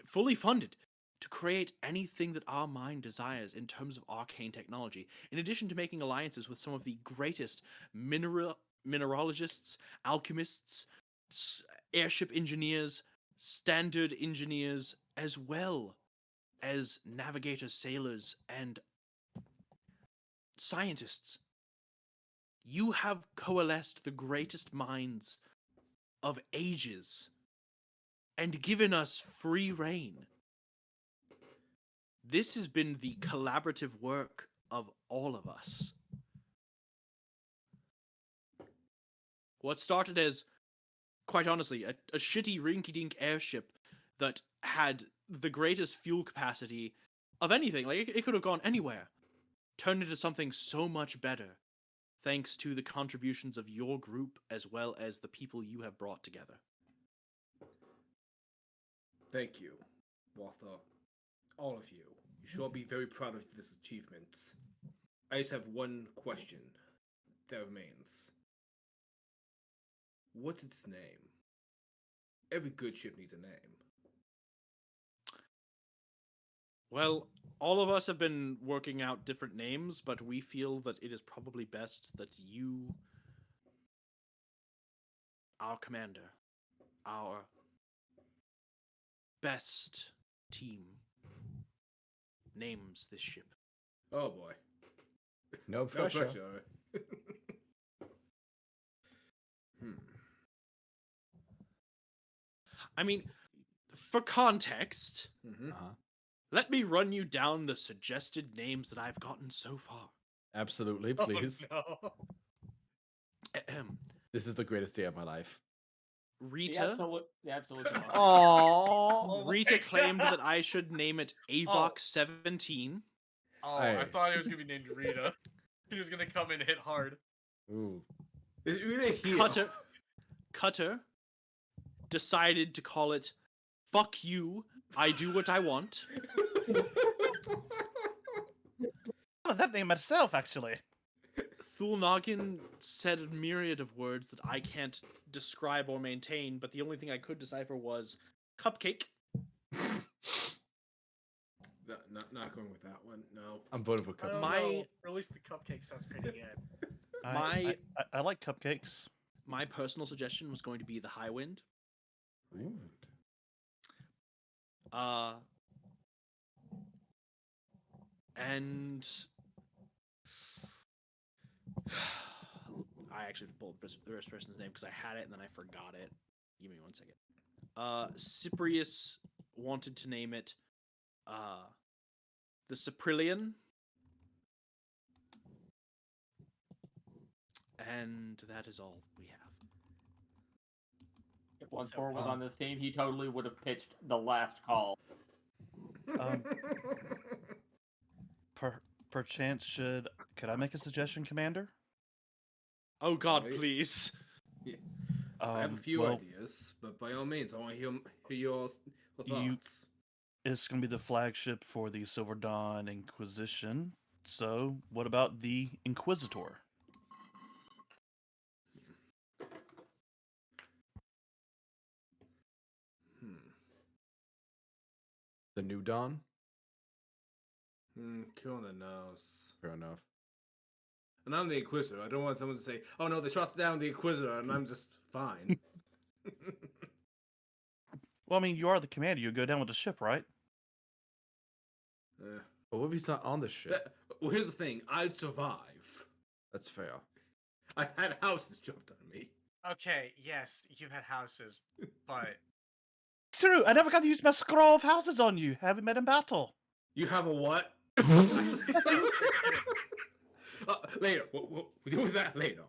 fully funded to create anything that our mind desires in terms of arcane technology, in addition to making alliances with some of the greatest mineralogists, alchemists, airship engineers, standard engineers, as well as navigators, sailors, and scientists. You have coalesced the greatest minds of ages and given us free reign. This has been the collaborative work of all of us. What started as, quite honestly, a shitty rinky-dink airship that had the greatest fuel capacity of anything, like it could have gone anywhere, turned into something so much better, thanks to the contributions of your group as well as the people you have brought together. Thank you, Walther. All of you. You should all be very proud of this achievement. I just have one question that remains. What's its name? Every good ship needs a name. Well, all of us have been working out different names, but we feel that it is probably best that you, our commander, our best team, names this ship. Oh boy. No No pressure. pressure. I mean, for context, Mm-hmm. Uh-huh. let me run you down the suggested names that I've gotten so far. Absolutely, please. Oh, no. Ahem. This is the greatest day of my life. Rita. The absolute. Oh. Rita my claimed God. that I should name it Avoc 17. Oh, I Hey. thought it was gonna be named Rita. He was gonna come and hit hard. Ooh. It's really here. Cutter decided to call it Fuck You, I Do What I Want. Oh, that name itself, actually. Thulnoggin said a myriad of words that I can't describe or maintain, but the only thing I could decipher was Cupcake. Not going with that one. No. I'm voting for I don't Cup. My- know. Release the cupcake sounds pretty good. My I like cupcakes. my personal suggestion was going to be the High Wind. Uh, and I actually pulled the rest person's name because I had it and then I forgot it. Give me 1 second. Cyprius wanted to name it the Cyprillion. And that is all we have. If 1-4 So, was on this team, he totally would have pitched the last call. Um, perchance could I make a suggestion, Commander? Oh God, Right. please. I have a few well, ideas, but by all means, I want to hear your thoughts. It's going to be the flagship for the Silverdawn Inquisition. So, what about the Inquisitor? The New Dawn? Kill on the nose. Fair enough. And I'm the Inquisitor. I don't want someone to say, "Oh no, they shot down the Inquisitor," and I'm just fine. Well, I mean, you are the commander. You go down with the ship, right? But what if he's not on the ship? Well, here's the thing. I'd survive. That's fair. I've had houses jumped on me. Okay, yes, you had houses, but It's true. I never got to use my scroll of houses on you. Haven't met in battle. You have a what? Later. We'll deal with that later.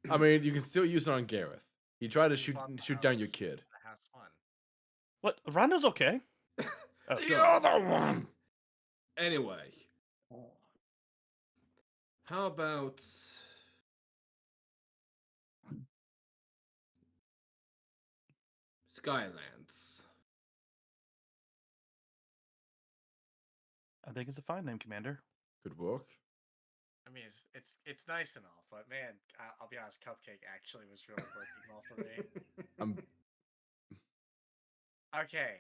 I mean, you can still use it on Gareth. He tried to You shoot fought the down your house. kid. the house won. What? Rando's okay. Oh, The sorry. other one! Anyway. How about... Skylands? I think it's a fine name, Commander. Could work. I mean, it's nice and all, but man, I'll be honest, Cupcake actually was really working well for me. I'm Okay,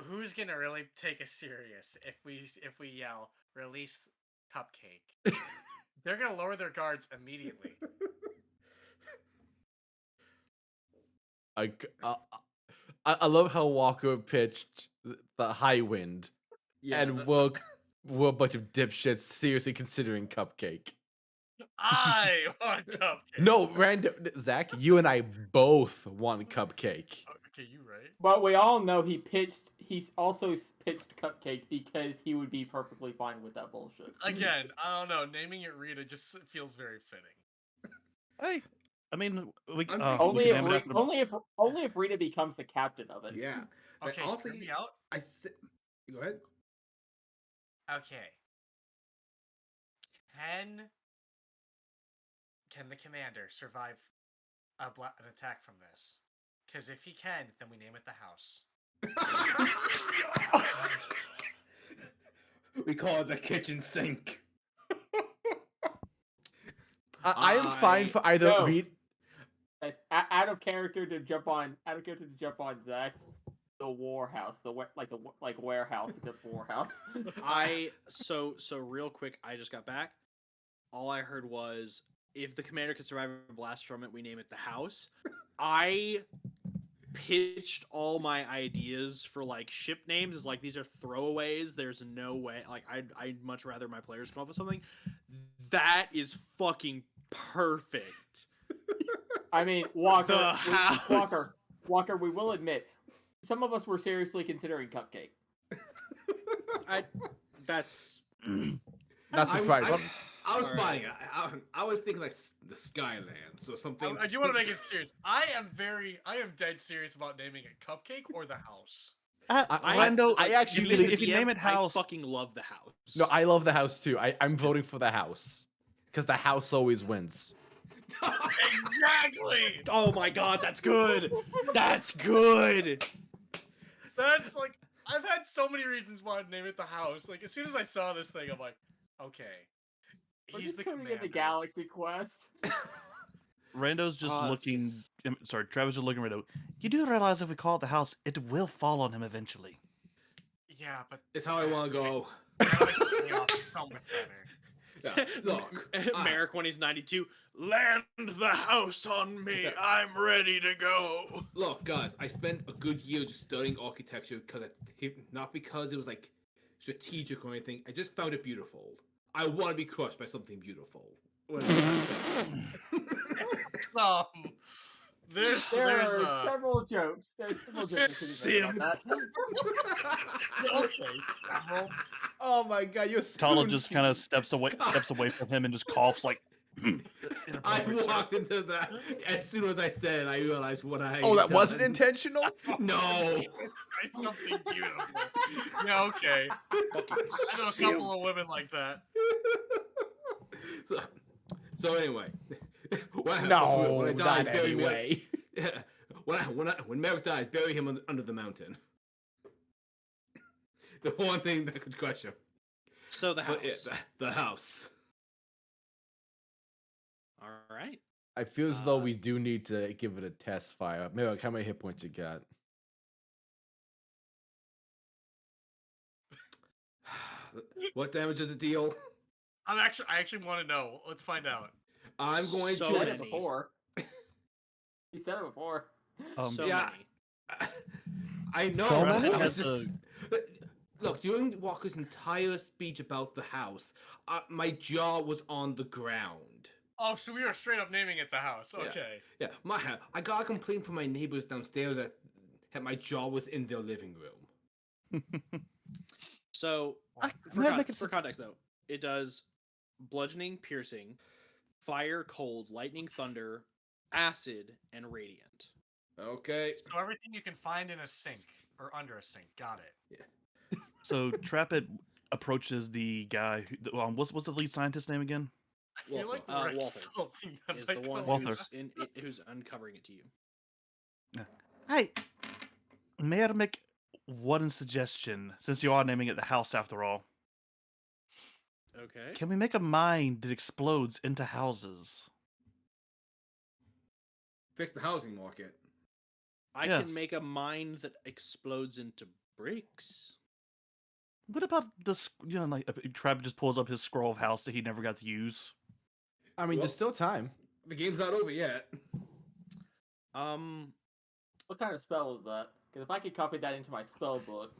who's gonna really take us serious if we yell release Cupcake? They're gonna lower their guards immediately. I love how Walker pitched the High Wind, and we're a bunch of dipshits seriously considering Cupcake. I want Cupcake. No, Zach, you and I both want Cupcake. Okay, you right. But we all know he's also pitched Cupcake because he would be perfectly fine with that bullshit. Again, I don't know. Naming it Rita just feels very fitting. Hey, I mean, we I'm we Only can if name it after only if Rita becomes the captain of it. Yeah. Okay, I'll hear think- me out. I said... Go ahead. Okay. Can the commander survive an attack from this? Because if he can, then we name it the house. We call it the kitchen sink. I am fine for either No. read. Out of character to jump on Zach's the war house, like warehouse, the war house. So real quick, I just got back. All I heard was if the commander could survive a blast from it, we name it the house. I pitched all my ideas for like ship names as like these are throwaways. There's no way. Like I'd much rather my players come up with something. That is fucking perfect. I mean, Walker, The house. Walker. We will admit, some of us were seriously considering Cupcake. That's Not surprising. I was Alright. fine. I was thinking like the Skylands or something. I do want to make it serious. I am dead serious about naming it Cupcake or the house. Rando, I actually if you name it house, I fucking love the house. No, I love the house too. I'm voting for the house because the house always wins. Exactly. Oh my god, that's good. That's good. That's like I've had so many reasons why I'd name it the house. Like as soon as I saw this thing, I'm like, okay, We're he's just the coming commander. into Galaxy Quest. Rando's just Oh, that's looking. Sorry, Travis is looking at Rando. You do realize if we call it the house, it will fall on him eventually. Yeah, but It's how I want to go. I like to play off somewhat better. Look, Merrick when he's 92. Land the house on me. I'm ready to go. look, guys, I spent a good year just studying architecture not because it was like strategic or anything. I just found it beautiful. I want to be crushed by something beautiful. There's There there's are several jokes. There's several jokes that can be made about that. okay, several. Oh my god, you're Tala spoon just kind of steps away from him and just coughs like. I walked into that as soon as I said it. I realized what I. Oh, that had wasn't done. intentional? No. Try something beautiful. Yeah, okay. I know a couple of women like that. So anyway, when No, I die, not bury me- anyway. when Merrick dies, bury him under the mountain. The one thing that could crush him. So the house. But yeah, the house. All right. I feel as though we do need to give it a test fire. Maybe how many hit points you got? What damage is the deal? I actually want to know. Let's find out. I'm going So He said to. it before. He said it before. So yeah. many. I know. So right? many? I was Has just... Look, during Walker's entire speech about the house, my jaw was on the ground. Oh, so we were straight up naming it the house. Yeah. Okay. Yeah, I got a complaint from my neighbors downstairs that my jaw was in their living room. So for context though, it does bludgeoning, piercing, fire, cold, lightning, thunder, acid, and radiant. Okay. So everything you can find in a sink or under a sink. Got it. So Trapet approaches the guy. What's the lead scientist name again? I feel Walter. like we're Walter insulting them Is by the one calling Walter. who's uncovering it to you. Hey, may I make one suggestion? Since you are naming it the house after all, Okay. can we make a mine that explodes into houses? Fix the housing market. I Yes. can make a mine that explodes into bricks. What about this? Like Trapet just pulls up his scroll of house that he never got to use. I mean, Well- there's still time. The game's not over yet. What kind of spell is that? Because if I could copy that into my spell book.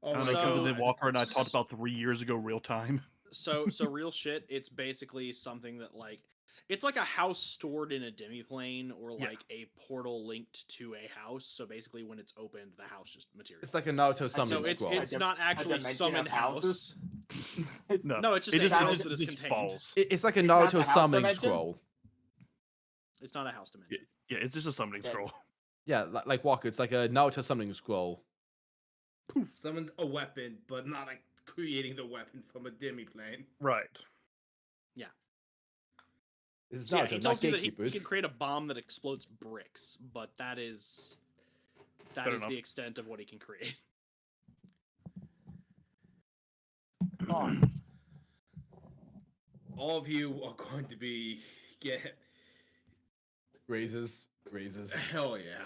Oh I don't my know, something God. that Walker and I talked about 3 years ago, real time. So real shit, it's basically something that like it's like a house stored in a demiplane or Yeah. like a portal linked to a house. So basically when it's opened, the house just materializes. It's like a Naruto summoning So it's scroll. it's not actually dimension summon of houses? house. No, it's just it a just, house it just, that it is just contained. falls. It's like a It's not the Naruto house summoning dimension? scroll. It's not a house dimension. Yeah, it's just a summoning Okay. scroll. Yeah, like Walker, it's like a Naruto summoning scroll. Summons a weapon, but not like creating the weapon from a demiplane. Right. It's So yeah, Naruto, he not tells you that he gatekeepers. can create a bomb that explodes bricks, but that is Fair enough. the extent of what he can create. Thoughts. All of you are going to be Raises. hell yeah.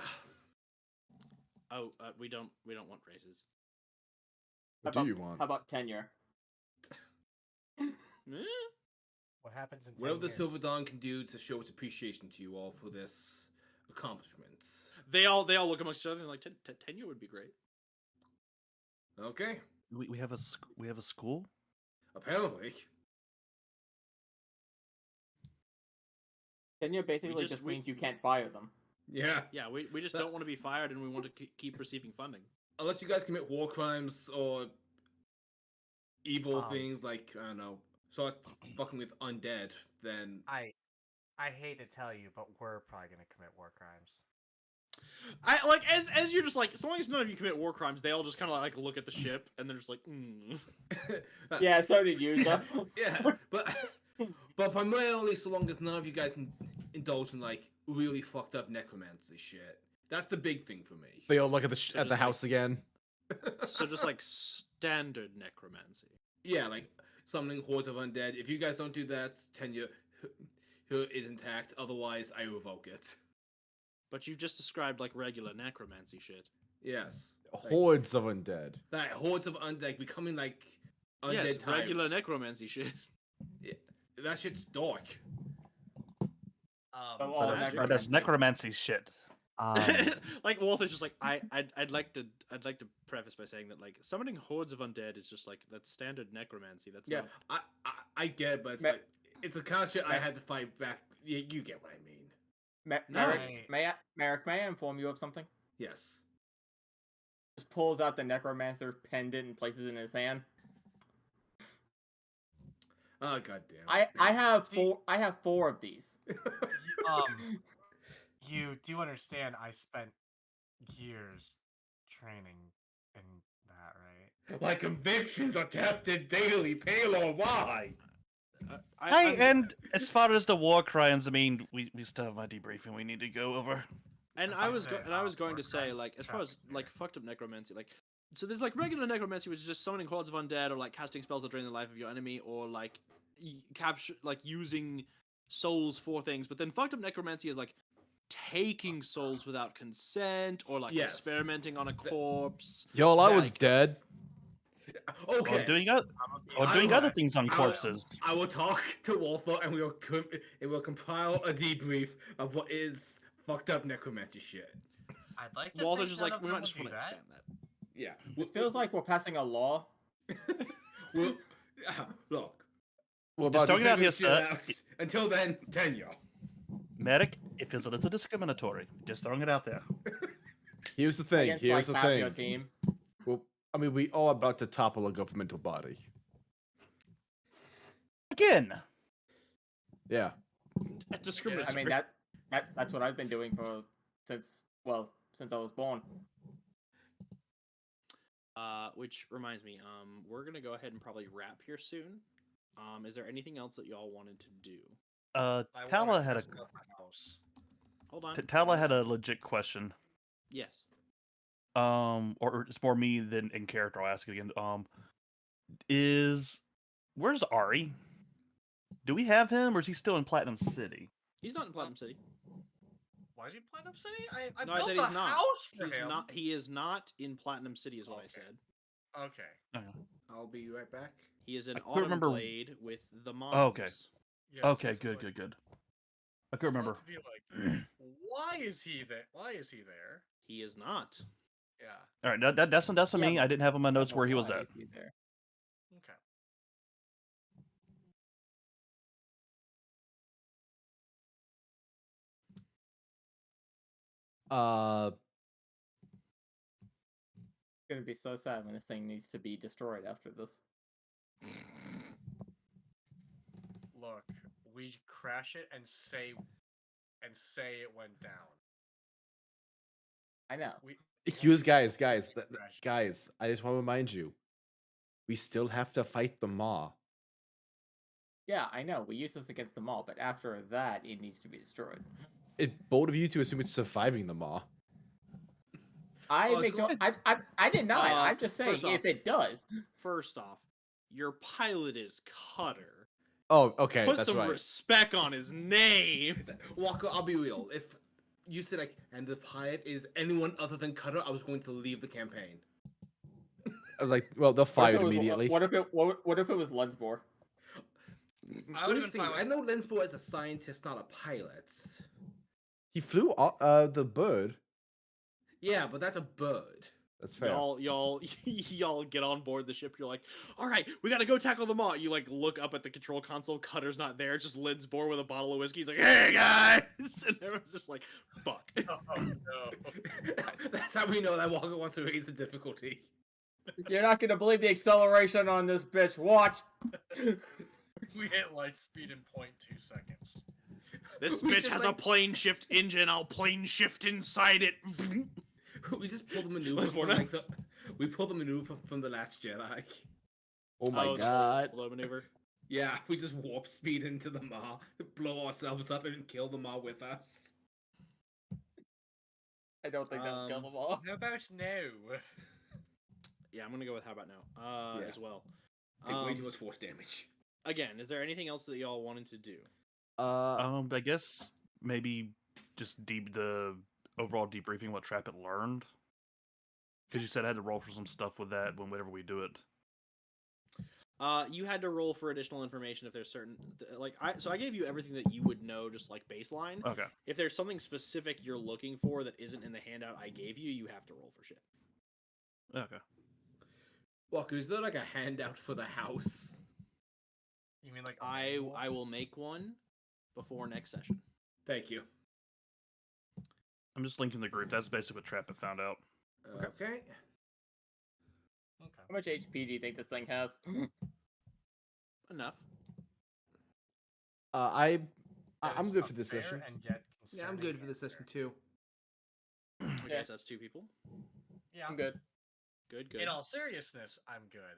Oh, we don't want raises. What How do you about- want? How about tenure? Eh? What happens in 10 Whatever the years? Silverdawn can do to show its appreciation to you all for this accomplishment. They all look amongst each other and like tenure would be great. Okay. We have a school. Apparently. Tenure basically just means you can't fire them. Yeah. Yeah, we just don't want to be fired and we want to keep receiving funding. Unless you guys commit war crimes or evil Um, things like, I don't know, start fucking with undead, then I hate to tell you, but we're probably gonna commit war crimes. I like as you're just like, as long as none of you commit war crimes, they all just kind of like look at the ship and they're just like, Yeah, so did you. So. yeah, but primarily so long as none of you guys indulge in like really fucked up necromancy shit. That's the big thing for me. They all look at So the just house again. So just like standard necromancy. Yeah, like summoning hordes of undead. If you guys don't do that, tenure is intact. Otherwise, I revoke it. But you just described like regular necromancy shit. Yes. Like, Hordes of undead. that hordes of undead becoming like undead Yes, regular tyrants. necromancy shit. That shit's dark. Of So all that's- That's necromancy shit. Like Walter's just like I'd like to preface by saying that like summoning hordes of undead is just like that's standard necromancy. That's Yeah, not. I get it, but it's Ma- like it's the kind of shit I Ma- had to fight back. You get what I mean. Merrick, Right. Merrick, may I inform you of something? Yes. Just pulls out the necromancer pendant and places it in his hand. Oh goddamn. I have See- four of these. You do understand I spent years training in that, right? My convictions are tested daily, pale or wide. Hey, and as far as the war crimes, I mean, we still have my debriefing we need to go over. And As I I was say, I was going war to say crimes, like as far as Trapet like here. fucked up necromancy like so there's like regular necromancy which is just summoning hordes of undead or like casting spells that drain the life of your enemy or like capture like using souls for things, but then fucked up necromancy is like taking souls without consent or like Yes. experimenting on a corpse. Y'all, I was Like- dead. Okay. Or doing other Alright. things on I- corpses. I will talk to Walther and we will compile a debrief of what is fucked up necromancy shit. I'd like to Walter's think just none like of we them might would just do want to that. expand that. Yeah. This feels like we're passing a law. We'll, look. What Just about throwing it out figure here, this shit sir. out. Until then, tenure. Medic, it feels a little discriminatory. Just throwing it out there. Here's the thing. Against, Here's like, the half your thing. team. Well, I mean, we are about to topple a governmental body. Again. Yeah. Discriminatory. I mean that's what I've been doing since I was born. Which reminds me, we're gonna go ahead and probably wrap here soon. Is there anything else that y'all wanted to do? I Tala wanna had test out the house. Hold on. Tala had a legit question. Yes. Or it's more me than in character. I'll ask it again. Where's Ari? Do we have him, or is he still in Platinum City? He's not in Platinum City. Why is he Platinum City? I No, I built said a he's not. house for He's him. not. He is not in Platinum City, is what I Okay. said. Okay. I'll be right back. He is in I couldn't Autumn remember- Blade with the moms. Oh, okay. Yes, Okay, this was good, like- good, good. I I couldn't was about remember. to be like, why is he there? Why is he there? He is not. Yeah. All right, that's on Yeah, me. I didn't have on my notes But where he was why at. is he there? Okay. It's gonna be so sad when this thing needs to be destroyed after this. Look, we crash it and say it went down. I know. We Here's guys, we guys, crashed it. guys. I just want to remind you, we still have to fight the Maw. Yeah, I know. We use this against them all, but after that, it needs to be destroyed. It's bold of you to assume it's surviving the Maw. I Oh, make it's no. I did not. I'm just saying first off- if it does. First off, your pilot is Cutter. Oh, okay, Put that's some right. respect on his name. Walker, I'll be real. If you said like, and the pilot is anyone other than Cutter, I was going to leave the campaign. I was like, well, they'll What if fire it it was- immediately. What if it was Lensbor? I What would've is been fine I with know Lensbo is a scientist, not a pilot. He flew the bird. Yeah, but that's a bird. That's fair. Y'all get on board the ship. You're like, all right, we gotta go tackle the Maw. You like look up at the control console. Cutter's not there. It's just Lid's Boar with a bottle of whiskey. He's like, hey guys, and everyone's just like, fuck. Oh no. That's how we know that Walker wants to raise the difficulty. You're not gonna believe the acceleration on this bitch. Watch. We hit light speed in 0.2 seconds. This We bitch just, has like- a plane shift engine. I'll plane shift inside it. We just pulled the maneuver What's from more like we pulled the maneuver from the Last Jedi. Oh my it's god. slow maneuver. Yeah, we just warp speed into the Maw, blow ourselves up, and kill the Maw with us. I don't think that'll kill Um, them all. How about now? Yeah, I'm gonna go with how about now Yeah. as well. Take way too much force damage. Again, is there anything else that y'all wanted to do? I guess maybe just the overall debriefing what Trapet learned. Because you said I had to roll for some stuff with that whenever we do it. You had to roll for additional information if there's certain so I gave you everything that you would know, just like baseline. Okay. If there's something specific you're looking for that isn't in the handout I gave you, you have to roll for shit. Okay. Walker, is there like a handout for the house? You mean like a I manual? I will make one before next session. Thank you. I'm just linking the group. That's basically what Trapet found out. Okay. Okay. How much HP do you think this thing has? Enough. I'm That is good a for this fair session. and yet Yeah, I'm good for this concerning session too. Okay, Yeah. so that's 2 people. answer. Yeah. I'm good. Good, good. In all seriousness, I'm good.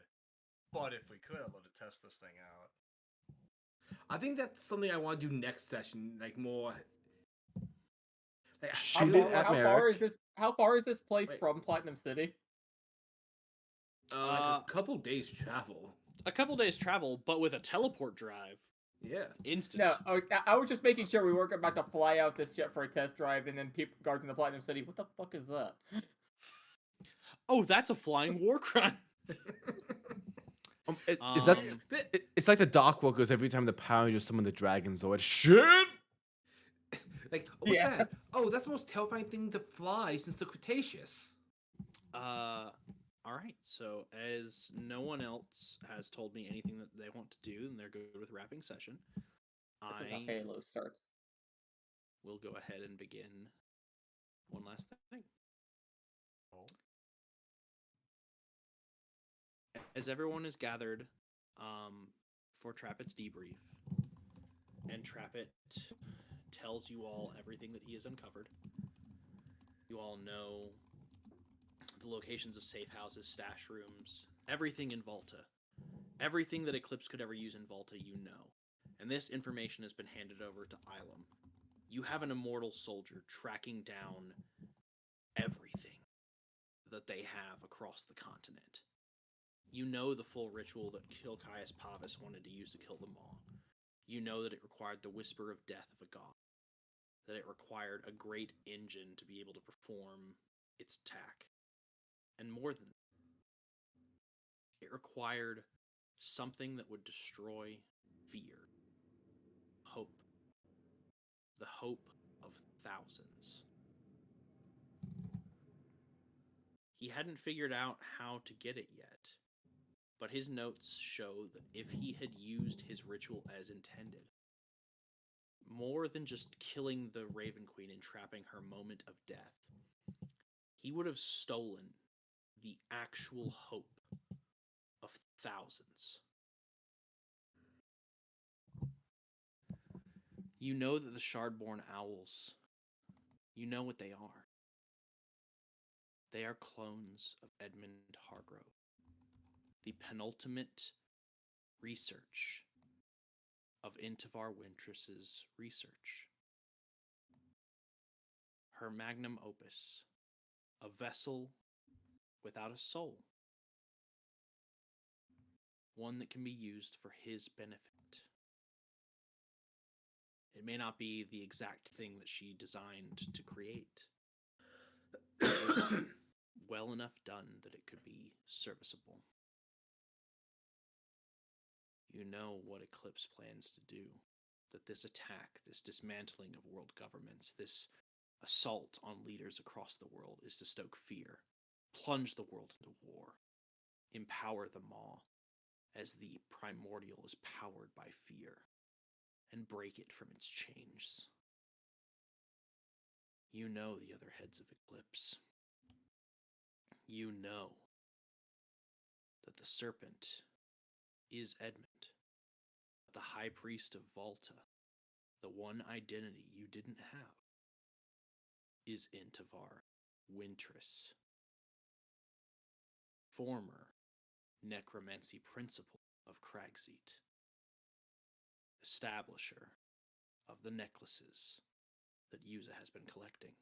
But if we could, I'd love to test this thing out. I think that's something I want to do next session, like more. Like, Shoot it at Merrick. How far is this place Wait. from Platinum City? like a couple days travel. A couple days travel, but with a teleport drive. Yeah. Instant. No, I was just making sure we weren't about to fly out this jet for a test drive, and then people guards in the Platinum City. What the fuck is that? Oh, that's a flying war crime. Is that? Um, It's like the Dark World goes every time the Power Rangers summon the Dragon Zord. Shit! Like, what's Yeah. that? Oh, that's the most terrifying thing to fly since the Cretaceous. All right. So as no one else has told me anything that they want to do, and they're good with wrapping session, This is how I Halo starts. will go ahead and begin one last thing. Oh. As everyone is gathered for Trapet's debrief, and Trapet tells you all everything that he has uncovered. You all know the locations of safe houses, stash rooms, everything in Volta. Everything that Eclipse could ever use in Volta, you know. And this information has been handed over to Ilum. You have an immortal soldier tracking down everything that they have across the continent. You know the full ritual that Kilkias Pavis wanted to use to kill them all. You know that it required the whisper of death of a god. That it required a great engine to be able to perform its attack. And more than that, it required something that would destroy fear. Hope. The hope of thousands. He hadn't figured out how to get it yet, but his notes show that if he had used his ritual as intended, more than just killing the Raven Queen and trapping her moment of death, he would have stolen the actual hope of thousands. You know that the Shardborn Owls, you know what they are. They are clones of Edmund Hargrove, the penultimate research of Intivar Wintress's research. Her magnum opus, a vessel without a soul. One that can be used for his benefit. It may not be the exact thing that she designed to create. But it was well enough done that it could be serviceable. You know what Eclipse plans to do. That this attack, this dismantling of world governments, this assault on leaders across the world is to stoke fear, plunge the world into war, empower the Maw as the primordial is powered by fear, and break it from its chains. You know the other heads of Eclipse. You know that the serpent is Edmund, the high priest of Volta, the one identity you didn't have, is Intivar Wintress, former necromancy principal of Kragseat, establisher of the necklaces that Yuza has been collecting,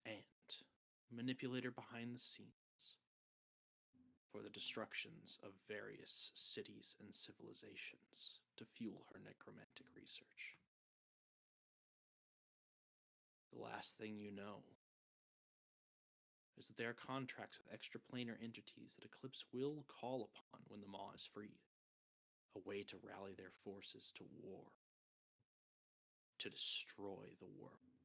and manipulator behind the scenes for the destructions of various cities and civilizations to fuel her necromantic research. The last thing you know is that there are contracts with extraplanar entities that Eclipse will call upon when the Maw is freed. A way to rally their forces to war. To destroy the world.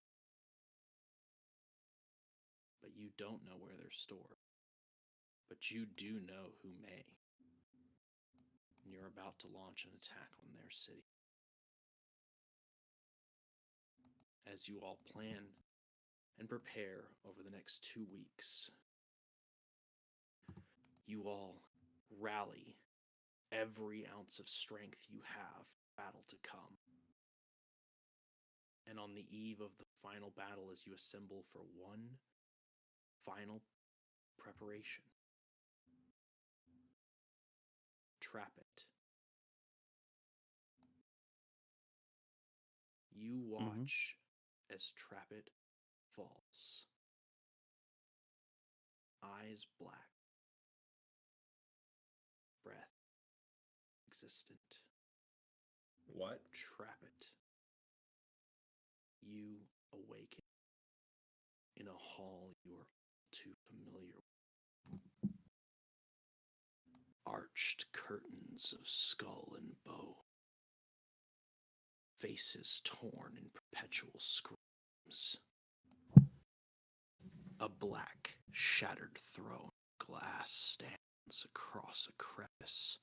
But you don't know where they're stored. But you do know who may. And you're about to launch an attack on their city. As you all plan and prepare over the next 2 weeks, you all rally every ounce of strength you have for battle to come. And on the eve of the final battle, as you assemble for one final preparation, Trapet. You watch as Trapet falls. Eyes black. Breath existent. What? Trapet. You awaken in a hall you are too familiar with. Arched curtains of skull and bone. Faces torn in perpetual screams. A black, shattered throne of glass stands across a crevice,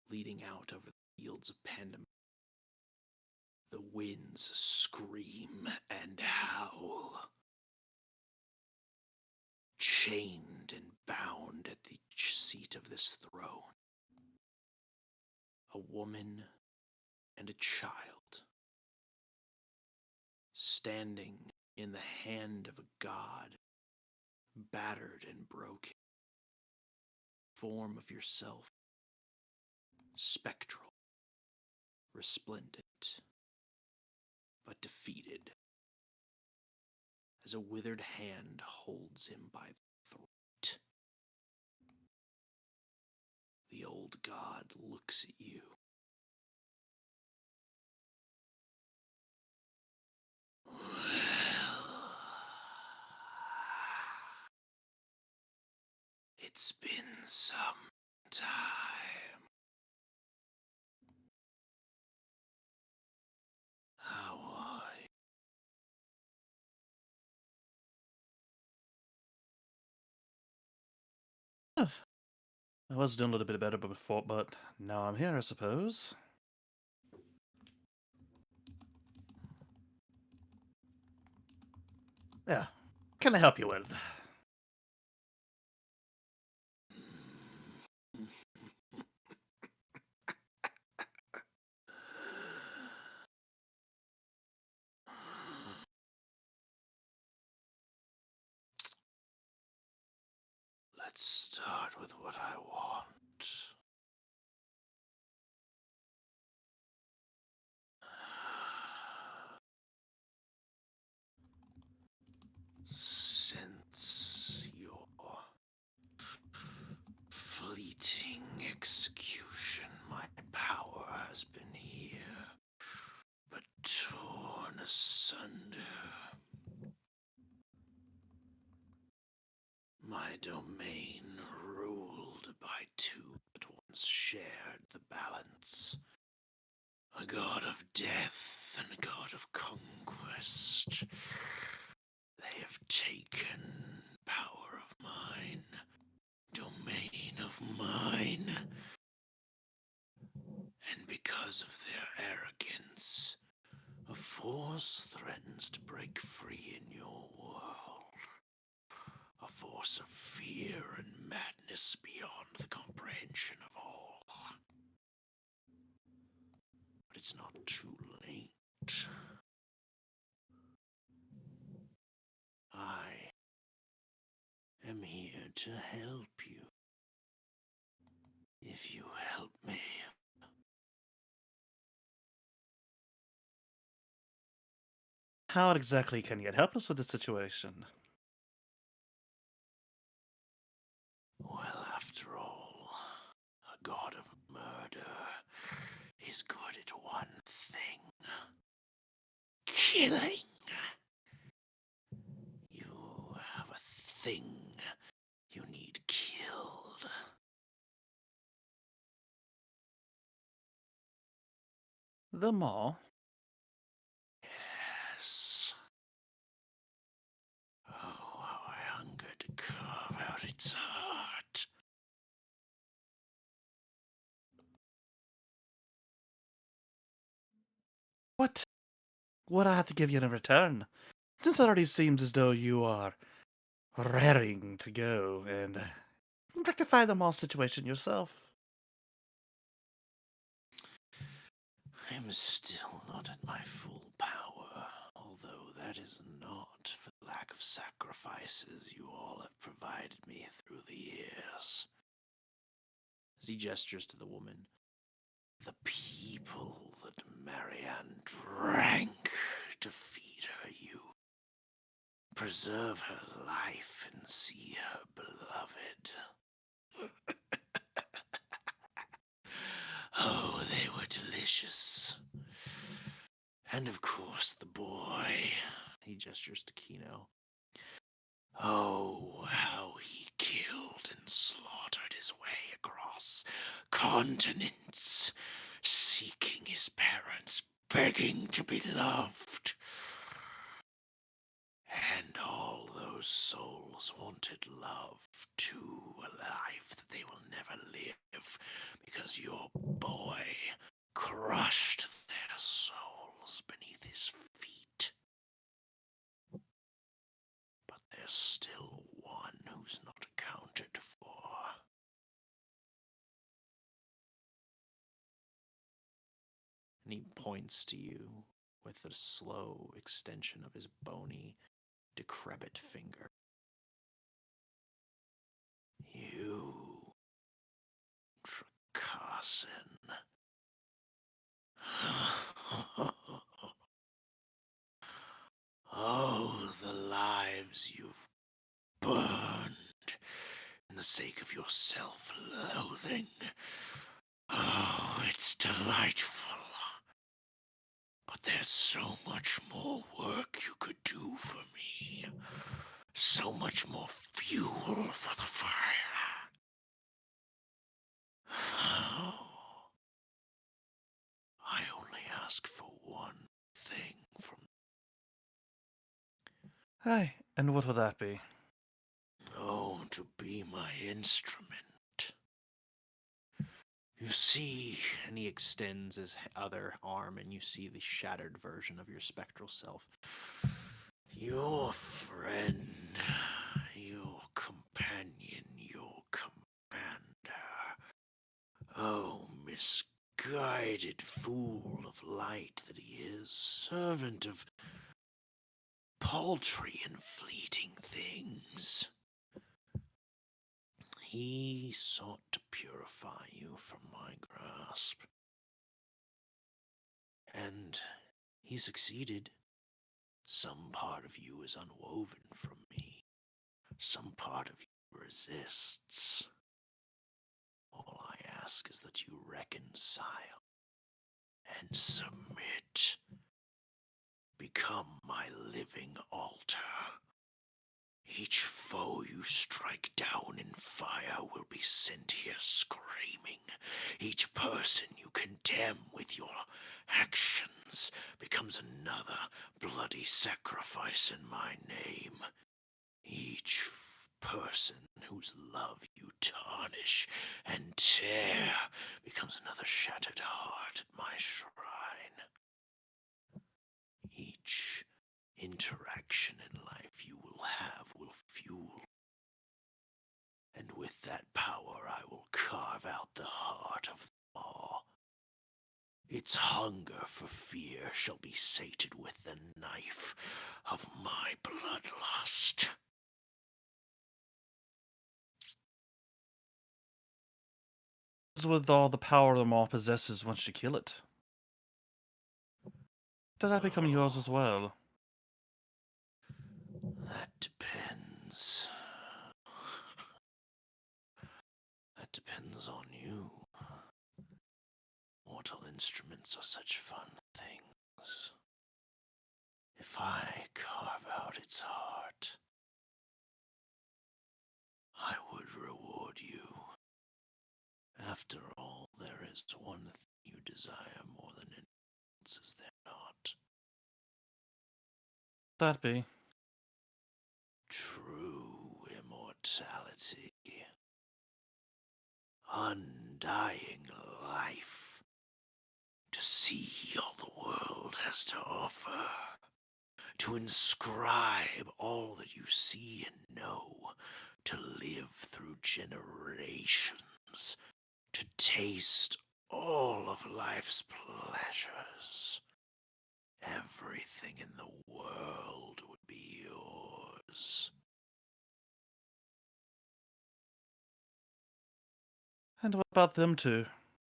leading out over the fields of pandemonium. The winds scream and howl. Chained and bound at the seat of this throne, a woman and a child, standing in the hand of a god, battered and broken. Form of yourself, spectral, resplendent, but defeated, as a withered hand holds him by the throat. The old god looks at you. Well, it's been some time. How are you? I was doing a little bit better before, but now I'm here, I suppose. Yeah. Can I help you with? Let's start with what I want. Since your fleeting execution, my power has been here, but torn asunder. My domain ruled by two that once shared the balance. A god of death and a god of conquest. They have taken power of mine, domain of mine. And because of their arrogance, a force threatens to break free in your world. A force of fear and madness beyond the comprehension of all. But it's not too late. I am here to help you. If you help me. How exactly can you help us with the situation? Well, after all, a god of murder is good at one thing. Killing. You have a thing you need killed. The maw? Yes. Oh, how I hunger to carve out its heart. What would I have to give you in return? Since it already seems as though you are raring to go and rectify the mall situation yourself. I'm still not at my full power, although that is not for the lack of sacrifices you all have provided me through the years. As he gestures to the woman, the people that Marianne drank to feed her youth, preserve her life and see her beloved. Oh, they were delicious. And of course, the boy. He gestures to Kino. Oh, how he killed and slaughtered his way across continents, seeking his parents, begging to be loved. And all those souls wanted love too, a life that they will never live, because your boy crushed their souls beneath his feet. But there's still one who's not accounted for. And he points to you with a slow extension of his bony, decrepit finger. You, Tracassin. Oh, the lives you've burned in the sake of your self-loathing. Oh, it's delightful. But there's so much more work you could do for me. So much more fuel for the fire. I only ask for one thing from... Aye, and what would that be? Oh, to be my instrument. You see, and he extends his other arm, and you see the shattered version of your spectral self. Your friend, your companion, your commander. Oh, misguided fool of light that he is, servant of paltry and fleeting things. He sought to purify you from my grasp. And he succeeded. Some part of you is unwoven from me. Some part of you resists. All I ask is that you reconcile and submit. Become my living altar. Each foe you strike down in fire will be sent here screaming. Each person you condemn with your actions becomes another bloody sacrifice in my name. Each person whose love you tarnish and tear becomes another shattered heart at my shrine. Each interaction in life you will have will fuel. And with that power I will carve out the heart of the maw. Its hunger for fear shall be sated with the knife of my bloodlust. As with all the power the maw possesses once you kill it, does that become yours as well? That depends. That depends on you. Mortal instruments are such fun things. If I carve out its heart, After all, there is one thing you desire more than anything else, is there not? That be. True immortality. Undying life. To see all the world has to offer. To inscribe all that you see and know. To live through generations. To taste all of life's pleasures. Everything in the world would be yours. And what about them two?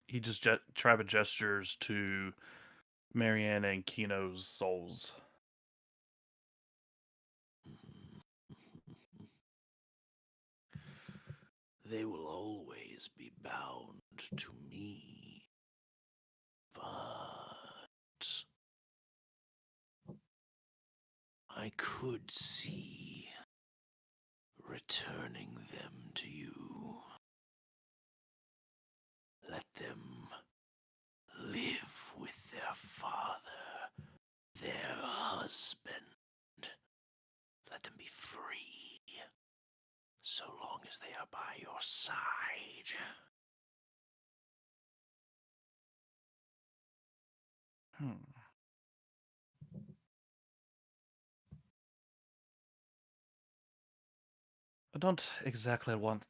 He just Trapet gestures to Marianne and Kino's souls. They will always be bound to me. But I could see returning them to you. Let them live with their father, their husband. Let them be free, so long as they are by your side. I don't exactly want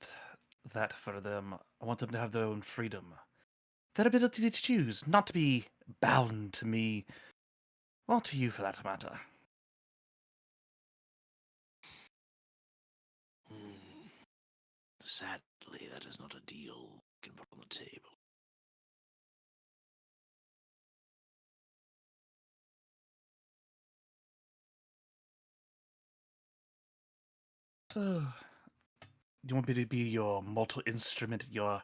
that for them. I want them to have their own freedom. Their ability to choose, not to be bound to me, or to you for that matter. Sadly, that is not a deal we can put on the table. So, you want me to be your mortal instrument, your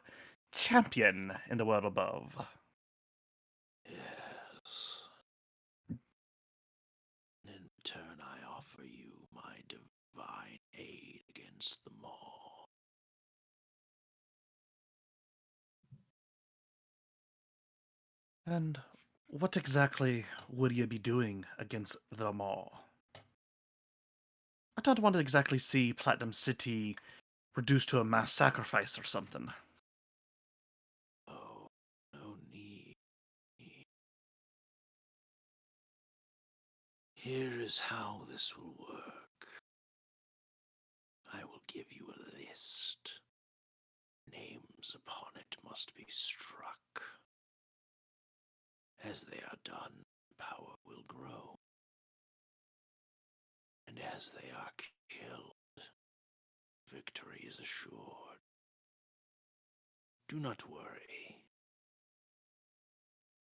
champion in the world above? Yes. In return, I offer you my divine aid against them all. And what exactly would you be doing against them all? I don't want to exactly see Platinum City reduced to a mass sacrifice or something. Oh, no need. Here is how this will work. I will give you a list. Names upon it must be struck. As they are done, power will grow. And as they are killed, victory is assured. Do not worry.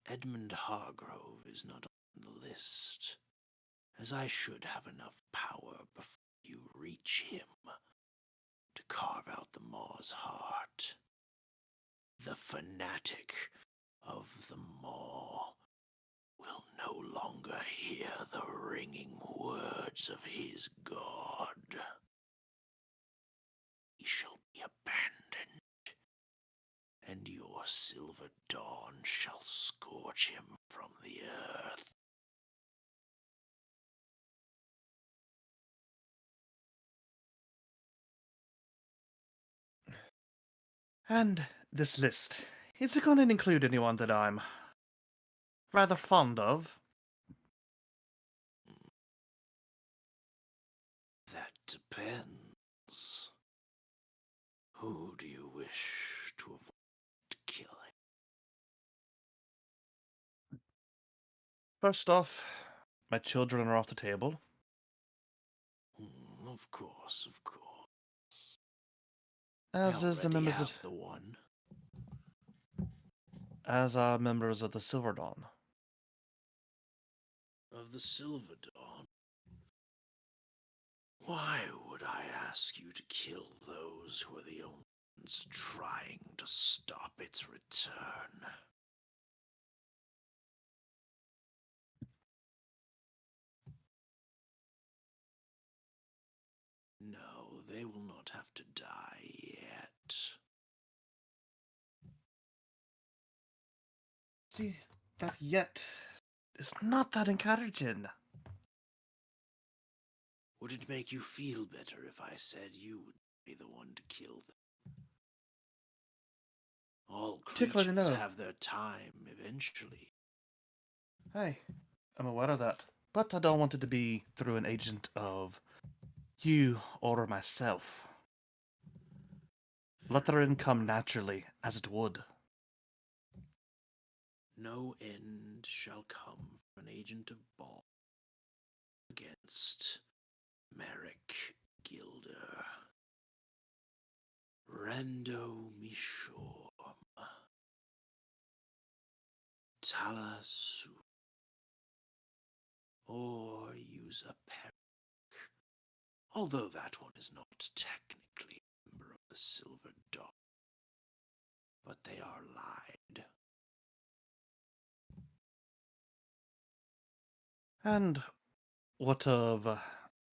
Edmund Hargrove is not on the list, as I should have enough power before you reach him to carve out the Maw's heart. The fanatic of the Maw will no longer hear the ringing words of his god. He shall be abandoned, and your Silverdawn shall scorch him from the earth. And this list, is it going to include anyone that I'm rather fond of? That depends. Who do you wish to avoid killing? First off, my children are off the table. Of course, of course. As I is the already members have of the one. as are members of the Silverdawn. Of the Silverdawn. Why would I ask you to kill those who are the only ones trying to stop its return? No, they will not have to die yet. See, that yet is not that encouraging. Would it make you feel better if I said you would be the one to kill them? All Particularly creatures no. have their time eventually. Hey, I'm aware of that. But I don't want it to be through an agent of you or myself. Let the end come naturally, as it would. No end shall come from an agent of Baal against Merrick Gilder. Rando Mishorm. Talasu. Or use a Peric. Although that one is not technically a member of the Silverdawn. But they are lied. And what of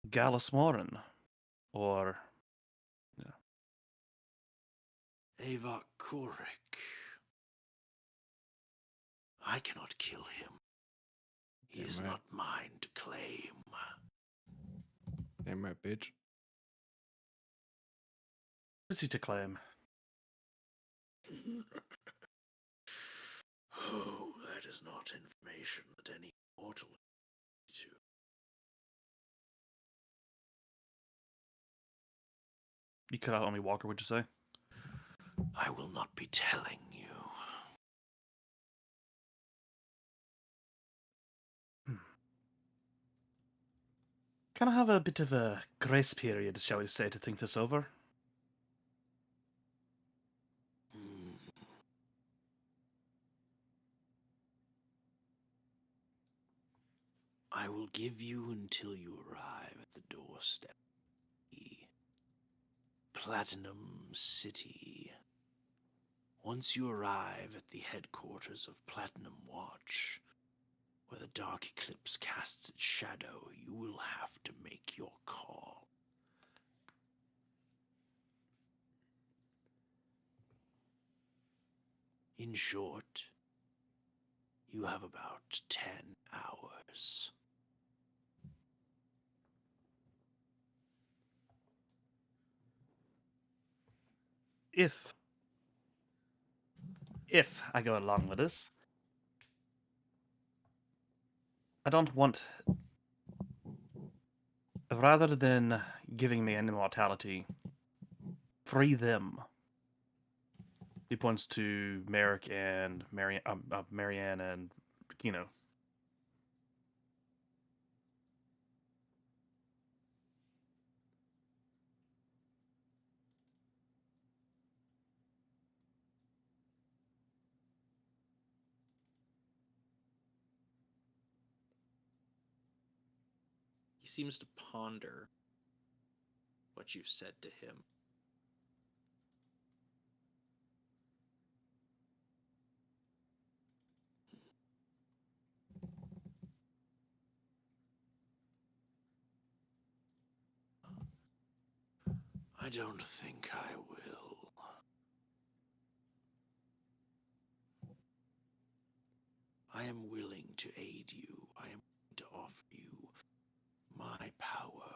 Gallus Morin? Or Avok Korik. I cannot kill him. He Damn is right. not mine to claim. Damn right, bitch. easy to claim? Oh, that is not information that any mortal is to. You cut out on me, Walker, would you say? I will not be telling you. Can I have a bit of a grace period, shall we say, to think this over? Hmm. I will give you until you arrive at the doorstep. Platinum City. Once you arrive at the headquarters of Platinum Watch, where the dark eclipse casts its shadow, you will have to make your call. In short, you have about 10 hours. If I go along with this, I don't want, rather than giving me an immortality, free them. He points to Merrick and Marianne and Kino. He seems to ponder what you've said to him. I don't think I will. I am willing to aid you. I am willing to offer you my power.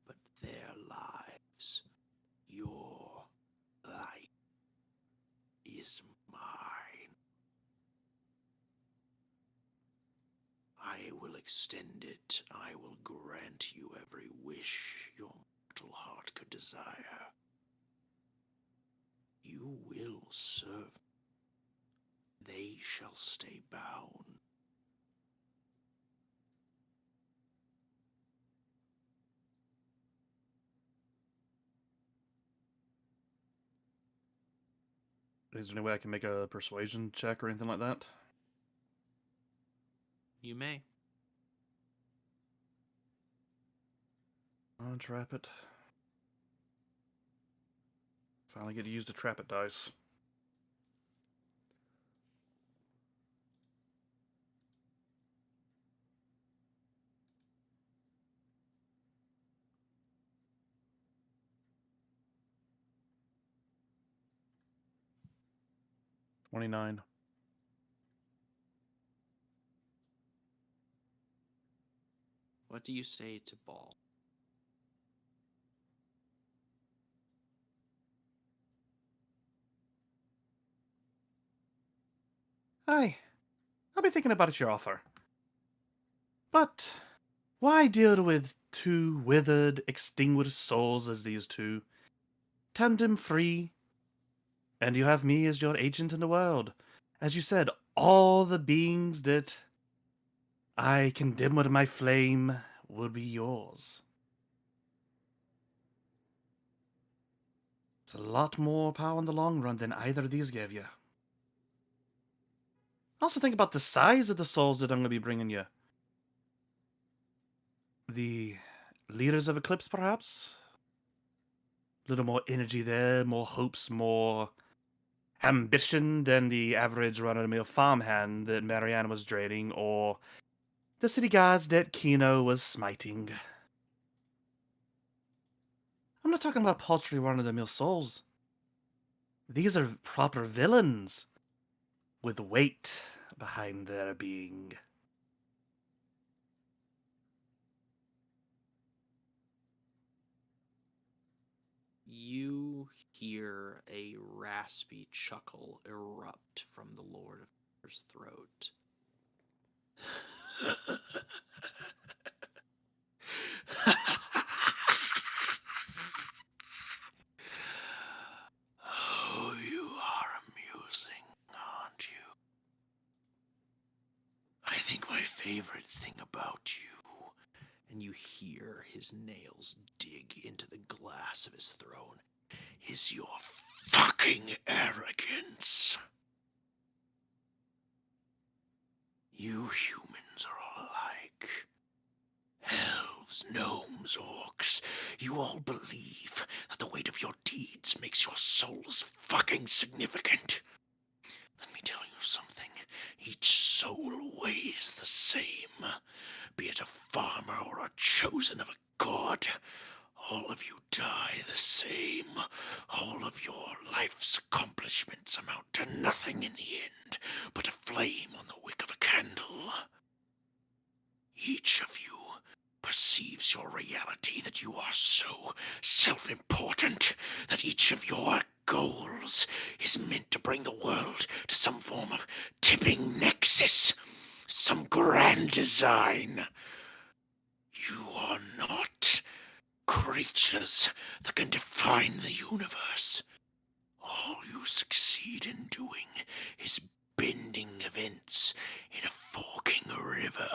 But their lives, your life, is mine. I will extend it. I will grant you every wish your mortal heart could desire. You will serve. They shall stay bound. Is there any way I can make a persuasion check or anything like that? You may. Trapet. Finally get to use the Trapet dice. $29. What do you say to Ball? I've been thinking about your offer. But why deal with two withered, extinguished souls as these two? Turn them free, and you have me as your agent in the world. As you said, all the beings that I condemn with my flame will be yours. It's a lot more power in the long run than either of these gave you. Also think about the size of the souls that I'm going to be bringing you. The leaders of Eclipse, perhaps? A little more energy there, more hopes, more ambition than the average run-of-the-mill farmhand that Marianne was draining, or the city guards that Kino was smiting. I'm not talking about paltry run-of-the-mill souls. These are proper villains, with weight behind their being. You hear a raspy chuckle erupt from the Lord of Fear's throat. Oh, you are amusing, aren't you? I think my favorite thing about you, and you hear his nails dig into the glass of his throne, is your fucking arrogance. You humans are all alike. Elves, gnomes, orcs, you all believe that the weight of your deeds makes your souls fucking significant. Let me tell you something. Each soul weighs the same, be it a farmer or a chosen of a god. All of you die the same. All of your life's accomplishments amount to nothing in the end but a flame on the wick of a candle. Each of you perceives your reality that you are so self-important that each of your goals is meant to bring the world to some form of tipping nexus, some grand design. You are not creatures that can define the universe. All you succeed in doing is bending events in a forking river.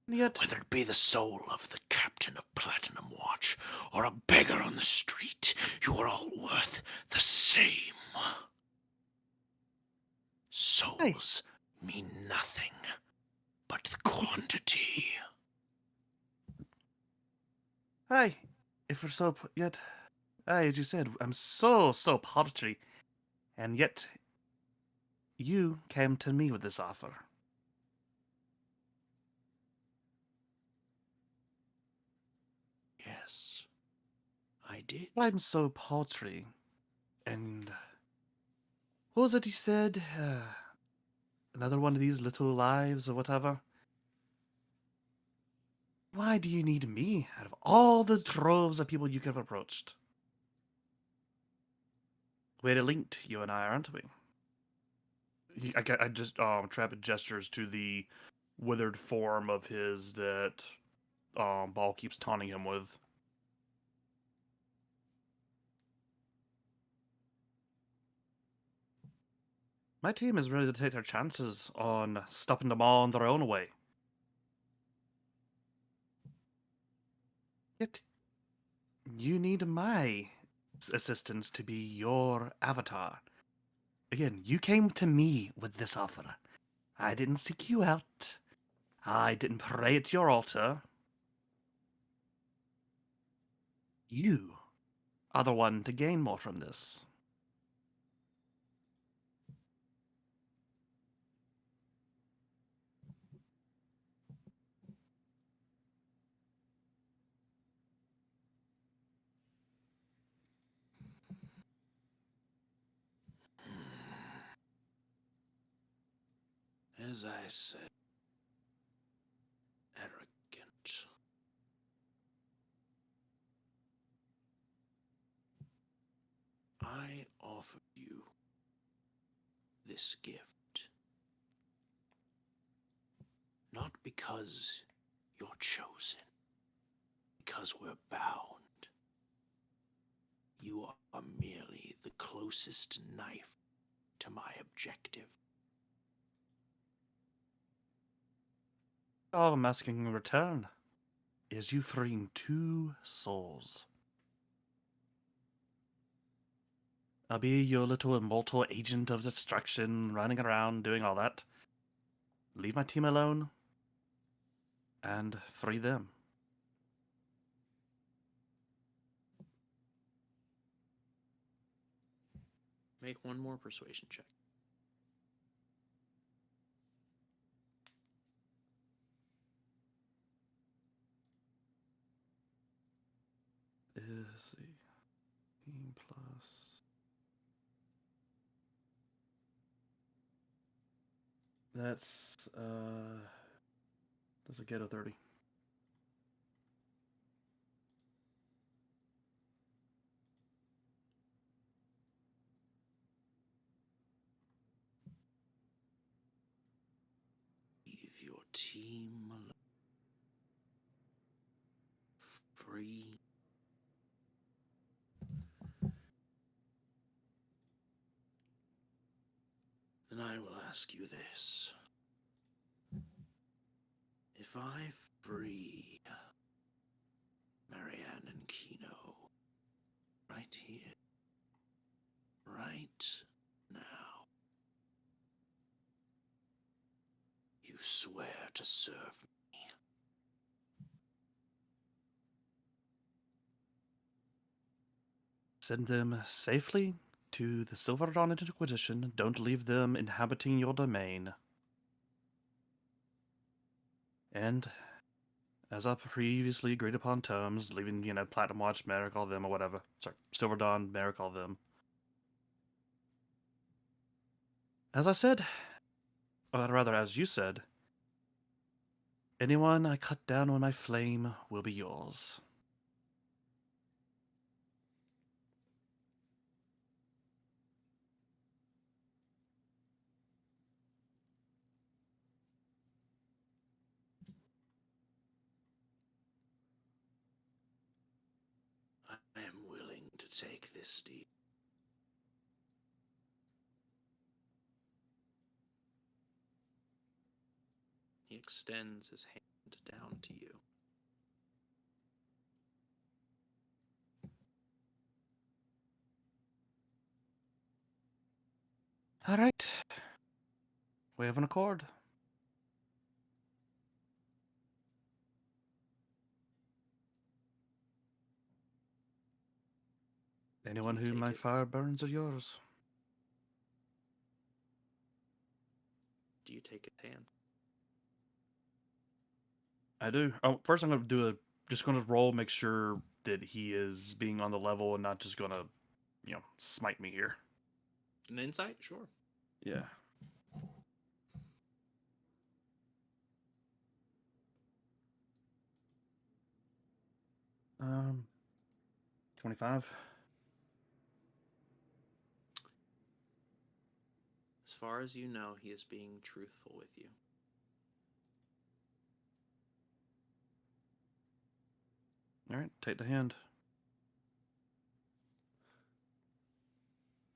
Yet, Whether it be the soul of the captain of Platinum Watch or a beggar on the street, you are all worth the same. Souls mean nothing but the quantity. aye, if we're so, yet, aye, as you said, I'm so paltry, and yet, you came to me with this offer. Yes, I did. I'm so paltry, and what was it you said? Another one of these little lives or whatever? Why do you need me out of all the droves of people you could have approached? We're linked, you and I, aren't we? I just Trapet gestures to the withered form of his that Ball keeps taunting him with. My team is ready to take their chances on stopping them all on their own way. Yet, you need my assistance to be your avatar. Again, you came to me with this offer. I didn't seek you out. I didn't pray at your altar. You are the one to gain more from this. As I said, this gift. Not because you're chosen, because we're bound. You are merely the closest knife to my objective. All I'm asking in return is you freeing 2 souls. I'll be your little immortal agent of destruction, running around doing all that. Leave my team alone and free them. Make one more persuasion check. Let's see. 15 plus. That's does it get a 30? Leave your team alone. Free. Then I will ask you this. If I free Marianne and Kino right here, right now, you swear to serve me. Send them safely to the Silverdawn Inquisition. Don't leave them inhabiting your domain. And, as I previously agreed upon terms, leaving, Platinum Watch, Merrick, all them, or whatever. Sorry, Silverdawn, Merrick, all them. As I said, or rather, as you said, anyone I cut down with my flame will be yours. I am willing to take this deal. He extends his hand down to you. All right. We have an accord. Anyone you whom take my it? fire burns are yours. Do you take his hand? I do. Oh, first I'm gonna just gonna roll, make sure that he is being on the level and not just gonna, smite me here. An insight? Sure. Yeah. Um, 25. As far as you know, he is being truthful with you. All right, take the hand.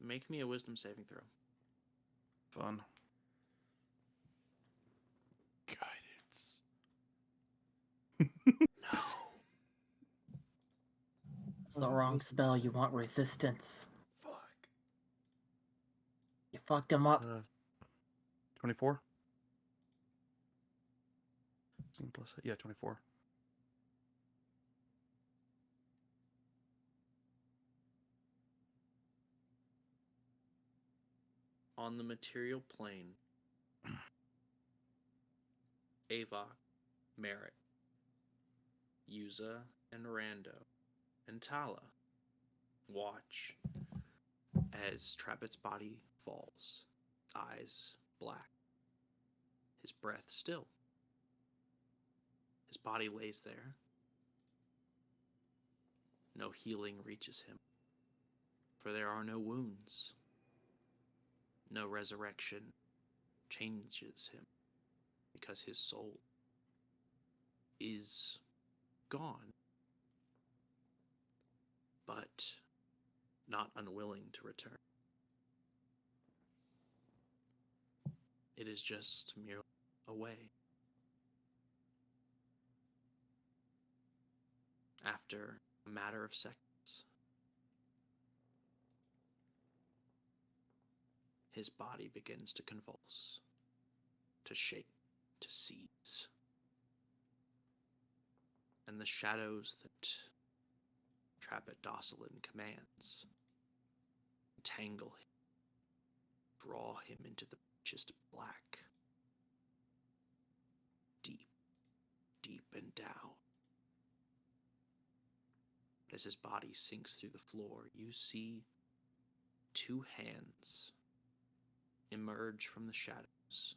Make me a wisdom saving throw. Fun. Guidance. No. It's the wrong spell. You want resistance. Fuck. You fucked him up. 24. 24. On the material plane, Avok, Merritt, Yuza, and Rando, and Tala watch as Trapet's body falls, eyes black, his breath still. His body lays there. No healing reaches him, for there are no wounds. No resurrection changes him because his soul is gone, but not unwilling to return. It is just merely away. After a matter of seconds, his body begins to convulse, to shake, to seize. And the shadows that Trapet commands entangle him, draw him into the just black, deep, deep and down. As his body sinks through the floor, you see two hands emerge from the shadows,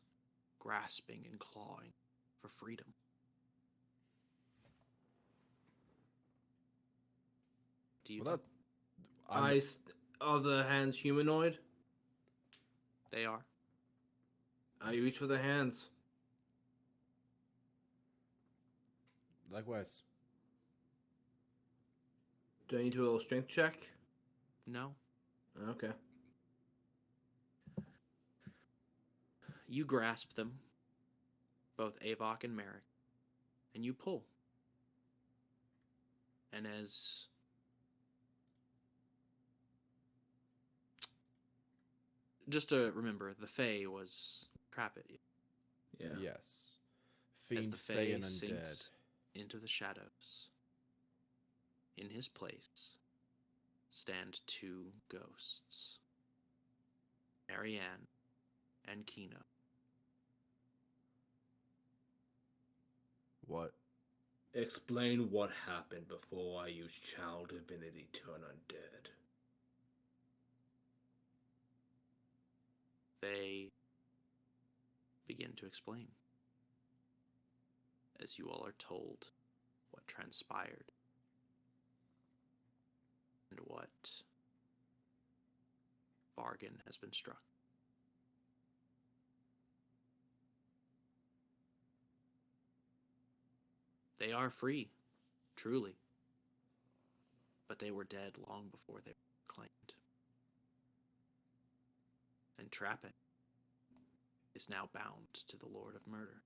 grasping and clawing for freedom. Do you? Well, that I'm, Are the hands humanoid? They are. I reach for the hands. likewise. Do I need to do a little strength check? No. Okay. You grasp them, both Avok and Merrick, and you pull. And as just to remember, the Fae was Trapet. Yeah. Yes. As Fiend, the Fae, Fae and undead. sinks into the shadows, in his place stand two ghosts, Marianne and Kino. What? Explain what happened before I use Child Divinity Turn Undead. They begin to explain, as you all are told what transpired and what bargain has been struck. They are free, truly, but they were dead long before they were claimed. And Trapet is now bound to the Lord of Murder.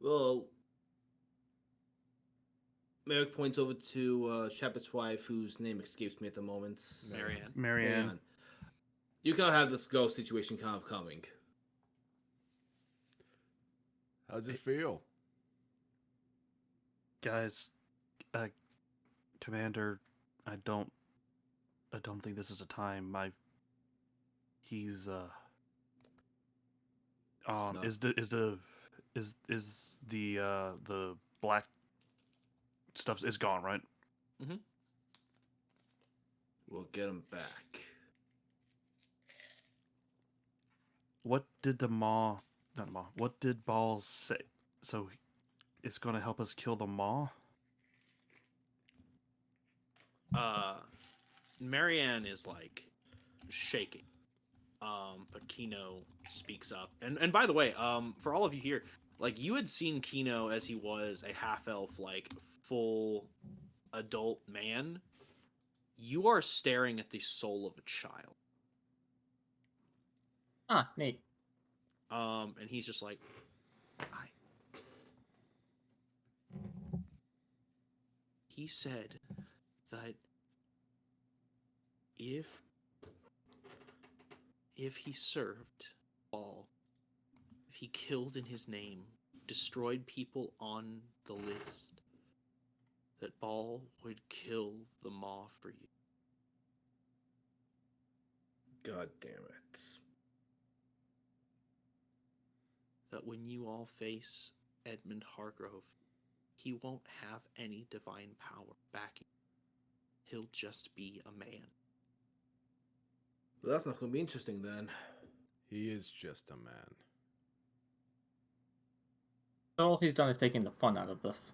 Well, Merrick points over to Shepard's wife, whose name escapes me at the moment. Marianne. Marianne. You kind of have this ghost situation kind of coming. How's it feel? Guys, Commander, I don't think this is a time. He's No. is the black stuff is gone, right? We'll get him back. What did what did Balls say? So it's going to help us kill the Maw? Marianne is like shaking. But Kino speaks up. And by the way, for all of you here, like you had seen Kino as he was a half-elf, like full adult man. You are staring at the soul of a child. Ah, neat. And he's just like, he said that if he served Ball, if he killed in his name, destroyed people on the list, that Ball would kill the Maw for you. God damn it. That when you all face Edmund Hargrove, he won't have any divine power backing. He'll just be a man. Well, that's not going to be interesting then. He is just a man. All he's done is taking the fun out of this.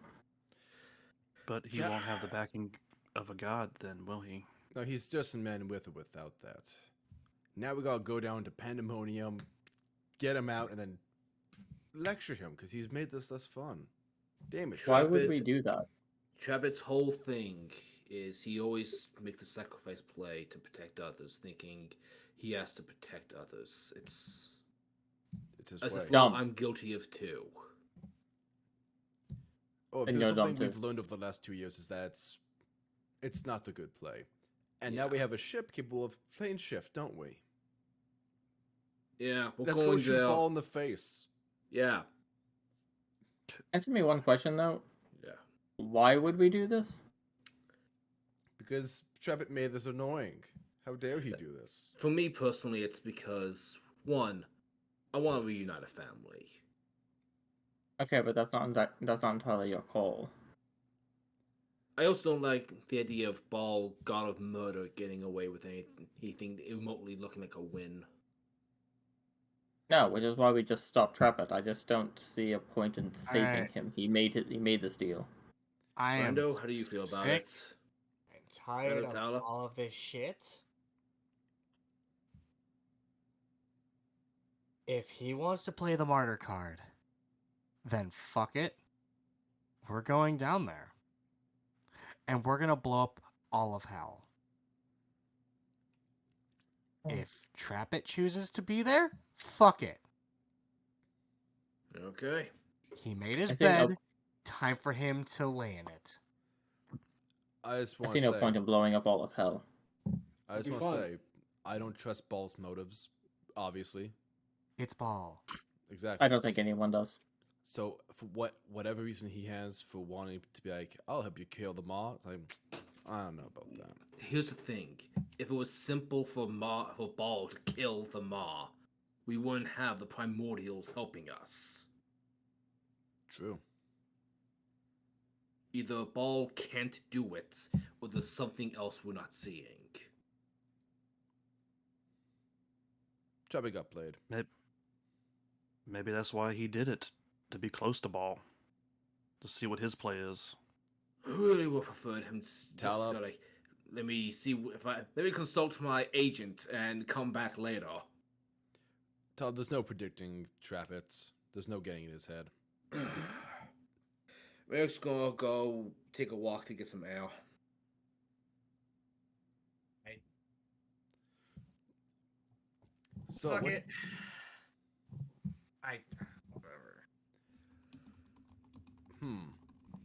But he Yeah. won't have the backing of a god, then, will he? No, he's just a man with or without that. Now we gotta go down to Pandemonium, get him out, and then lecture him because he's made this less fun. Damn it! Why Trapet. would we do that? Trapet's whole thing is he always makes the sacrifice play to protect others, thinking he has to protect others. It's It's his as way. if Dumb. I'm guilty of too. Oh, if And there's you're dumb something we've too. learned over the last 2 years is that it's not the good play. And now Yeah. we have a ship capable of plane shift, don't we? Yeah, we're Let's go going shoot there. ball in the face. Yeah, Answer me one question though. yeah. Why would we do this? Because Trapet made this annoying. How dare he do this? For me personally, it's because one, I want to reunite a family. Okay, but that's not entirely your call. I also don't like the idea of Ball, God of Murder, getting away with anything remotely looking like a win. No, which is why we just stopped Trapet. I just don't see a point in saving Alright. him. He made this deal. I am Brando, how do you feel about sick it? and tired of Tyler? all of this shit. If he wants to play the martyr card, then fuck it. We're going down there. And we're gonna blow up all of hell. If Trapet chooses to be there, fuck it. Okay. He made his I see no- bed. Time for him to lay in it. I just I want see to no say, point in blowing up all of hell. I just It'll want be to say, I don't trust Ball's motives. Obviously, It's Ball. exactly. I don't think anyone does. So for whatever reason he has for wanting to be like, I'll help you kill the Maw. Like, I don't know about that. Here's the thing: if it was simple for Ball to kill the Maw, we wouldn't have the primordials helping us. True. Either Ball can't do it, or there's something else we're not seeing. Trapet got played. Maybe that's why he did it, to be close to Ball, to see what his play is. I really would prefer him to Tell just up. go like, let me see if let me consult my agent and come back later. There's no predicting Trapets. There's no getting in his head. We're just gonna go take a walk to get some air. So Fuck what- it. Whatever.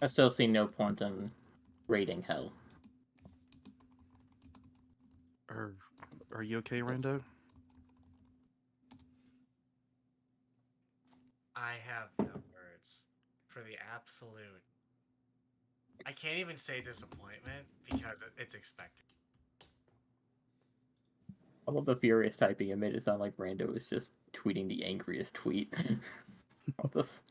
I still see no point in raiding hell. Are you okay, Rando? I have no words for the absolute. I can't even say disappointment because it's expected. I love the furious typing. It made it sound like Brando was just tweeting the angriest tweet of this.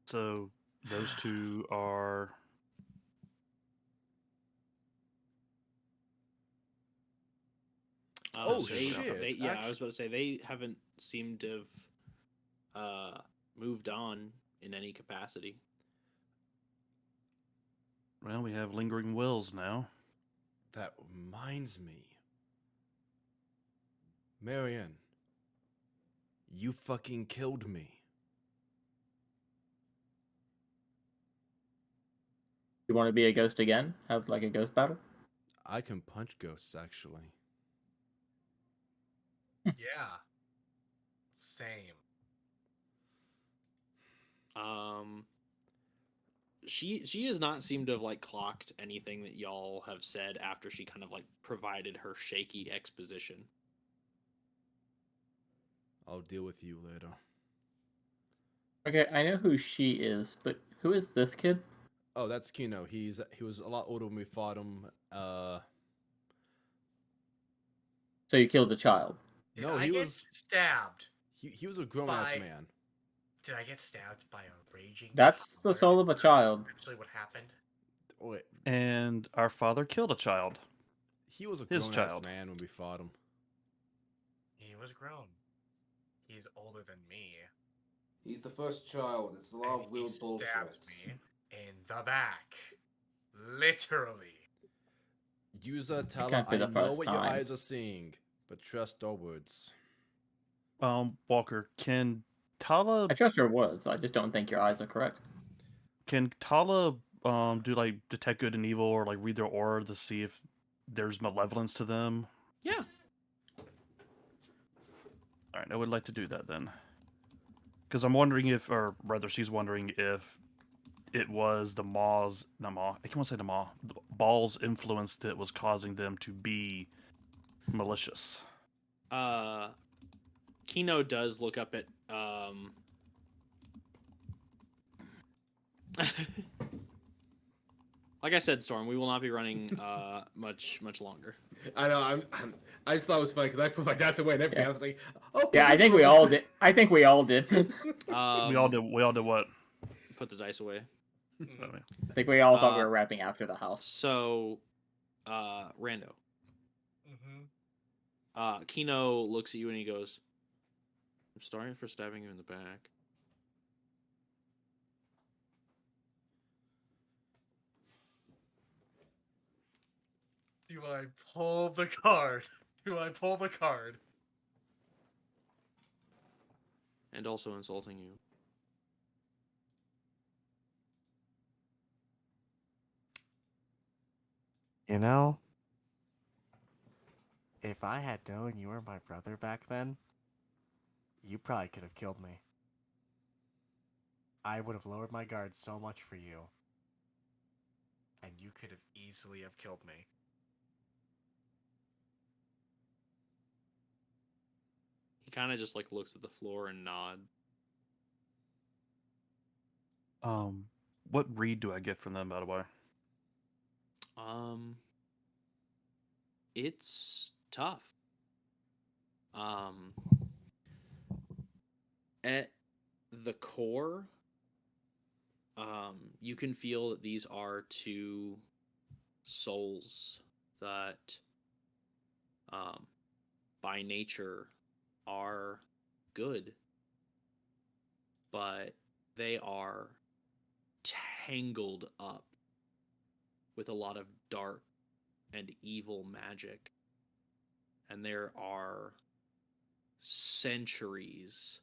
So those two are. Oh, shit. Yeah, I was about to say they haven't seemed to have moved on in any capacity. Well, we have lingering wills now. That reminds me. Marianne, you fucking killed me. You want to be a ghost again? Have like a ghost battle? I can punch ghosts, actually. Yeah. Same. She has not seemed to have like clocked anything that y'all have said after she kind of like provided her shaky exposition. I'll deal with you later. Okay, I know who she is, but who is this kid? Oh, that's Kino. He was a lot older when we fought him. So you killed the child. Did No, I he get was- stabbed? He was a grown ass By- man. Did I get stabbed by a raging? That's the toddler? soul of a Is that child. Actually, what happened? Wait, And our father killed a child. he was a His grown ass child. man when we fought him. He was grown. He's older than me. He's the first child. It's a lot And of he weird stabbed bullshit. me in the back. Literally. User Tala, can't be I the know first what your time. eyes are seeing, but trust our words. Walker, can Tala I trust your words. I just don't think your eyes are correct. do like detect good and evil or like read their aura to see if there's malevolence to them? Yeah. All right, I would like to do that then. Because I'm wondering if, or rather, she's wondering if it was the Maw's, not Maw, I can't say the Maw, the Ball's influence that was causing them to be malicious. Kino does look up at like I said, Storm, we will not be running much longer. I know. I just thought it was funny because I put my dice away and everything. Yeah. I was like, oh. Yeah, I think we all did. I think we all did. We all did what? Put the dice away. I mean, I think we all thought we were wrapping after the house. So, Rando. Mm-hmm. Kino looks at you and he goes, "I'm sorry for stabbing you in the back." Do I pull the card? Do I pull the card? And also insulting you. You know, if I had known you were my brother back then, you probably could have killed me. I would have lowered my guard so much for you, and you could have easily have killed me. He kind of just like looks at the floor and nods. What read do I get from them, by the way? It's tough. At the core, you can feel that these are two souls that, by nature, are good, but they are tangled up with a lot of dark and evil magic. And there are centuries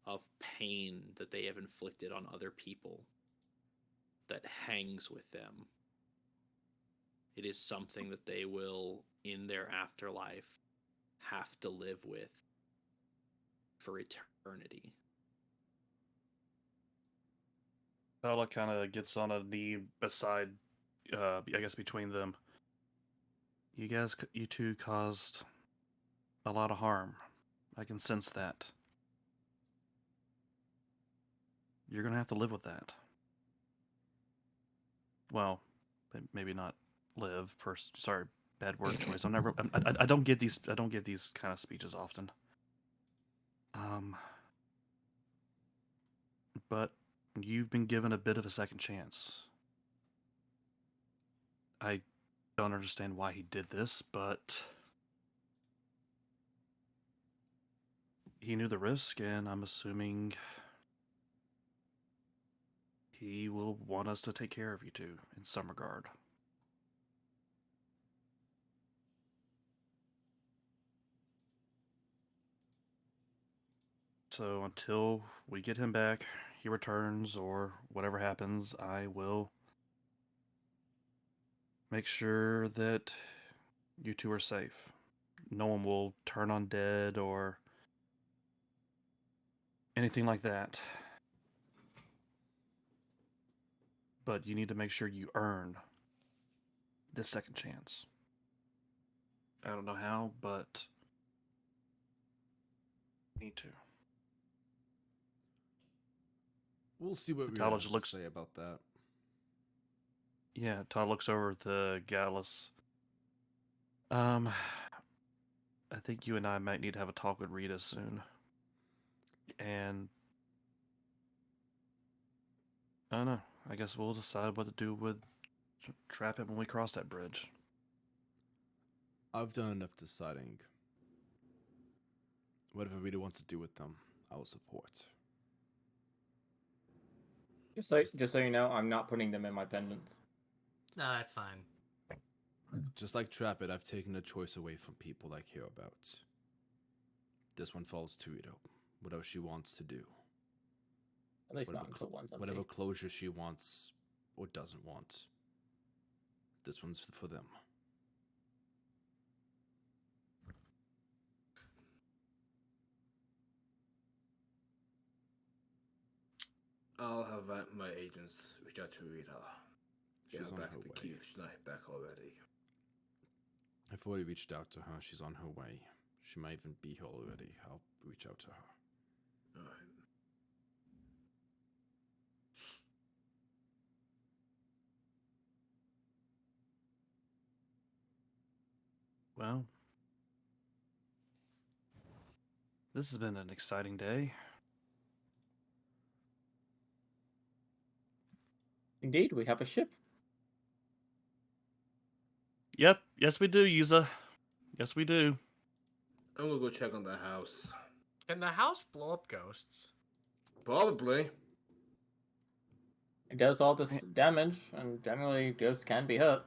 of pain that they have inflicted on other people that hangs with them. It is something that they will, in their afterlife, have to live with for eternity. Bella kind of gets on a knee beside, I guess between them. You two caused a lot of harm. I can sense that. You're gonna have to live with that. Well, maybe not live. Sorry, bad word choice. I don't get these. I don't get these kind of speeches often. But you've been given a bit of a second chance. I don't understand why he did this, but he knew the risk, and I'm assuming he will want us to take care of you two in some regard. So until we get him back, he returns, or whatever happens, I will make sure that you two are safe. No one will turn undead or anything like that. But you need to make sure you earn this second chance. I don't know how, but need to. We'll see what we Tyler have just to looks- say about that. Yeah, Todd looks over at the Gallus. I think you and I might need to have a talk with Rita soon. And I don't know. I guess we'll decide what to do with Trapet when we cross that bridge. I've done enough deciding. Whatever Rita wants to do with them, I will support. Just so you know, I'm not putting them in my pendants. No, that's fine. Just like Trapet, I've taken a choice away from people I care about. This one falls to Rita. Whatever she wants to do. At least Whatever, not until one's empty. whatever closure she wants or doesn't want. This one's for them. I'll have my agents reach out to Rita. She's Get her on back her at the way. key if she's not back already. I've already reached out to her. She's on her way. She might even be here already. I'll reach out to her. Alright. Well, this has been an exciting day. Indeed, we have a ship. Yep, yes we do, Yuza. Yes we do. I'm gonna go check on the house. Can the house blow up ghosts? Probably. It does all this damage, and generally ghosts can be hurt.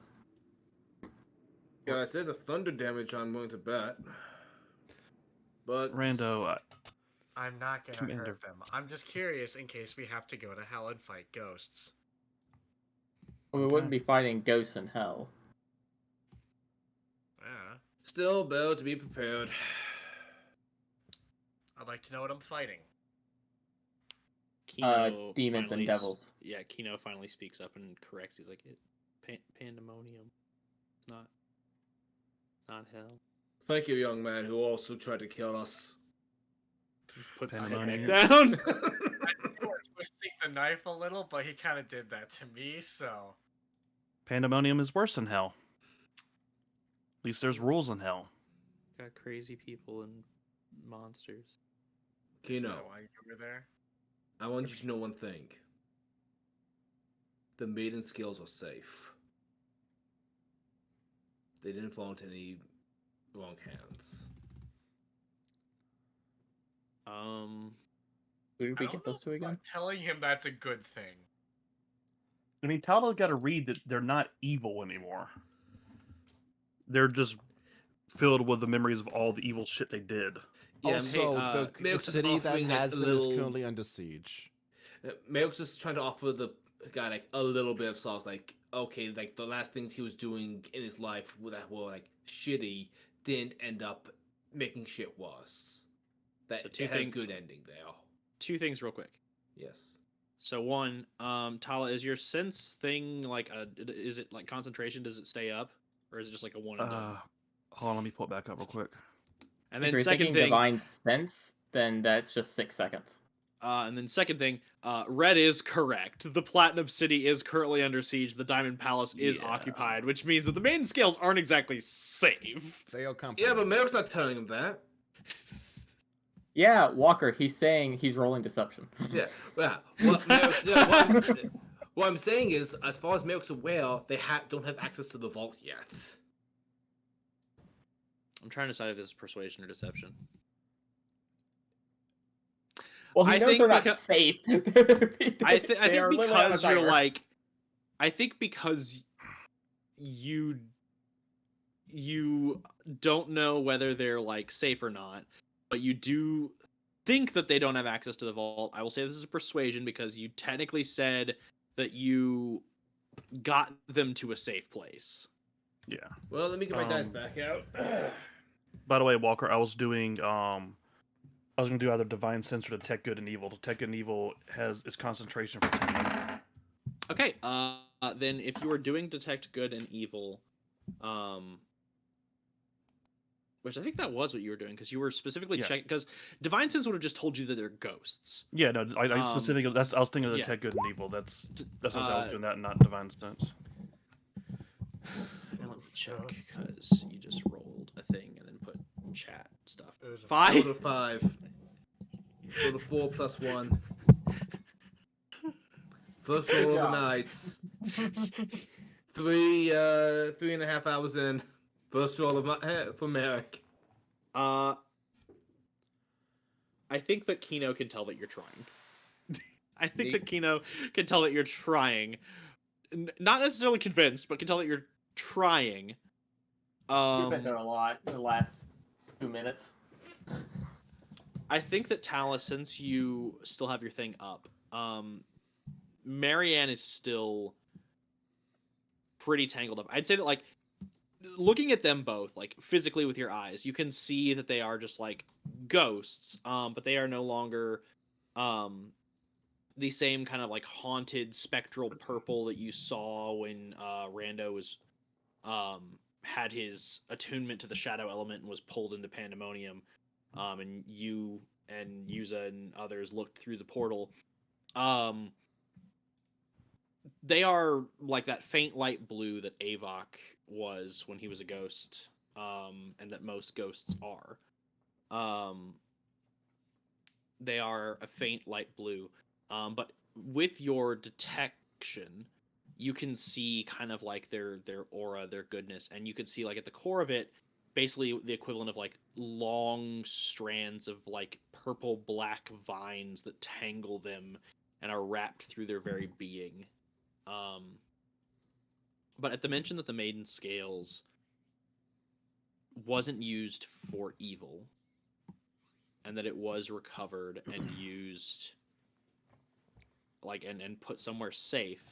Yeah, I said the thunder damage I'm willing to bet. But Rando, I'm not gonna Commander. hurt them. I'm just curious in case we have to go to hell and fight ghosts. We Okay. wouldn't be fighting ghosts in hell. Yeah. still better to be prepared. I'd like to know what I'm fighting. Kino Demons and finally devils. Yeah, Kino finally speaks up and corrects. He's like, pandemonium. It's not hell. Thank you, young man, who also tried to kill us. Puts his Pandemonium. head down. I think we're twisting the knife a little, but he kind of did that to me, so. Pandemonium is worse than hell. At least there's rules in hell. Got crazy people and monsters. Is Kino, that why you were there? I want you to know one thing. The maiden skills are safe. They didn't fall into any wrong hands. Who did we I don't get those know two if again? I'm telling him that's a good thing. I mean, Talo got to read that they're not evil anymore. They're just filled with the memories of all the evil shit they did. Yeah, Also, the Milk's just city that offering, like, has a them little- is currently under siege. Milk's just trying to offer the guy like a little bit of sauce. Like, okay, like the last things he was doing in his life that were like shitty didn't end up making shit worse. That So two it had a things- good ending there. Two things real quick. Yes. So one, Tala, is your sense thing like is it like concentration? Does it stay up, or is it just like a one and done? Hold on, let me pull it back up real quick. And If then you're second thinking thing, divine sense, then that's just 6 seconds. Red is correct. The Platinum City is currently under siege. The Diamond Palace is Yeah. occupied, which means that the maiden scales aren't exactly safe. They are comfortable. Yeah, but Milk's not telling him that. Yeah, Walker, he's saying he's rolling deception. Yeah. Well, what I'm saying is, as far as Milk's aware, they don't have access to the vault yet. I'm trying to decide if this is persuasion or deception. Well, he I knows think they're not because- safe. I think because you're like, I think because you don't know whether they're like safe or not, but you do think that they don't have access to the vault. I will say this is a persuasion because you technically said that you got them to a safe place. Yeah. Well, let me get my dice Um, back out. By the way, Walker, I was doing I was gonna do either divine sense or detect good and evil. Detect good and evil has its concentration for 10 minutes. Okay, then if you are doing detect good and evil, which I think that was what you were doing because you were specifically Yeah. checking because divine sense would have just told you that they're ghosts. Yeah, no, I specifically I was thinking of yeah. detect good and evil. That's what I was doing that and not divine sense. Now let me check because you just rolled a thing and then put chat stuff. It was a I rolled Five. a 5. Rolled a 4 plus 1. First roll of the job. night. 3.5 hours in. First roll of for Merrick. I think that Kino can tell that you're trying. I think Neat. that Kino can tell that you're trying. Not necessarily convinced, but can tell that you're trying. You've been there a lot in the last 2 minutes. I think that Talus, since you still have your thing up, Marianne is still pretty tangled up. I'd say that, like, looking at them both, like, physically with your eyes, you can see that they are just, like, ghosts, but they are no longer, the same kind of, like, haunted, spectral purple that you saw when, Rando was, had his attunement to the shadow element and was pulled into Pandemonium, and you and Yuza and others looked through the portal. They are like that faint light blue that Avok was when he was a ghost, and that most ghosts are. They are a faint light blue, but with your detection, you can see kind of like their aura, their goodness, and you can see like at the core of it, basically the equivalent of like long strands of like purple black vines that tangle them and are wrapped through their very being. But at the mention that the maiden scales wasn't used for evil, and that it was recovered and used like and put somewhere safe,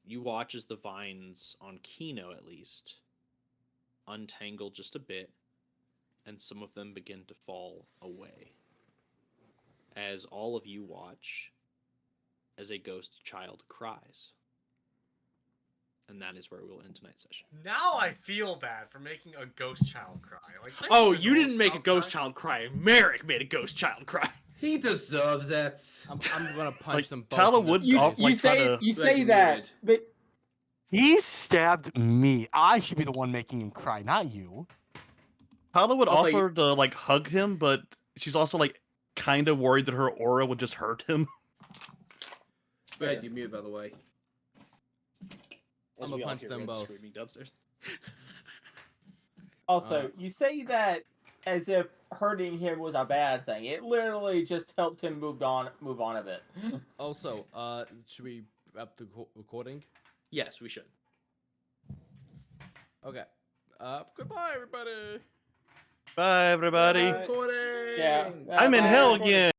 you watch as the vines on Kino at least untangle just a bit, and some of them begin to fall away. As all of you watch as a ghost child cries. And that is where we will end tonight's session. Now I feel bad for making a ghost child cry. Like, Oh, you didn't make a ghost child cry. Merrick made a ghost child cry. He deserves it. I'm gonna punch Like, them both. Tala in the would face. off- like, kinda- You Like, say that, weird. but He stabbed me. I should be the one making him cry, not you. Tala would Also, offer to like hug him, but she's also like kind of worried that her aura would just hurt him. Red, you're mute, by the way. As I'ma we all punch hear them Red both. screaming downstairs. also, you say that as if hurting him was a bad thing. It literally just helped him move on a bit. Also, should we wrap the recording? Yes, we should. Okay. Goodbye, everybody. Bye, everybody. Bye. Recording! Yeah. I'm in bye. hell again.